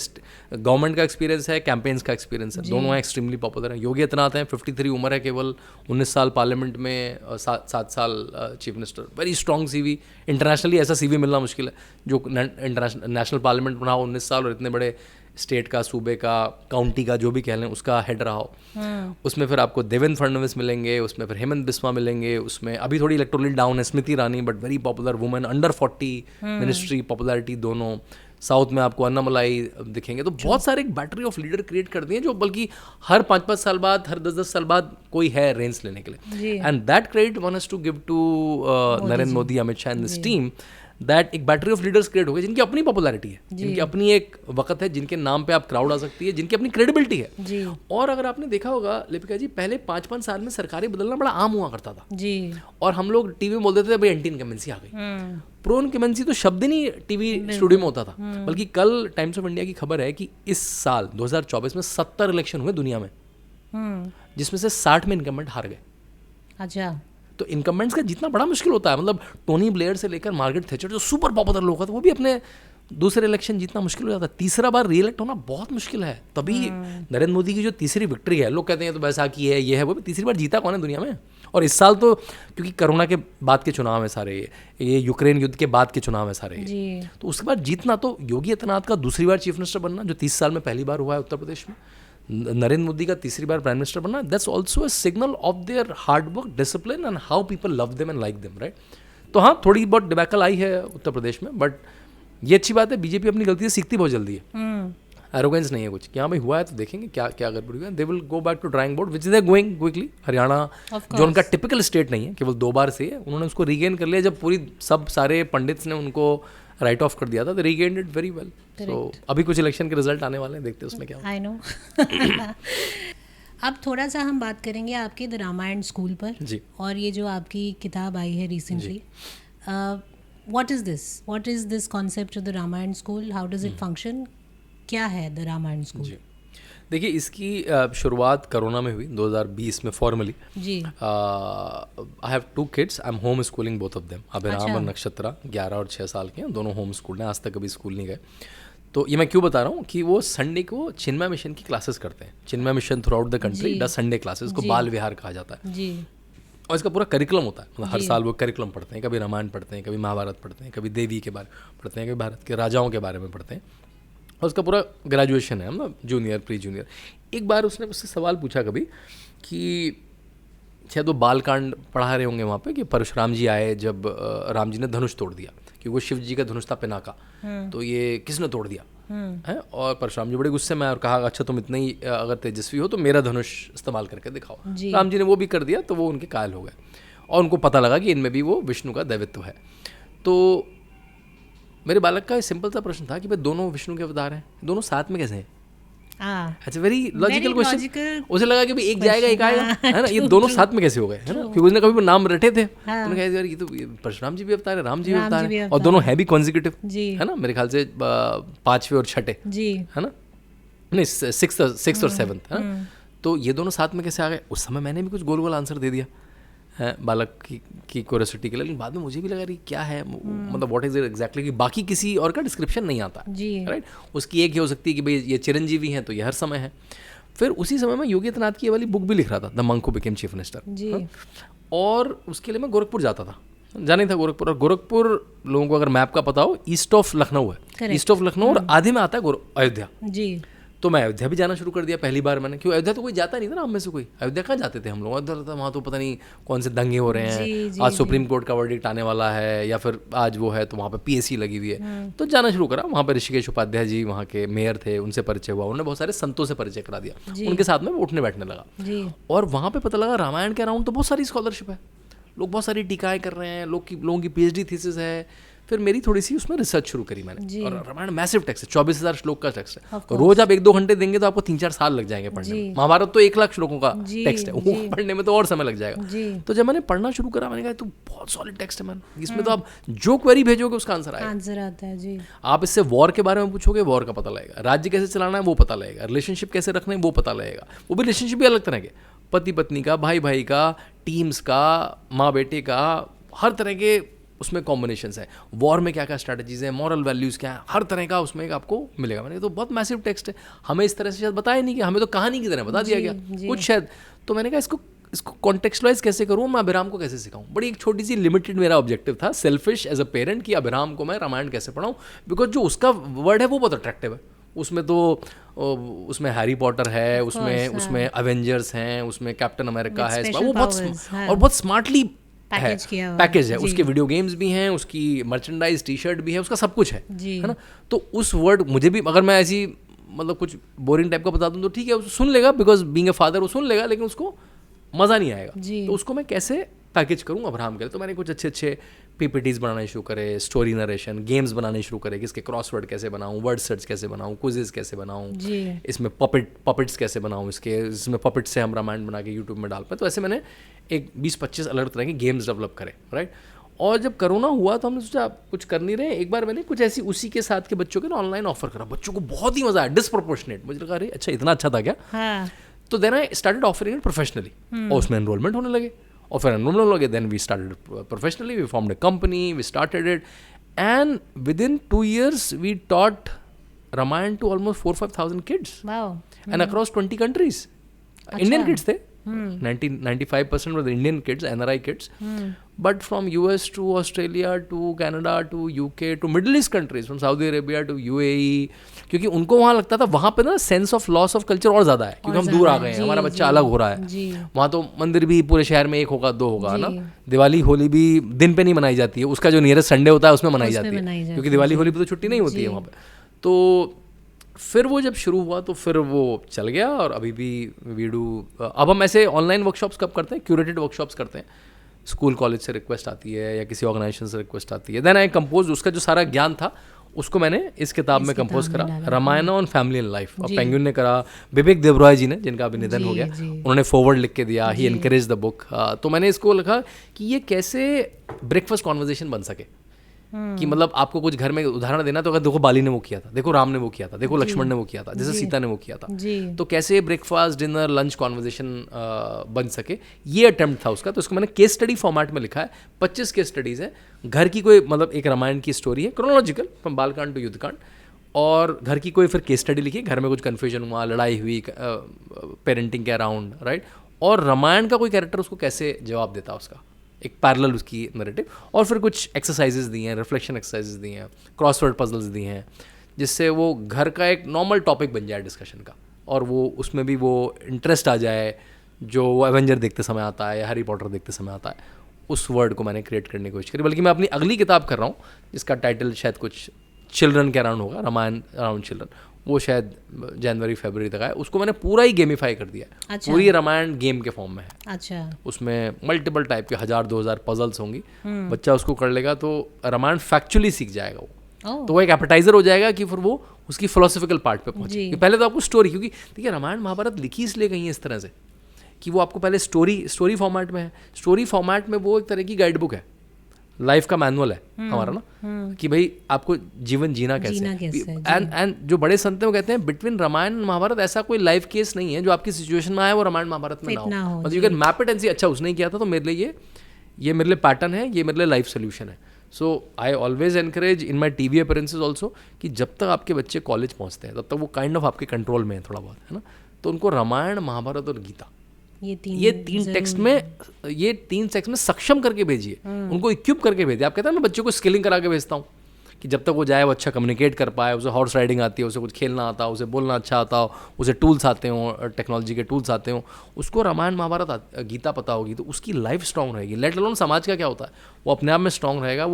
गवर्नमेंट का एक्सपीरियंस है, कैंपेन्स का एक्सपीरियंस है, दोनों हैं एक्सट्रीमली पॉपुलर हैं। योगी आदित्यनाथ हैं, 53 उम्र है केवल, 19 साल पार्लियामेंट में, 7 साल chief minister, very strong CV। Internationally ऐसा CV मिलना मुश्किल है जो नेशनल पार्लियामेंट बना हो 19 साल और इतने बड़े स्टेट का, सूबे का, काउंटी का, जो भी कह लें, उसका हेड रहा हो। उसमें फिर आपको देवेंद्र फडणवीस मिलेंगे, उसमें फिर हेमंत बिस्वा मिलेंगे, उसमें अभी थोड़ी इलेक्टोरली डाउन है Smriti Irani, but very popular woman, under 40 ministry popularity दोनों। साउथ में आपको अन्नामलाई दिखेंगे। तो बहुत सारे एक बैटरी ऑफ लीडर क्रिएट कर दिए जो बल्कि हर 5-5 साल बाद, हर 10-10 साल बाद कोई है रेंस लेने के लिए। And that credit one has to give to Narendra Modi, Amit Shah and this team, that एक बैटरी ऑफ लीडर्स क्रिएट हो गए जिनकी अपनी पॉपुलैरिटी है, जिनकी अपनी एक वक्त है, जिनके नाम पे आप क्राउड आ सकती है, जिनकी अपनी क्रेडिबिलिटी है जी। और अगर आपने देखा होगा लिपिका जी, पहले 5-5 साल में सरकारें बदलना बड़ा आम हुआ करता था जी। और हम लोग टीवी में बोलते थे भाई एंटी इनकम्बेंसी आ गई। प्रो इनकम्बेंसी तो शब्द ही नहीं टीवी स्टूडियो में होता था, बल्कि कल टाइम्स ऑफ इंडिया की खबर है कि इस साल 2024 में 70 इलेक्शन हुए दुनिया में, जिसमें से 60 में इनकम्बेंट हार गए। अच्छा, तो इनकम्बेंट्स का जीतना बड़ा मुश्किल होता है। मतलब टोनी ब्लेयर से लेकर मार्गरेट थैचर जो सुपर पॉपुलर लोग थे, वो भी अपने दूसरे इलेक्शन जीतना मुश्किल हो जाता है। तीसरा बार रीइलेक्ट होना बहुत मुश्किल है। तभी नरेंद्र मोदी की जो तीसरी विक्ट्री है, लोग कहते हैं तो बैसाखी है, ये है, वो भी तीसरी बार जीता कौन है दुनिया में। और इस साल तो क्योंकि कोरोना के बाद के चुनाव है सारे, ये यूक्रेन युद्ध के बाद के चुनाव है सारे, तो उसके बाद जीतना, तो योगी आदित्यनाथ का दूसरी बार चीफ मिनिस्टर बनना, जो 30 साल में पहली बार हुआ है उत्तर प्रदेश में, नरेंद्र मोदी का तीसरी बार प्राइम मिनिस्टर बनना, that's also a signal of their hard work, discipline and how people love them and like them, right. तो हाँ, थोड़ी बहुत डिबैकल आई है उत्तर प्रदेश में, बट ये अच्छी बात है, बीजेपी अपनी गलती से सीखती बहुत जल्दी है, एरोगेंस नहीं है कुछ कि हाँ भाई हुआ है तो देखेंगे क्या क्या गड़बड़ी हुई है, they will go back to drawing board which is going quickly. Haryana जो उनका टिपिकल स्टेट नहीं है, केवल 2 बार से है, उन्होंने उसको रीगेन कर लिया। जब पूरी सब सारे पंडित्स ने उनको राइट ऑफ कर दिया था, तो रीगेन्ड इट वेरी वेल। सो अभी कुछ इलेक्शन के रिजल्ट आने वाले हैं, देखते हैं उसमें क्या। I know. अब थोड़ा सा हम बात करेंगे आपके द रामायण स्कूल पर जी। और ये जो आपकी किताब आई है recently, what is this concept of the Ramayana school, how does it function, क्या है द रामायण स्कूल? जी, देखिए इसकी शुरुआत कोरोना में हुई 2020 में फॉर्मली। जी। I have 2 kids, I am home schooling both of them, Abhiram और नक्षत्रा, 11 और 6 साल के हैं, दोनों होम स्कूल हैं, आज तक कभी स्कूल नहीं गए। तो ये मैं क्यों बता रहा हूँ कि वो संडे को चिन्मय मिशन की क्लासेस करते हैं। Chinmaya Mission throughout the country does Sunday classes, को बाल विहार कहा जाता है। जी। और इसका पूरा करिकुलम होता है, मतलब हर साल वो करिकुलम पढ़ते हैं, कभी रामायण पढ़ते हैं, कभी महाभारत पढ़ते हैं, कभी देवी के बारे में पढ़ते हैं, कभी भारत के राजाओं के बारे में पढ़ते हैं, और उसका पूरा ग्रेजुएशन है, मतलब जूनियर प्री जूनियर। एक बार उसने मुझसे सवाल पूछा कभी कि शायद वो बालकांड पढ़ा रहे होंगे वहाँ पे, कि परशुराम जी आए जब राम जी ने धनुष तोड़ दिया, क्योंकि वो शिव जी का धनुष था पिनाका, तो ये किसने तोड़ दिया है। और परशुराम जी बड़े गुस्से में आए और कहा अच्छा तुम इतने ही अगर तेजस्वी हो तो मेरा धनुष इस्तेमाल करके दिखाओ। राम जी ने वो भी कर दिया, तो वो उनके कायल हो गए और उनको पता लगा कि इनमें भी वो विष्णु का दैवित्व है। तो मेरे बालक का सिंपल सा प्रश्न था कि भाई दोनों विष्णु के अवतार हैं, दोनों साथ में कैसे हैं? अच्छा, वेरी लॉजिकल क्वेश्चन। उसे लगा कि भाई एक जाएगा एक आएगा, है ना, ये दोनों साथ में कैसे हो गए, है ना, क्योंकि उसने कभी नाम रटे थे। तो मैंने कहा यार ये तो परशुराम जी भी अवतार है, राम जी भी अवतार है, और दोनों है भी कॉन्जिक्यूटिव, है ना, मेरे ख्याल से 5वें और 6ठे, है ना, नहीं 6th और 7th, है ना। तो ये दोनों साथ में कैसे आ गए? उस समय मैंने भी कुछ गोल गोल आंसर दे दिया है बालक की क्यूरियोसिटी के लिए, लेकिन बाद में मुझे भी लगा रही क्या है, मतलब व्हाट इज इट एग्जैक्टली, कि बाकी किसी और का डिस्क्रिप्शन नहीं आता, राइट। उसकी एक ही हो सकती है कि भाई ये चिरंजीवी हैं तो ये हर समय है। फिर उसी समय में योगी आदित्यनाथ की ये वाली बुक भी लिख रहा था, the monk who became chief minister, और उसके लिए मैं गोरखपुर जाता था, जाना ही था गोरखपुर। और गोरखपुर लोगों को अगर मैप का पता हो, ईस्ट ऑफ लखनऊ है, ईस्ट ऑफ लखनऊ, और आधे में आता है अयोध्या। जी। तो मैं अयोध्या भी जाना शुरू कर दिया पहली बार मैंने, क्यों अयोध्या तो कोई जाता नहीं था ना, हम में से कोई अयोध्या कहाँ जाते थे हम लोग। अयोध्या वहाँ तो पता नहीं कौन से दंगे हो रहे हैं, आज सुप्रीम कोर्ट का वर्डिक्ट आने वाला है, या फिर आज वो है तो वहाँ पे पीएससी लगी हुई है। तो जाना शुरू करा, वहाँ पे ऋषिकेश उपाध्याय जी वहाँ के मेयर थे, उनसे परिचय हुआ, उन्होंने बहुत सारे संतों से परिचय करा दिया, उनके साथ में उठने बैठने लगा। और वहाँ पे पता लगा रामायण के अराउंड तो बहुत सारी स्कॉलरशिप है, लोग बहुत सारी टीकाएं कर रहे हैं, लोगों की PhD थीसिस है। फिर मेरी थोड़ी सी उसमें रिसर्च शुरू करी मैंने, और रामायण मैसिव टेक्स्ट है, 24,000 श्लोक का टेक्स्ट है, रोज आप 1-2 घंटे देंगे तो आपको 3-4 साल लग जाएंगे पढ़ने में। महाभारत तो 1 लाख श्लोकों का टेक्स्ट है, वो पढ़ने में तो और समय लग जाएगा। तो जब मैंने पढ़ना शुरू करा, मैंने कहा तो बहुत सॉलिड टेक्स्ट है मैन, इसमें तो आप जो क्वेरी भेजोगे उसका आंसर आता है जी। आप इससे वॉर के बारे में पूछोगे, वॉर का पता लगेगा, राज्य कैसे चलाना है वो पता लगेगा, रिलेशनशिप कैसे रखना है वो पता लगेगा, वो भी रिलेशनशिप भी अलग तरह के, पति पत्नी का, भाई भाई का, टीम्स का, माँ बेटे का, हर तरह के उसमें कॉम्बिनेशंस है। वॉर में क्या क्या स्ट्रैटेजीज हैं, मॉरल वैल्यूज़ क्या है, हर तरह का उसमें आपको मिलेगा। मैंने तो बहुत मैसिव टेक्स्ट है, हमें इस तरह से शायद बताया नहीं, कि हमें तो कहानी की तरह बता दिया गया कुछ शायद। तो मैंने कहा इसको कॉन्टेक्चुअलाइज कैसे करूँ, मैं अभिराम को कैसे सिखाऊं। बड़ी एक छोटी सी लिमिटेड मेरा ऑब्जेक्टिव था, सेल्फिश एज अ पेरेंट, कि अभिराम को मैं रामायण कैसे पढ़ाऊँ, बिकॉज जो उसका वर्ड है वो बहुत अट्रैक्टिव है। उसमें तो उसमें हैरी पॉटर है, उसमें अवेंजर्स हैं, उसमें कैप्टन अमेरिका है, वो बहुत स्मार्टली पैकेज है। उसके वीडियो गेम्स भी हैं, उसकी मर्चेंडाइज टी-शर्ट भी है, उसका सब कुछ है ना। तो उस वर्ड मुझे भी, अगर मैं ऐसी मतलब कुछ बोरिंग टाइप का बता दूं तो ठीक है, वो सुन लेगा, बिकॉज बीइंग अ फादर वो सुन लेगा, लेकिन उसको मज़ा नहीं आएगा। तो उसको मैं कैसे पैकेज करूँ अब्राहम के लिए। तो मैंने कुछ अच्छे PPTs बनाने शुरू करे, स्टोरी नरेशन, गेम्स बनाने शुरू करे, कि इसके क्रॉसवर्ड कैसे बनाऊँ, वर्ड सर्च कैसे बनाऊँ, क्विजेस कैसे बनाऊँ, इसमें पपेट्स कैसे बनाऊँ, इसमें पपेट से हम रामायण बना के यूट्यूब में डाल पाए। तो ऐसे मैंने एक 20-25 अलग तरह के गेम्स डेवलप करे, राइट। और जब कोरोना हुआ तो हमने सोचा कुछ कर नहीं रहे, एक बार मैंने कुछ ऐसी उसी के साथ के बच्चों के ना ऑनलाइन ऑफर करा, बच्चों को बहुत ही मजा आया, डिसप्रोपोर्शनेट। मुझे लगा अरे अच्छा इतना अच्छा था क्या। तो then I started offering it professionally, और उसमें एनरोलमेंट होने लगे, और फिर एनरोलमेंट होने लगे, then we started professionally, we formed a company, we started it, and within 2 years we taught Ramayana to almost 4-5 thousand kids, and across 20 countries. Indian kids थे, 95% were the Indian kids, NRI kids. But from US to Australia to Canada to UK to Middle East countries, from Saudi Arabia to UAE, क्योंकि उनको वहाँ लगता था वहाँ पे ना sense of loss of culture और ज़्यादा है, क्योंकि हम दूर आ गए हैं, हमारा बच्चा अलग हो रहा है. वहाँ तो मंदिर भी पूरे शहर में 1 होगा 2 होगा ना. दिवाली होली भी दिन पे नहीं मनाई जाती है, उसका जो नियरेस्ट संडे होता है उसमें मनाई जाती है, क्योंकि दिवाली होली पे तो छुट्टी नहीं होती है वहाँ पे. तो फिर वो जब शुरू हुआ तो फिर वो चल गया. और अभी भी वी डू. अब हम ऐसे ऑनलाइन वर्कशॉप्स कब करते हैं, क्यूरेटेड वर्कशॉप्स करते हैं. स्कूल कॉलेज से रिक्वेस्ट आती है या किसी ऑर्गेनाइजेशन से रिक्वेस्ट आती है. देन आई कंपोज, उसका जो सारा ज्ञान था उसको मैंने इस किताब में कंपोज करा, Ramayana on family and life. अब पेंगुइन ने करा, विवेक देवरॉय जी ने, जिनका अभी निधन हो गया, उन्होंने फॉरवर्ड लिख के दिया, ही एनकरेज द बुक. तो मैंने इसको लिखा कि ये कैसे ब्रेकफास्ट कॉन्वर्जेशन बन सके. कि मतलब आपको कुछ घर में उदाहरण देना तो अगर देखो बाली ने वो किया था, देखो राम ने वो किया था, देखो लक्ष्मण ने वो किया था, जैसे सीता ने वो किया था. तो कैसे ब्रेकफास्ट डिनर लंच कॉन्वर्जेशन बन सके, ये अटेम्प्ट था उसका. तो उसको मैंने केस स्टडी फॉर्मेट में लिखा है. 25 केस स्टडीज़ हैं. घर की कोई मतलब एक रामायण की स्टोरी है, chronological from Balkand to Yuddha Kanda, और घर की कोई फिर केस स्टडी लिखी, घर में कुछ कन्फ्यूजन हुआ, लड़ाई हुई पेरेंटिंग के अराउंड, राइट. और रामायण का कोई कैरेक्टर उसको कैसे जवाब देता उसका, एक पैरेलल उसकी नैरेटिव. और फिर कुछ एक्सरसाइजेज दी हैं, रिफ्लेक्शन एक्सरसाइजेज दी हैं, क्रॉसवर्ड पजल्स दी हैं, जिससे वो घर का एक नॉर्मल टॉपिक बन जाए डिस्कशन का, और वो उसमें भी वो इंटरेस्ट आ जाए जो वो एवेंजर देखते समय आता है या हैरी पॉटर देखते समय आता है. उस वर्ड को मैंने क्रिएट करने की कोशिश करी. बल्कि मैं अपनी अगली किताब कर रहा हूँ जिसका टाइटल शायद कुछ चिल्ड्रन के अराउंड होगा, रामायण अराउंड चिल्ड्रन. वो शायद जनवरी फरवरी तक आए. उसको मैंने पूरा ही गेमिफाई कर दिया है. अच्छा. पूरी रामायण गेम के फॉर्म में है. अच्छा. उसमें मल्टीपल टाइप के 1000-2000 पजल्स होंगी. बच्चा उसको कर लेगा तो रामायण फैक्चुअली सीख जाएगा वो. तो वो एक एपेटाइजर हो जाएगा कि फिर वो उसकी फिलोसफिकल पार्ट पे पहुंचे. पहले तो आपको स्टोरी, क्योंकि देखिए रामायण महाभारत लिखी इसलिए गई है इस तरह से कि वो आपको पहले स्टोरी फॉर्मेट में है. स्टोरी फॉर्मेट में वो एक तरह की गाइड बुक है, लाइफ का मैनुअल है हमारा ना, कि भाई आपको जीवन जीना कैसे. एंड जो बड़े संत हैं वो कहते हैं बिटवीन रामायण एंड महाभारत ऐसा कोई लाइफ केस नहीं है जो आपकी सिचुएशन में आए वो रामायण महाभारत में ना हो. मतलब you can map it and see, अच्छा उसने किया था तो मेरे लिए ये मेरे लिए पैटर्न है, ये मेरे लिए लाइफ सोल्यूशन है. So I always encourage in my TV appearances also कि जब तक आपके बच्चे कॉलेज पहुँचते हैं तब तक वो काइंड ऑफ आपके कंट्रोल में है थोड़ा बहुत, है ना. तो उनको रामायण महाभारत और गीता ये तीन टेक्स्ट में सक्षम करके भेजिए, उनको इक्विप करके भेजिए. आप कहते हैं मैं बच्चों को स्किलिंग करा के भेजता हूँ कि जब तक वो जाए वो अच्छा कम्युनिकेट कर पाए, उसे हॉर्स राइडिंग आती है, उसे कुछ खेलना आता हो, उसे बोलना अच्छा आता हो, उसे टूल्स आते हों, टेक्नोलॉजी के टूल्स आते हों, उसको रामायण महाभारत गीता पता होगी तो उसकी लाइफ स्ट्रांग रहेगी. लेट अलोन समाज का क्या होता है, वो अपने आप में स्ट्रांग रहेगा.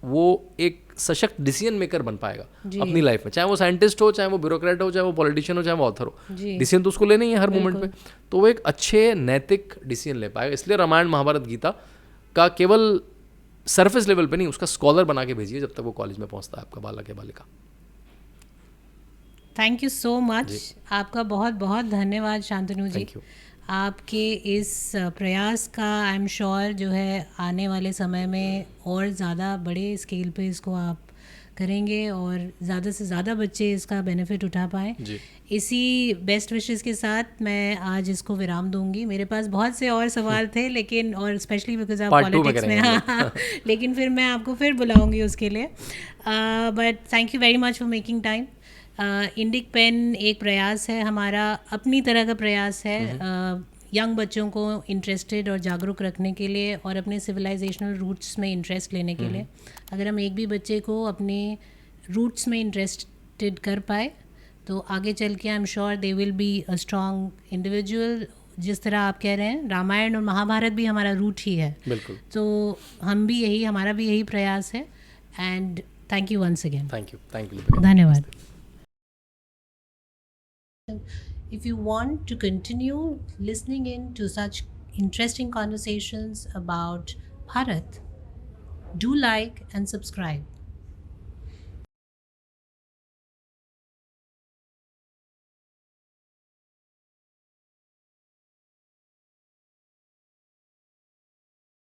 वो एक सशक्त डिसीजन मेकर बन पाएगा अपनी लाइफ में, चाहे वो साइंटिस्ट हो, चाहे वो ब्यूरोक्रेट हो, चाहे वो पॉलिटिशियन हो, चाहे वो ऑथर हो. डिसीजन तो उसको लेना ही है हर मोमेंट पे. तो वो एक अच्छे नैतिक डिसीजन ले पाएगा. इसलिए रामायण महाभारत गीता का केवल सरफेस लेवल पे नहीं, उसका स्कॉलर बना के भेजिए जब तक वो कॉलेज में पहुंचता है आपका बालक या बालिका. Thank you so much. आपका बहुत बहुत धन्यवाद शांतनु जी. आपके इस प्रयास का आई एम श्योर जो है आने वाले समय में और ज़्यादा बड़े स्केल पे इसको आप करेंगे और ज़्यादा से ज़्यादा बच्चे इसका बेनिफिट उठा पाएँ. इसी बेस्ट विशेस के साथ मैं आज इसको विराम दूंगी. मेरे पास बहुत से और सवाल थे लेकिन, और स्पेशली बिकॉज आप पॉलिटिक्स में, हाँ लेकिन फिर मैं आपको फिर बुलाऊंगी उसके लिए. But thank you very much for making time. Indic pen एक प्रयास है हमारा, अपनी तरह का प्रयास है यंग बच्चों को इंटरेस्टेड और जागरूक रखने के लिए और अपने सिविलाइजेशनल रूट्स में इंटरेस्ट लेने के लिए. अगर हम एक भी बच्चे को अपने रूट्स में इंटरेस्टेड कर पाए तो आगे चल के I am sure they will be a strong individual. जिस तरह आप कह रहे हैं रामायण और महाभारत भी हमारा रूट ही है. बिल्कुल. तो हमारा भी यही प्रयास है. And thank you once again. Thank you. धन्यवाद. If you want to continue listening in to such interesting conversations about Bharat, do like and subscribe.